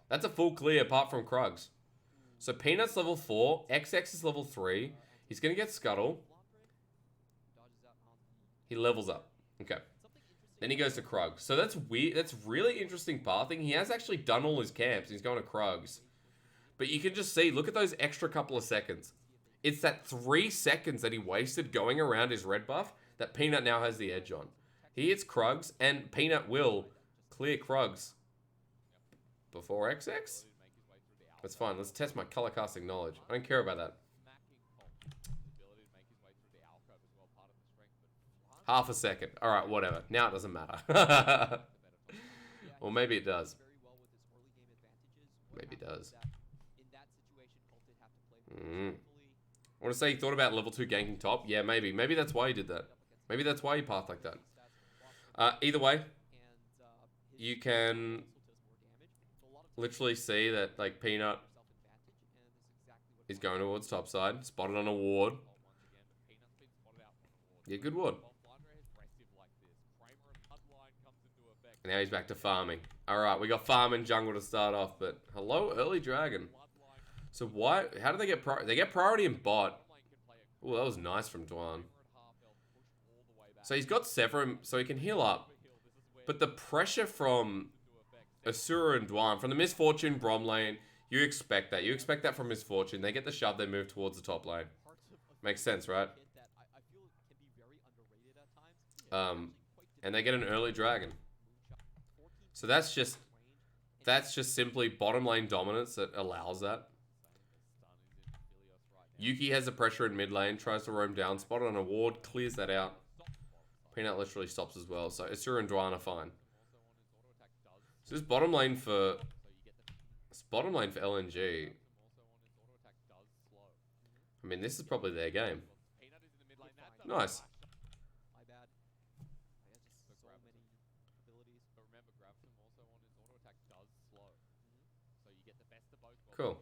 that's a full clear apart from Krugs. So Peanut's level 4, XX is level 3. He's going to get Scuttle. He levels up. Okay. Then he goes to Krugs. So that's weird. That's really interesting pathing. He has actually done all his camps. He's going to Krugs. But you can just see, look at those extra couple of seconds. It's that 3 seconds that he wasted going around his red buff that Peanut now has the edge on. He hits Krugs, and Peanut will clear Krugs before XX. That's fine. Let's test my color casting knowledge. I don't care about that. Half a second. Alright, whatever. Now it doesn't matter. Or maybe it does. Maybe it does. I want to say he thought about level 2 ganking top. Yeah, maybe. Maybe that's why he did that. Maybe that's why he pathed like that. Either way, you can literally see that, like, Peanut is going towards top side. Spotted on a ward. Yeah, good ward. And now he's back to farming. Alright, we got farm and jungle to start off, but hello, early dragon. So why, how do they get priority? They get priority in bot. Oh, that was nice from Dwan. So he's got Severum, so he can heal up. But the pressure from Asura and Dwan, from the Misfortune Brom lane, You expect that. You expect that from Misfortune. They get the shove, they move towards the top lane. Makes sense, right? And they get an early dragon. So that's just simply bottom lane dominance that allows that. Yuki has the pressure in mid lane, tries to roam down, spotted on a ward, clears that out. Peanut literally stops as well, so Isura and Dwan are fine. So this bottom lane for LNG. I mean, this is probably their game. Nice. Cool.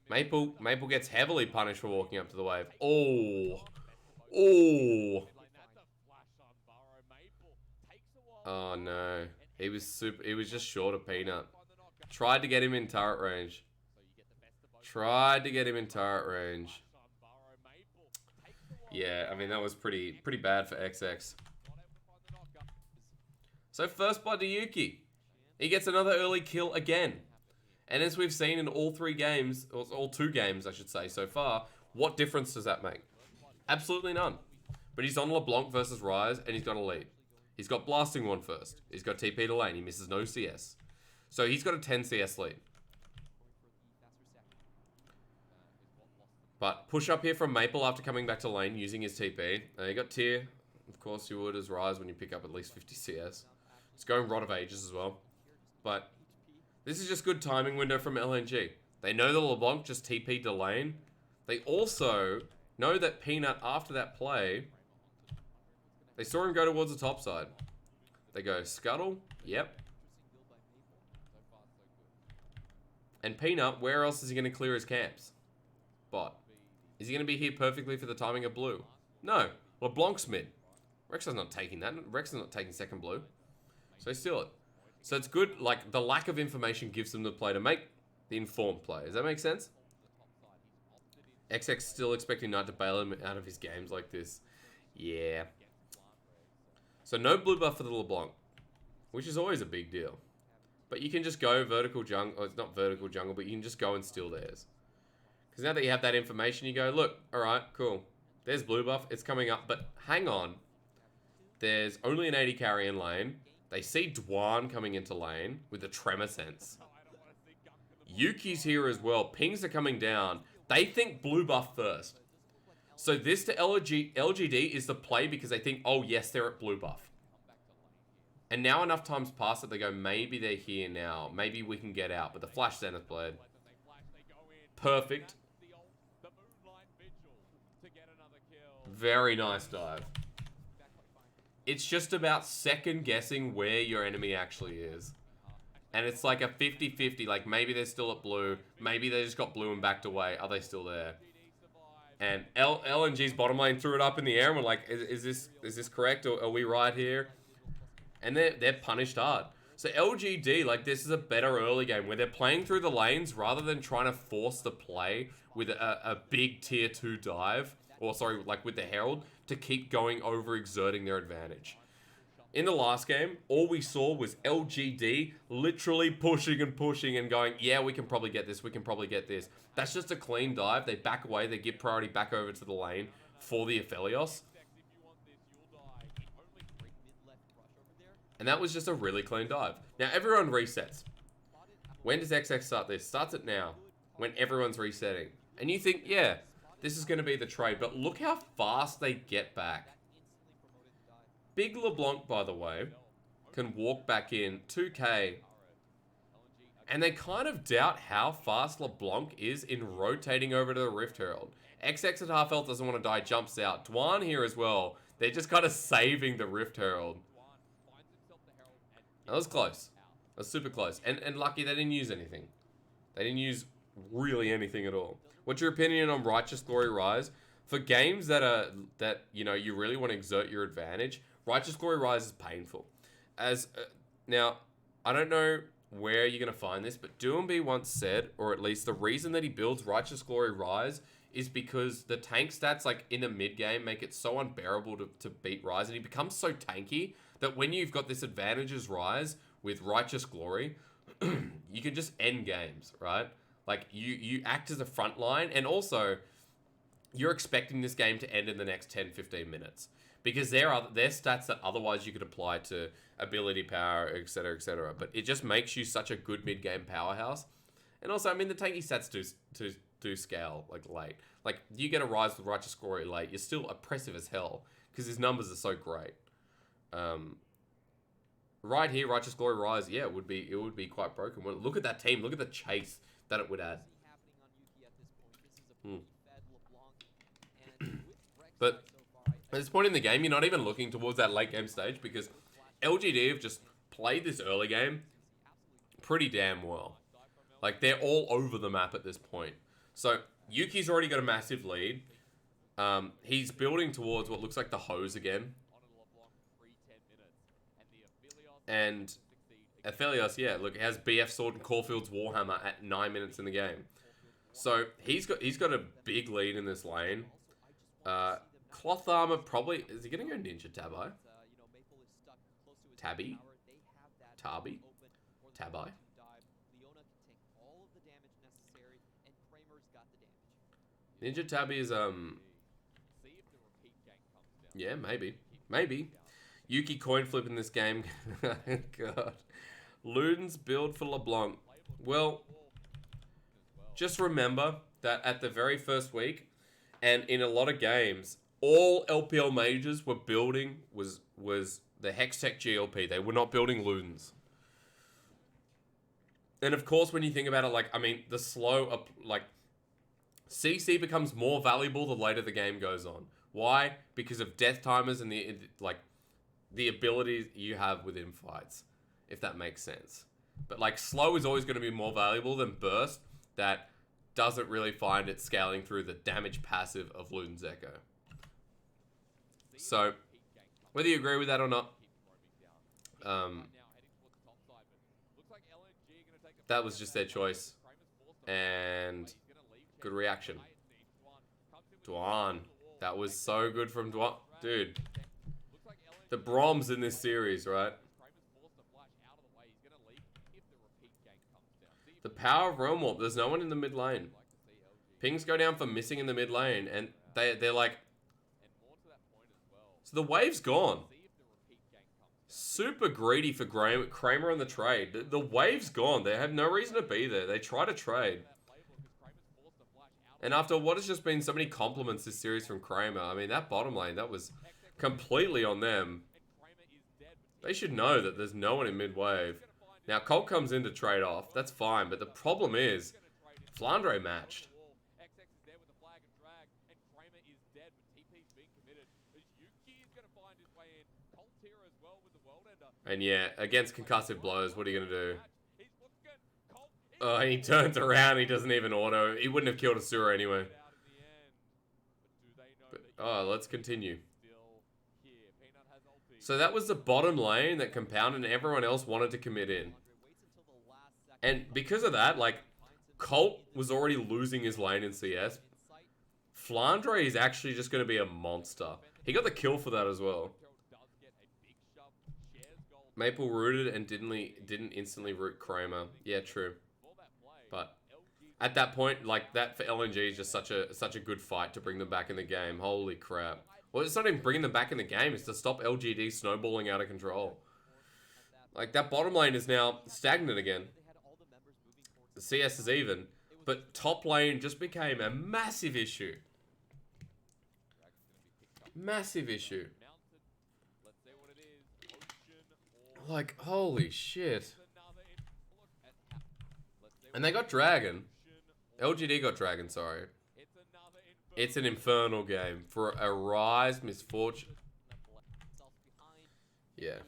Maple gets heavily punished for walking up to the wave. Oh. Oh. Oh no. He was just short of Peanut. Tried to get him in turret range. Yeah, I mean that was pretty bad for XX. So first blood to Yuki. He gets another early kill again. And as we've seen in all 3 games, or all 2 games I should say so far, what difference does that make? Absolutely none. But he's on LeBlanc versus Ryze and he's got a lead. He's got Blasting Wand first. He's got TP to lane. He misses no CS. So he's got a 10 CS lead. But push up here from Maple after coming back to lane using his TP. He got tier. Of course you would as Ryze when you pick up at least 50 CS. It's going Rod of Ages as well. But this is just good timing window from LNG. They know that LeBlanc just TP'd to lane. They also know that Peanut, after that play, they saw him go towards the top side. They go Scuttle. Yep. And Peanut, where else is he going to clear his camps? Bot. Is he going to be here perfectly for the timing of blue? No. LeBlanc's mid. Rex's not taking that. Rex is not taking second blue. So they steal it. So it's good, like, the lack of information gives them the play to make the informed play. Does that make sense? XX still expecting Knight to bail him out of his games like this. Yeah. So no blue buff for the LeBlanc, which is always a big deal. But you can just go vertical jungle, or it's not vertical jungle, but you can just go and steal theirs. Because now that you have that information, you go, look, alright, cool. There's blue buff, it's coming up, but hang on. There's only an 80 carry in lane. They see Dwan coming into lane with a Tremor Sense. Yuki's here as well. Pings are coming down. They think blue buff first. So this to LGD is the play because they think, oh yes, they're at blue buff. And now enough time's passed that they go, maybe they're here now. Maybe we can get out. But the Flash Zenith Blade. Perfect. Very nice dive. It's just about second guessing where your enemy actually is. And it's like a 50-50, like maybe they're still at blue, maybe they just got blue and backed away, are they still there? And LNG's bottom lane threw it up in the air and we're like, is this correct, or are we right here? And they're punished hard. So LGD, like this is a better early game where they're playing through the lanes rather than trying to force the play with a big tier 2 dive, or sorry, like with the Herald, to keep going overexerting their advantage. In the last game, all we saw was LGD literally pushing and going, yeah, we can probably get this, we can probably get this. That's just a clean dive. They back away, they give priority back over to the lane for the Aphelios. And that was just a really clean dive. Now, everyone resets. When does XX start this? Starts it now, when everyone's resetting. And you think, yeah, this is going to be the trade, but look how fast they get back. Big LeBlanc, by the way, can walk back in 2k. And they kind of doubt how fast LeBlanc is in rotating over to the Rift Herald. XX at half health doesn't want to die, jumps out. Dwan here as well. They're just kind of saving the Rift Herald. That was close. That was super close. And lucky they didn't use anything. They didn't use really anything at all. What's your opinion on Righteous Glory Rise? For games that you know, you really want to exert your advantage, Righteous Glory Rise is painful. Now, I don't know where you're going to find this, but Doomby once said, or at least the reason that he builds Righteous Glory Rise is because the tank stats, like in the mid game, make it so unbearable to beat Rise, and he becomes so tanky that when you've got this advantage as Rise with Righteous Glory, you can just end games, right? Like, you act as a front line, and also, you're expecting this game to end in the next 10, 15 minutes. Because they're stats that otherwise you could apply to ability power, etc., etc. But it just makes you such a good mid-game powerhouse. And also, I mean, the tanky stats do scale, like, late. Like, you get a Rise with Righteous Glory late, you're still oppressive as hell, because his numbers are so great. Right here, Righteous Glory Rise, yeah, it would be quite broken. Well, look at that team, look at the chase that it would add. But at this point in the game, you're not even looking towards that late game stage, because LGD have just played this early game pretty damn well. Like, they're all over the map at this point. So, Yuki's already got a massive lead. He's building towards what looks like the hose again. And Aphelios, yeah, look, it has BF Sword and Caulfield's Warhammer at 9 minutes in the game. So, he's got a big lead in this lane. Cloth Armor probably... Is he going to go Ninja Tabi? Tabby? Tabi? Tabi? Ninja Tabby is, yeah, maybe. Maybe. Yuki coin flip in this game. God. Luden's build for LeBlanc. Well, just remember that at the very first week, and in a lot of games, all LPL majors were building was the Hextech GLP. They were not building Ludens. And of course, when you think about it, like, I mean, the slow, like, CC becomes more valuable the later the game goes on. Why? Because of death timers and the abilities you have within fights, if that makes sense. But like, slow is always going to be more valuable than burst, that doesn't really find it scaling through the damage passive of Luden's Echo. So, whether you agree with that or not, that was just their choice. And good reaction. Dwan. That was so good from Dwan. Dude. The Broms in this series, right? The power of Realm Warp. There's no one in the mid lane. Pings go down for missing in the mid lane. And they're like... So the wave's gone. Super greedy for Kramer on the trade. The wave's gone. They have no reason to be there. They try to trade. And after what has just been so many compliments this series from Kramer, I mean, that bottom lane, that was completely on them. They should know that there's no one in mid-wave. Now, Colt comes in to trade off. That's fine, but the problem is, Flandre matched. And yeah, against concussive blows, what are you going to do? Oh, he turns around, he doesn't even auto. He wouldn't have killed Asura anyway. But, oh, let's continue. So that was the bottom lane that compounded and everyone else wanted to commit in. And because of that, like, Colt was already losing his lane in CS. Flandre is actually just going to be a monster. He got the kill for that as well. Maple rooted and didn't instantly root Kramer. Yeah, true. But at that point, like, that for LNG is just such a good fight to bring them back in the game. Holy crap. Well, it's not even bringing them back in the game. It's to stop LGD snowballing out of control. Like, that bottom lane is now stagnant again. The CS is even. But top lane just became a massive issue. Massive issue. Like, holy shit. And they got Dragon. LGD got Dragon, sorry. It's an infernal game. For a Rise, Misfortune. Yeah.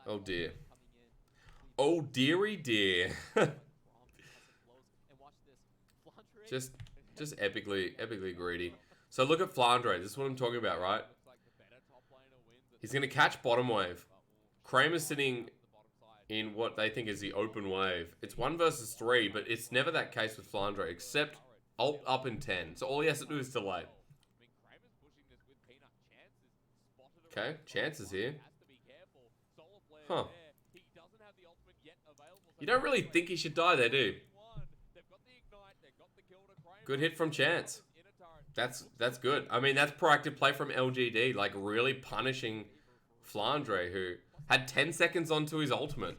Oh dear. Oh dearie dear. just epically greedy. So look at Flandre. This is what I'm talking about, right? He's going to catch bottom wave. Kramer's sitting in what they think is the open wave. It's 1 versus 3, but it's never that case with Flandre, except ult up in 10. So all he has to do is delay. Okay, chances here. Huh. You don't really think he should die there, do you? Good hit from Chance. That's good. I mean, that's proactive play from LGD, like really punishing Flandre, who had 10 seconds onto his ultimate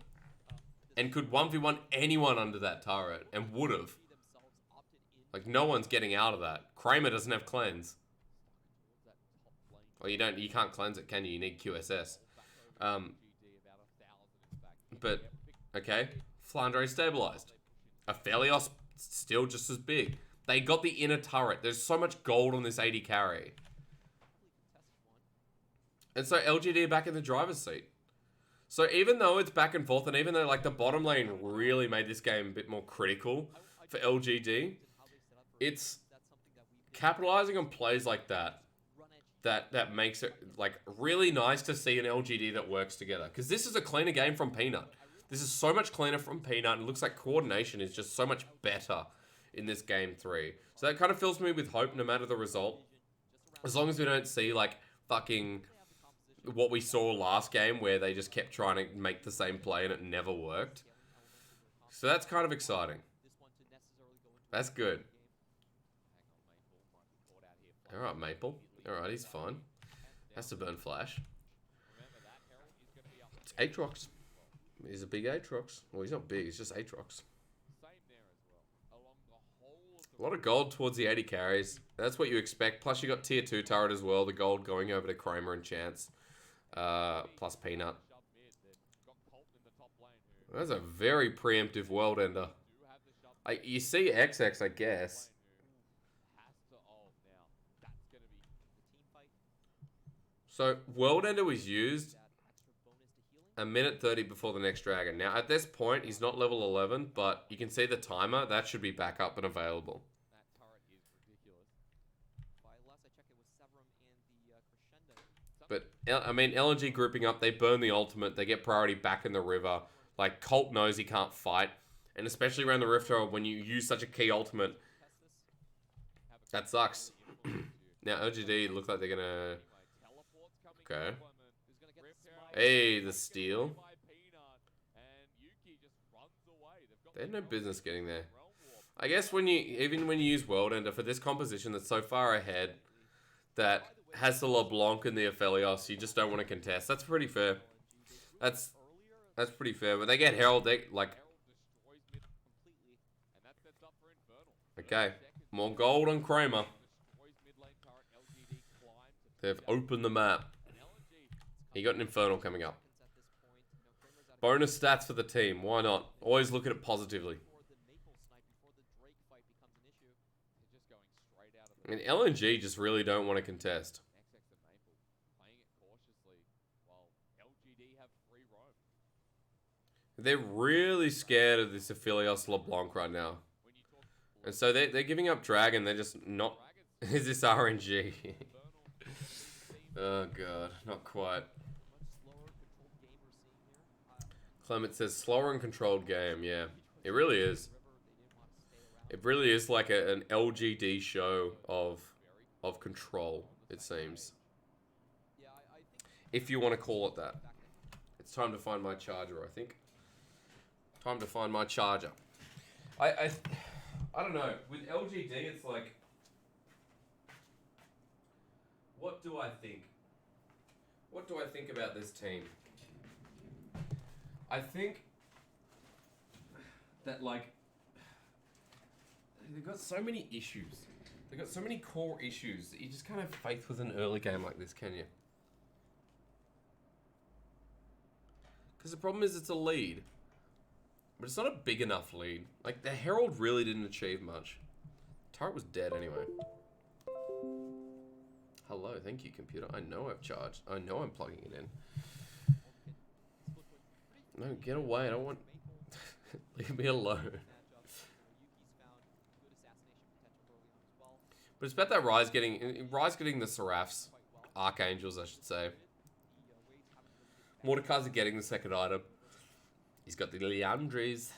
and could 1v1 anyone under that turret and would have. Like, no one's getting out of that. Kramer doesn't have cleanse. Well, you can't cleanse it, can you? You need QSS. But, okay. Flandre stabilized. Aphelios still just as big. They got the inner turret. There's so much gold on this 80 carry. And so LGD are back in the driver's seat. So even though it's back and forth, and even though like the bottom lane really made this game a bit more critical for LGD, it's capitalizing on plays like that makes it like really nice to see an LGD that works together. Because this is a cleaner game from Peanut. This is so much cleaner from Peanut, and it looks like coordination is just so much better in this game 3. So that kind of fills me with hope no matter the result. As long as we don't see like fucking what we saw last game where they just kept trying to make the same play and it never worked. So that's kind of exciting. That's good. Alright, Maple. Alright, he's fine. Has to burn flash. It's Aatrox. He's a big Aatrox. Well, he's not big, he's just Aatrox. A lot of gold towards the 80 carries. That's what you expect. Plus you got tier 2 turret as well. The gold going over to Kramer and Chance. Plus Peanut. That's a very preemptive world ender. You see XX, I guess. So, world ender was used a minute 30 before the next dragon. Now, at this point, he's not level 11, but you can see the timer. That should be back up and available. But, I mean, LNG grouping up, they burn the ultimate, they get priority back in the river. Like, Colt knows he can't fight. And especially around the Rift Herald, when you use such a key ultimate, that sucks. Now, LGD look like they're gonna... Okay. Hey, the steal. They had no business getting there. I guess even when you use World Ender for this composition that's so far ahead, that has the LeBlanc and the Aphelios, you just don't want to contest. That's pretty fair. That's pretty fair. But they get Herald, they like... Okay, more gold on Kramer. They've opened the map. He got an Infernal coming up. Bonus stats for the team. Why not? Always look at it positively. I mean, LNG just really don't want to contest. They're really scared of this Aphelios LeBlanc right now. And so they're giving up Dragon. They're just not... Is this RNG? Oh, God. Not quite. Clement says, slower and controlled game. Yeah, it really is. It really is like an LGD show of control, it seems. If you want to call it that. It's time to find my charger, I think. Time to find my charger. I don't know. With LGD, it's like... What do I think? What do I think about this team? I think that, like, they've got so many issues. They've got so many core issues that you just can't have faith with an early game like this, can you? Because the problem is it's a lead. But it's not a big enough lead. Like, the Herald really didn't achieve much. Turret was dead anyway. Hello, thank you, computer. I know I've charged. I know I'm plugging it in. No, get away. I don't want... Leave me alone. But it's about that Rise getting the Seraphs. Archangels, I should say. Mordekaiser getting the second item. He's got the Leandres.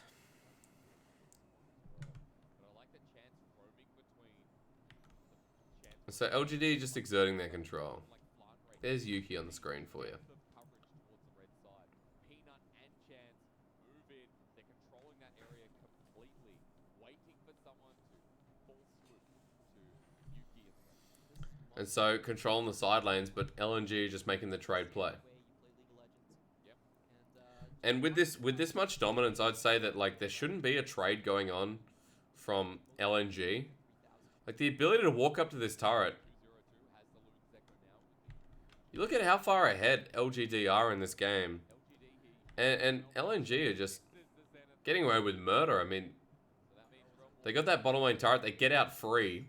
So LGD just exerting their control. There's Yuki on the screen for you. And so controlling the side lanes, but LNG just making the trade play. And with this much dominance, I'd say that like there shouldn't be a trade going on from LNG. Like the ability to walk up to this turret. You look at how far ahead LGD are in this game. And LNG are just getting away with murder. I mean, they got that bottom lane turret. They get out free.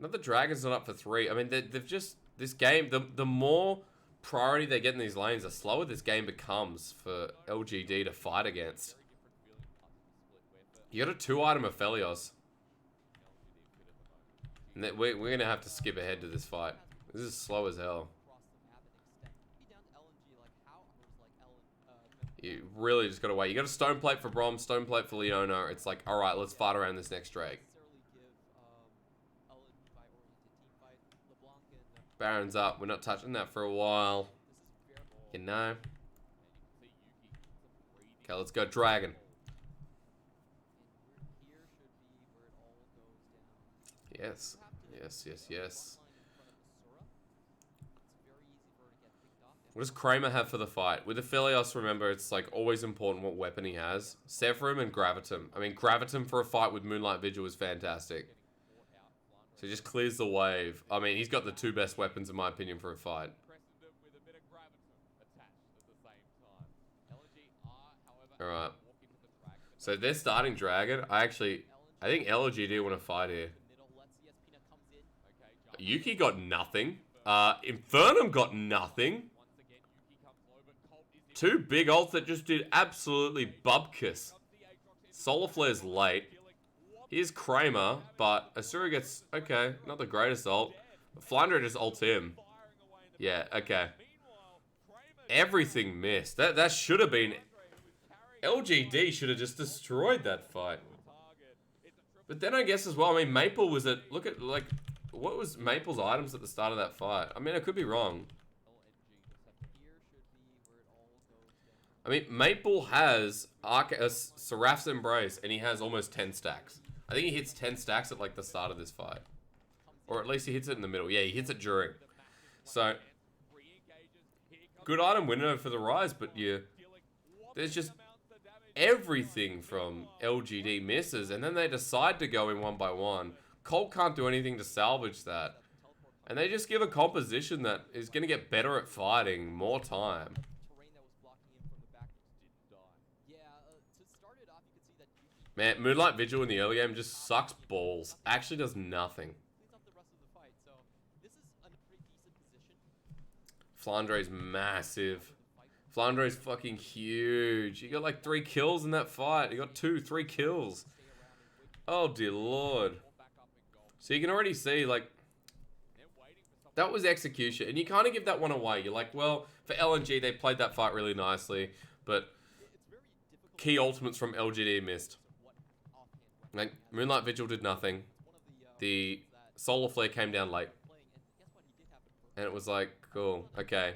Another Dragon's not up for 3. I mean, they've just... This game, the more priority they get in these lanes, the slower this game becomes for LGD to fight against. You got a 2-item Aphelios. And we're going to have to skip ahead to this fight. This is slow as hell. You really just got to wait. You got a Stone Plate for Brom, Stone Plate for Leona. It's like, alright, let's fight around this next Drake. Baron's up. We're not touching that for a while. You know. Okay, let's go Dragon. Yes. Yes, yes, yes. What does Kramer have for the fight? With Aphelios, remember, it's like always important what weapon he has. Severum and Gravitum. I mean, Gravitum for a fight with Moonlight Vigil is fantastic. So he just clears the wave. I mean, he's got the 2 best weapons, in my opinion, for a fight. Alright. So they're starting Dragon. I think LGD want to fight here. Yuki got nothing. Infernum got nothing. 2 big ults that just did absolutely bubkiss. Solar Flare's late. Here's Kramer, but Asura gets... Okay, not the greatest ult. Flandre just ults him. Yeah, okay. Everything missed. That should have been... LGD should have just destroyed that fight. But then I guess as well, I mean, Maple was at... Look at, like... What was Maple's items at the start of that fight? I mean, I could be wrong. I mean, Maple has Seraph's Embrace, and he has almost 10 stacks. I think he hits 10 stacks at, like, the start of this fight. Or at least he hits it in the middle. Yeah, he hits it during. So, good item window for the Rise, but yeah, there's just everything from LGD misses, and then they decide to go in 1 by 1. Colt can't do anything to salvage that. And they just give a composition that is going to get better at fighting more time. Man, Moonlight Vigil in the early game just sucks balls. Actually does nothing. Flandre's massive. Flandre's fucking huge. He got like 3 kills in that fight. He got 3 kills. Oh dear lord. So you can already see, like, that was execution. And you kind of give that one away. You're like, well, for LNG, they played that fight really nicely. But key ultimates from LGD missed. Like, Moonlight Vigil did nothing. The Solar Flare came down late. And it was like, cool, okay.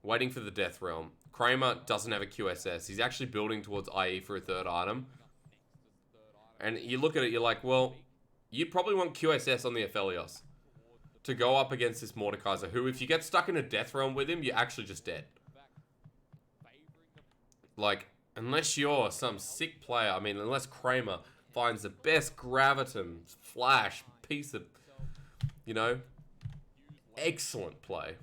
Waiting for the Death Realm. Kramer doesn't have a QSS. He's actually building towards IE for a 3rd item. And you look at it, you're like, well, you probably want QSS on the Aphelios to go up against this Mordekaiser, who, if you get stuck in a Death Realm with him, you're actually just dead. Like, unless you're some sick player, I mean, unless Kramer finds the best Gravitum, Flash, piece of, you know, excellent play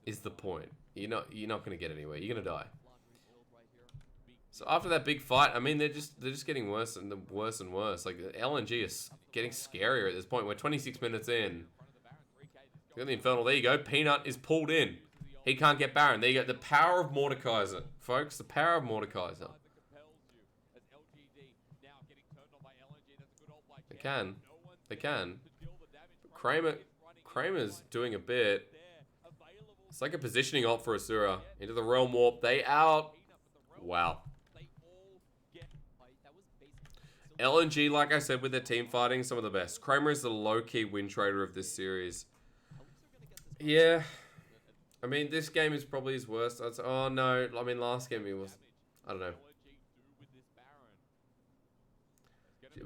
is the point. You're not going to get anywhere. You're going to die. So after that big fight, I mean, they're just getting worse and worse and worse. Like, LNG is getting scarier at this point. We're 26 minutes in. Got the Infernal. There you go. Peanut is pulled in. He can't get Baron. There you go. The power of Mordekaiser, folks. The power of Mordekaiser. They can. They can. Kramer's doing a bit. It's like a positioning ult for Asura. Into the Realm Warp. They out. Wow. LNG, like I said, with their team fighting, some of the best. Kramer is the low-key win trader of this series. Yeah. I mean, this game is probably his worst. Oh, no. I mean, last game he was... I don't know.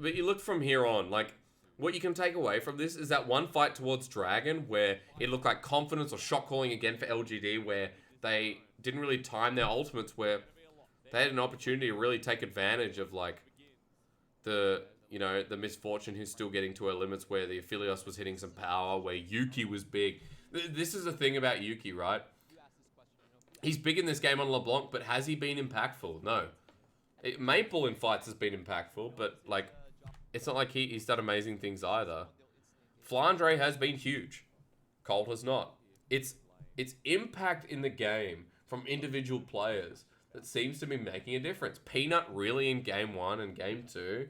But you look from here on, like, what you can take away from this is that one fight towards Dragon where it looked like confidence or shot calling again for LGD, where they didn't really time their ultimates, where they had an opportunity to really take advantage of like the misfortune who's still getting to her limits, where the Aphelios was hitting some power, where Yuki was big. This is the thing about Yuki, right? He's big in this game on LeBlanc, but has he been impactful? No. Maple in fights has been impactful, but like, it's not like he's done amazing things either. Flandre has been huge. Colt has not. It's impact in the game from individual players that seems to be making a difference. Peanut really in game 1 and game 2,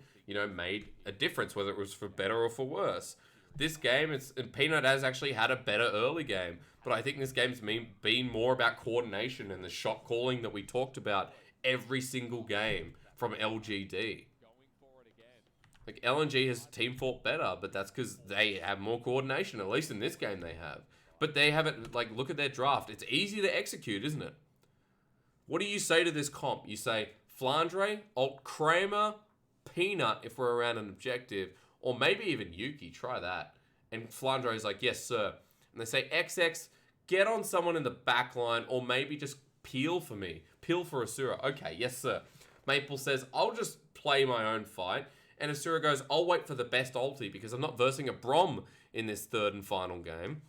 made a difference, whether it was for better or for worse. This game, and Peanut has actually had a better early game, but I think this game's been more about coordination and the shot calling that we talked about every single game from LGD. Like, LNG has team fought better, but that's because they have more coordination. At least in this game they have. But they haven't, like, look at their draft. It's easy to execute, isn't it? What do you say to this comp? You say Flandre, Alt Kramer, Peanut if we're around an objective, or maybe even Yuki. Try that. And Flandre is like, yes, sir. And they say, XX, get on someone in the back line, or maybe just peel for me. Peel for Asura. Okay, yes, sir. Maple says, I'll just play my own fight. And Asura goes, I'll wait for the best ulti because I'm not versing a Brom in this third and final game.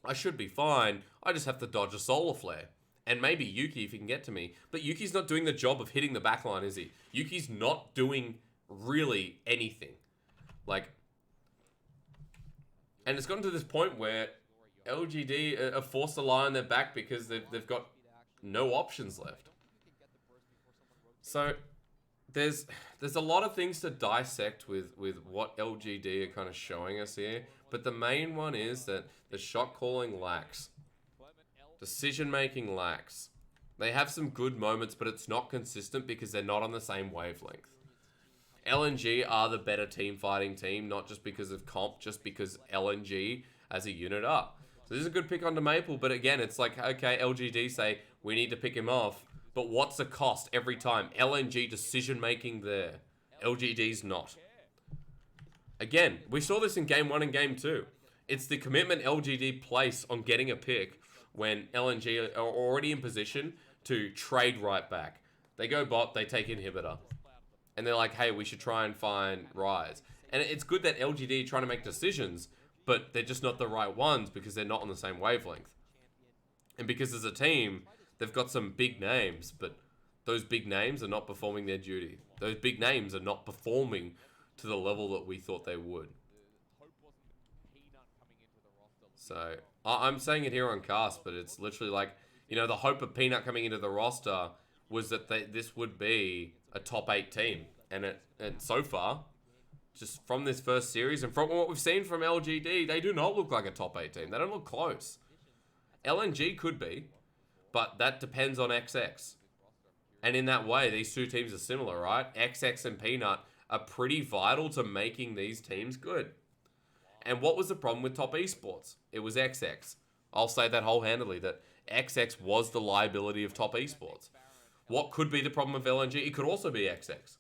I should be fine. I just have to dodge a solar flare. And maybe Yuki if he can get to me. But Yuki's not doing the job of hitting the backline, is he? Yuki's not doing really anything. Like, and it's gotten to this point where LGD are forced to lie on their back because they've got no options left. So there's a lot of things to dissect with what LGD are kind of showing us here, but the main one is that the shot calling lacks. Decision making lacks. They have some good moments, but it's not consistent because they're not on the same wavelength. LNG are the better team fighting team, not just because of comp, just because LNG as a unit are. So this is a good pick onto Maple, but again, it's like, okay, LGD say, we need to pick him off, but what's the cost every time? LNG decision making there. LGD's not. Again, we saw this in game 1 and game 2. It's the commitment LGD place on getting a pick when LNG are already in position to trade right back. They go bot, they take inhibitor. And they're like, hey, we should try and find Rise. And it's good that LGD are trying to make decisions, but they're just not the right ones because they're not on the same wavelength. And because as a team, they've got some big names, but those big names are not performing their duty. Those big names are not performing to the level that we thought they would. So, I'm saying it here on cast, but it's literally like, the hope of Peanut coming into the roster was that this would be a top 8 team. And so far, just from this first series and from what we've seen from LGD, they do not look like a top 8 team. They don't look close. LNG could be, but that depends on XX. And in that way, these two teams are similar, right? XX and Peanut are pretty vital to making these teams good. And what was the problem with top esports? It was XX. I'll say that wholehandedly, that XX was the liability of top esports. What could be the problem of LNG? It could also be XX.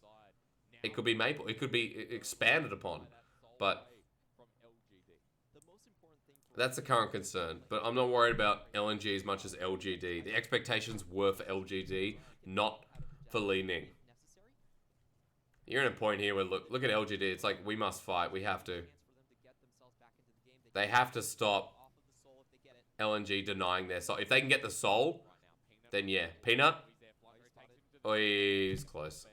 It could be Maple. It could be expanded upon. But that's the current concern. But I'm not worried about LNG as much as LGD. The expectations were for LGD, not for Li Ning. You're in a point here where, look at LGD. It's like, we must fight. We have to. They have to stop LNG denying their soul. If they can get the soul, then yeah. Peanut? Oh, he's close.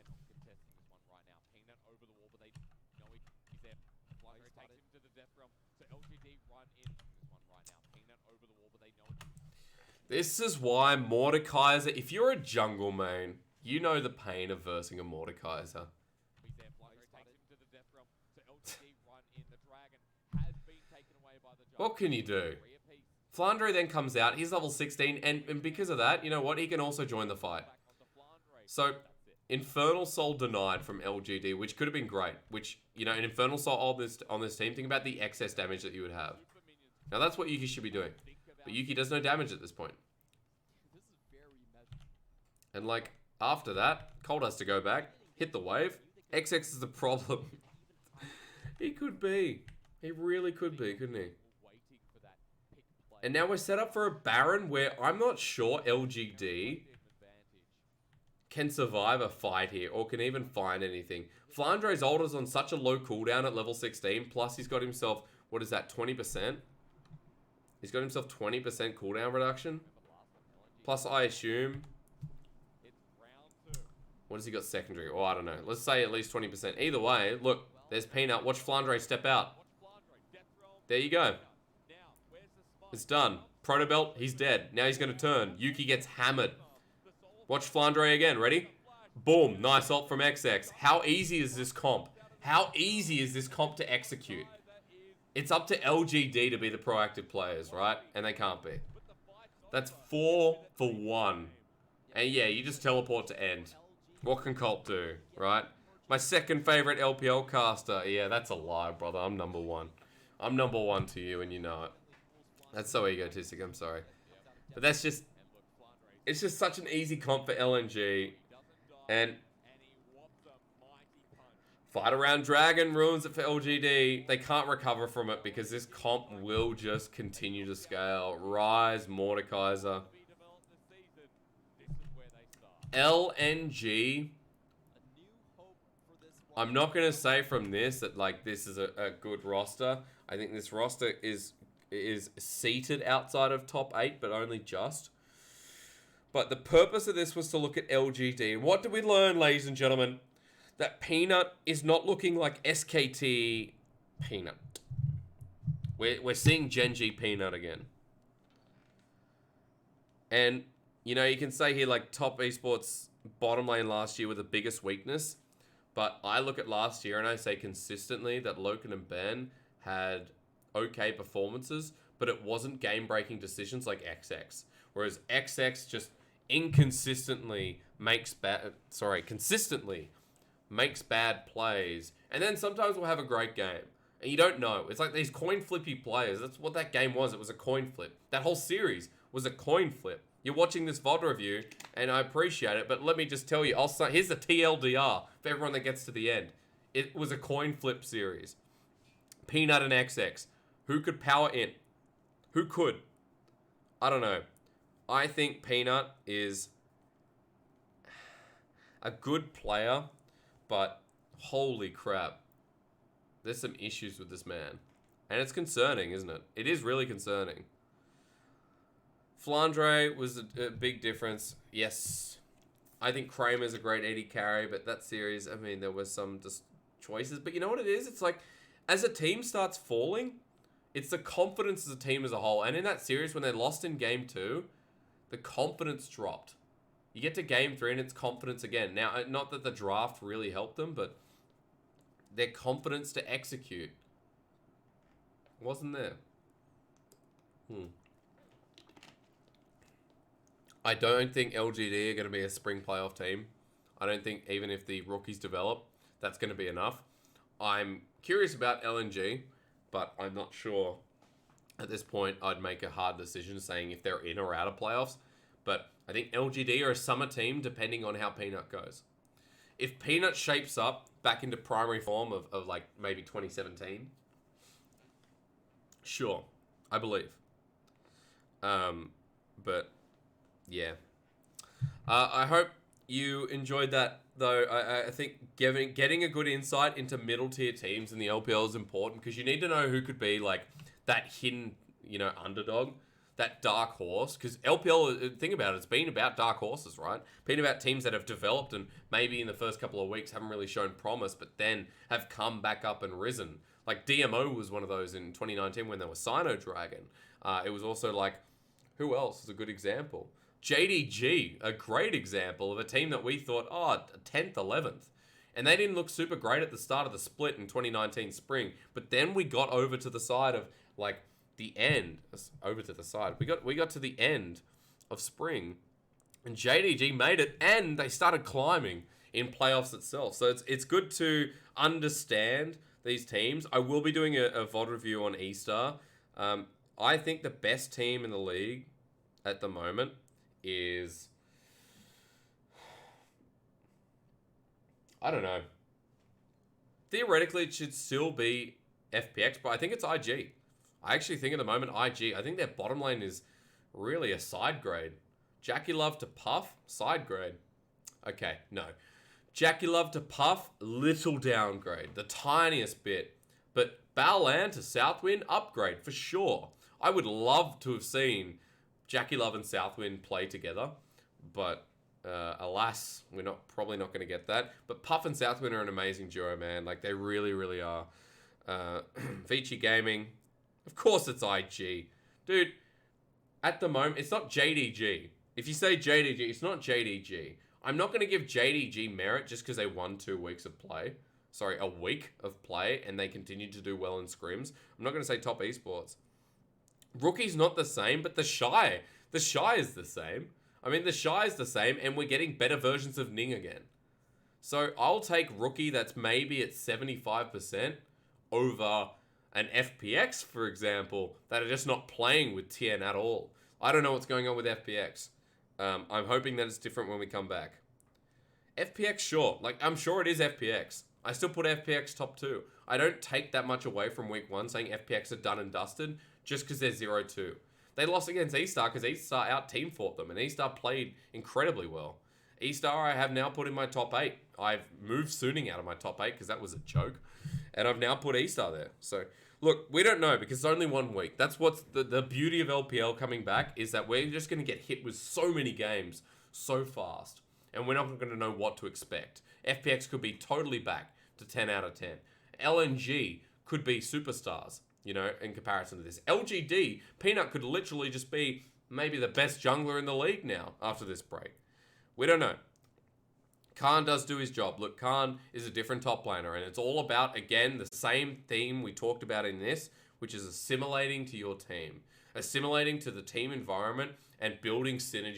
This is why Mordekaiser, if you're a jungle main, you know the pain of versing a Mordekaiser. What can you do? Flandre then comes out, he's level 16, and because of that, you know what, he can also join the fight. So, Infernal Soul denied from LGD, which could have been great, which, an Infernal Soul on this team, think about the excess damage that you would have. Now that's what Yuki should be doing. But Yuki does no damage at this point. And like, after that, Cold has to go back, hit the wave. XX is the problem. He could be. He really could be, couldn't he? And now we're set up for a Baron where I'm not sure LGD can survive a fight here or can even find anything. Flandre's ulti's on such a low cooldown at level 16, plus he's got himself, what is that, 20%? He's got himself 20% cooldown reduction. Plus, I assume... What has he got secondary? Oh, I don't know. Let's say at least 20%. Either way, look, there's Peanut. Watch Flandre step out. There you go. It's done. Protobelt, he's dead. Now he's going to turn. Yuki gets hammered. Watch Flandre again. Ready? Boom. Nice ult from XX. How easy is this comp? How easy is this comp to execute? It's up to LGD to be the proactive players, right? And they can't be. That's 4 for 1. And yeah, you just teleport to end. What can Colt do, right? My second favorite LPL caster. Yeah, that's a lie, brother. I'm number 1. I'm number 1 to you, and you know it. That's so egotistic, I'm sorry. But that's just... It's just such an easy comp for LNG. And... Fight around Dragon ruins it for LGD. They can't recover from it because this comp will just continue to scale. Rise, Mordekaiser. LNG. I'm not going to say from this that like this is a good roster. I think this roster is seated outside of top 8, but only just. But the purpose of this was to look at LGD. And what did we learn, ladies and gentlemen? That Peanut is not looking like SKT Peanut. We're seeing Gen.G Peanut again. And, you know, you can say here, like, top esports bottom lane last year were the biggest weakness. But I look at last year and I say consistently that Loken and Ben had okay performances, but it wasn't game-breaking decisions like XX. Whereas XX just inconsistently consistently makes bad plays, and then sometimes we'll have a great game. And you don't know. It's like these coin flippy players. That's what that game was. It was a coin flip. That whole series was a coin flip. You're watching this VOD review, and I appreciate it, but let me just tell you, here's the TLDR for everyone that gets to the end. It was a coin flip series. Peanut and XX. Who could power in? Who could? I don't know. I think Peanut is a good player, but holy crap. There's some issues with this man. And it's concerning, isn't it? It is really concerning. Flandre was a big difference. Yes. I think Kramer's a great AD carry, but that series, I mean, there was some just choices. But you know what it is? It's like, as a team starts falling, it's the confidence as a team as a whole. And in that series, when they lost in game 2, the confidence dropped. You get to game 3 and it's confidence again. Now, not that the draft really helped them, but their confidence to execute wasn't there. I don't think LGD are going to be a spring playoff team. I don't think even if the rookies develop, that's going to be enough. I'm curious about LNG, but I'm not sure. At this point, I'd make a hard decision saying if they're in or out of playoffs. But I think LGD are a summer team depending on how Peanut goes. If Peanut shapes up back into primary form of like maybe 2017, sure, I believe. But yeah. I hope you enjoyed that, though. I think getting a good insight into middle tier teams in the LPL is important because you need to know who could be like that hidden, you know, underdog, that dark horse. Because LPL, think about it, it's been about dark horses, right? Been about teams that have developed and maybe in the first couple of weeks haven't really shown promise, but then have come back up and risen. Like DMO was one of those in 2019 when they were Sino Dragon. It was also like, who else is a good example? JDG, a great example of a team that we thought, 10th, 11th. And they didn't look super great at the start of the split in 2019 spring. But then we got over to the side of, like, the end. Over to the side. We got to the end of spring. And JDG made it, and they started climbing in playoffs itself. So it's good to understand these teams. I will be doing a VOD review on Easter. I think the best team in the league at the moment is, I don't know. theoretically it should still be FPX, but I think it's IG. I actually think at the moment IG. I think their bottom lane is really a side grade. Jackie Love to Puff, side grade. Okay, no. Jackie Love to Puff, little downgrade, the tiniest bit. But Baolan to Southwind, upgrade for sure. I would love to have seen Jackie Love and Southwind play together, but alas, we're probably not going to get that. But Puff and Southwind are an amazing duo, man. Like, they really, really are. Vici Gaming, of course it's IG. Dude, at the moment, it's not JDG. If you say JDG, it's not JDG. I'm not going to give JDG merit just because they won 2 weeks of play. Sorry, a week of play, and they continued to do well in scrims. I'm not going to say top esports. Rookie's not the same, but the Shy is the same. I mean, the Shy is the same, and we're getting better versions of Ning again. So I'll take Rookie that's maybe at 75% over an FPX, for example, that are just not playing with Tien at all. I don't know what's going on with FPX. I'm hoping that it's different when we come back. FPX, sure. Like, I'm sure it is FPX. I still put FPX top 2. I don't take that much away from week 1 saying FPX are done and dusted just because they're 0-2. They lost against E-Star because E-Star out-team fought them, and E-Star played incredibly well. E-Star I have now put in my top 8. I've moved Suning out of my top 8 because that was a joke. And I've now put E-Star there. So, look, we don't know because it's only 1 week. That's what's the beauty of LPL coming back is that we're just going to get hit with so many games so fast. And we're not going to know what to expect. FPX could be totally back to 10 out of 10. LNG could be superstars, you know, in comparison to this. LGD, Peanut could literally just be maybe the best jungler in the league now after this break. We don't know. Khan does do his job. Look, Khan is a different top laner, and it's all about, again, the same theme we talked about in this, which is assimilating to your team. Assimilating to the team environment and building synergy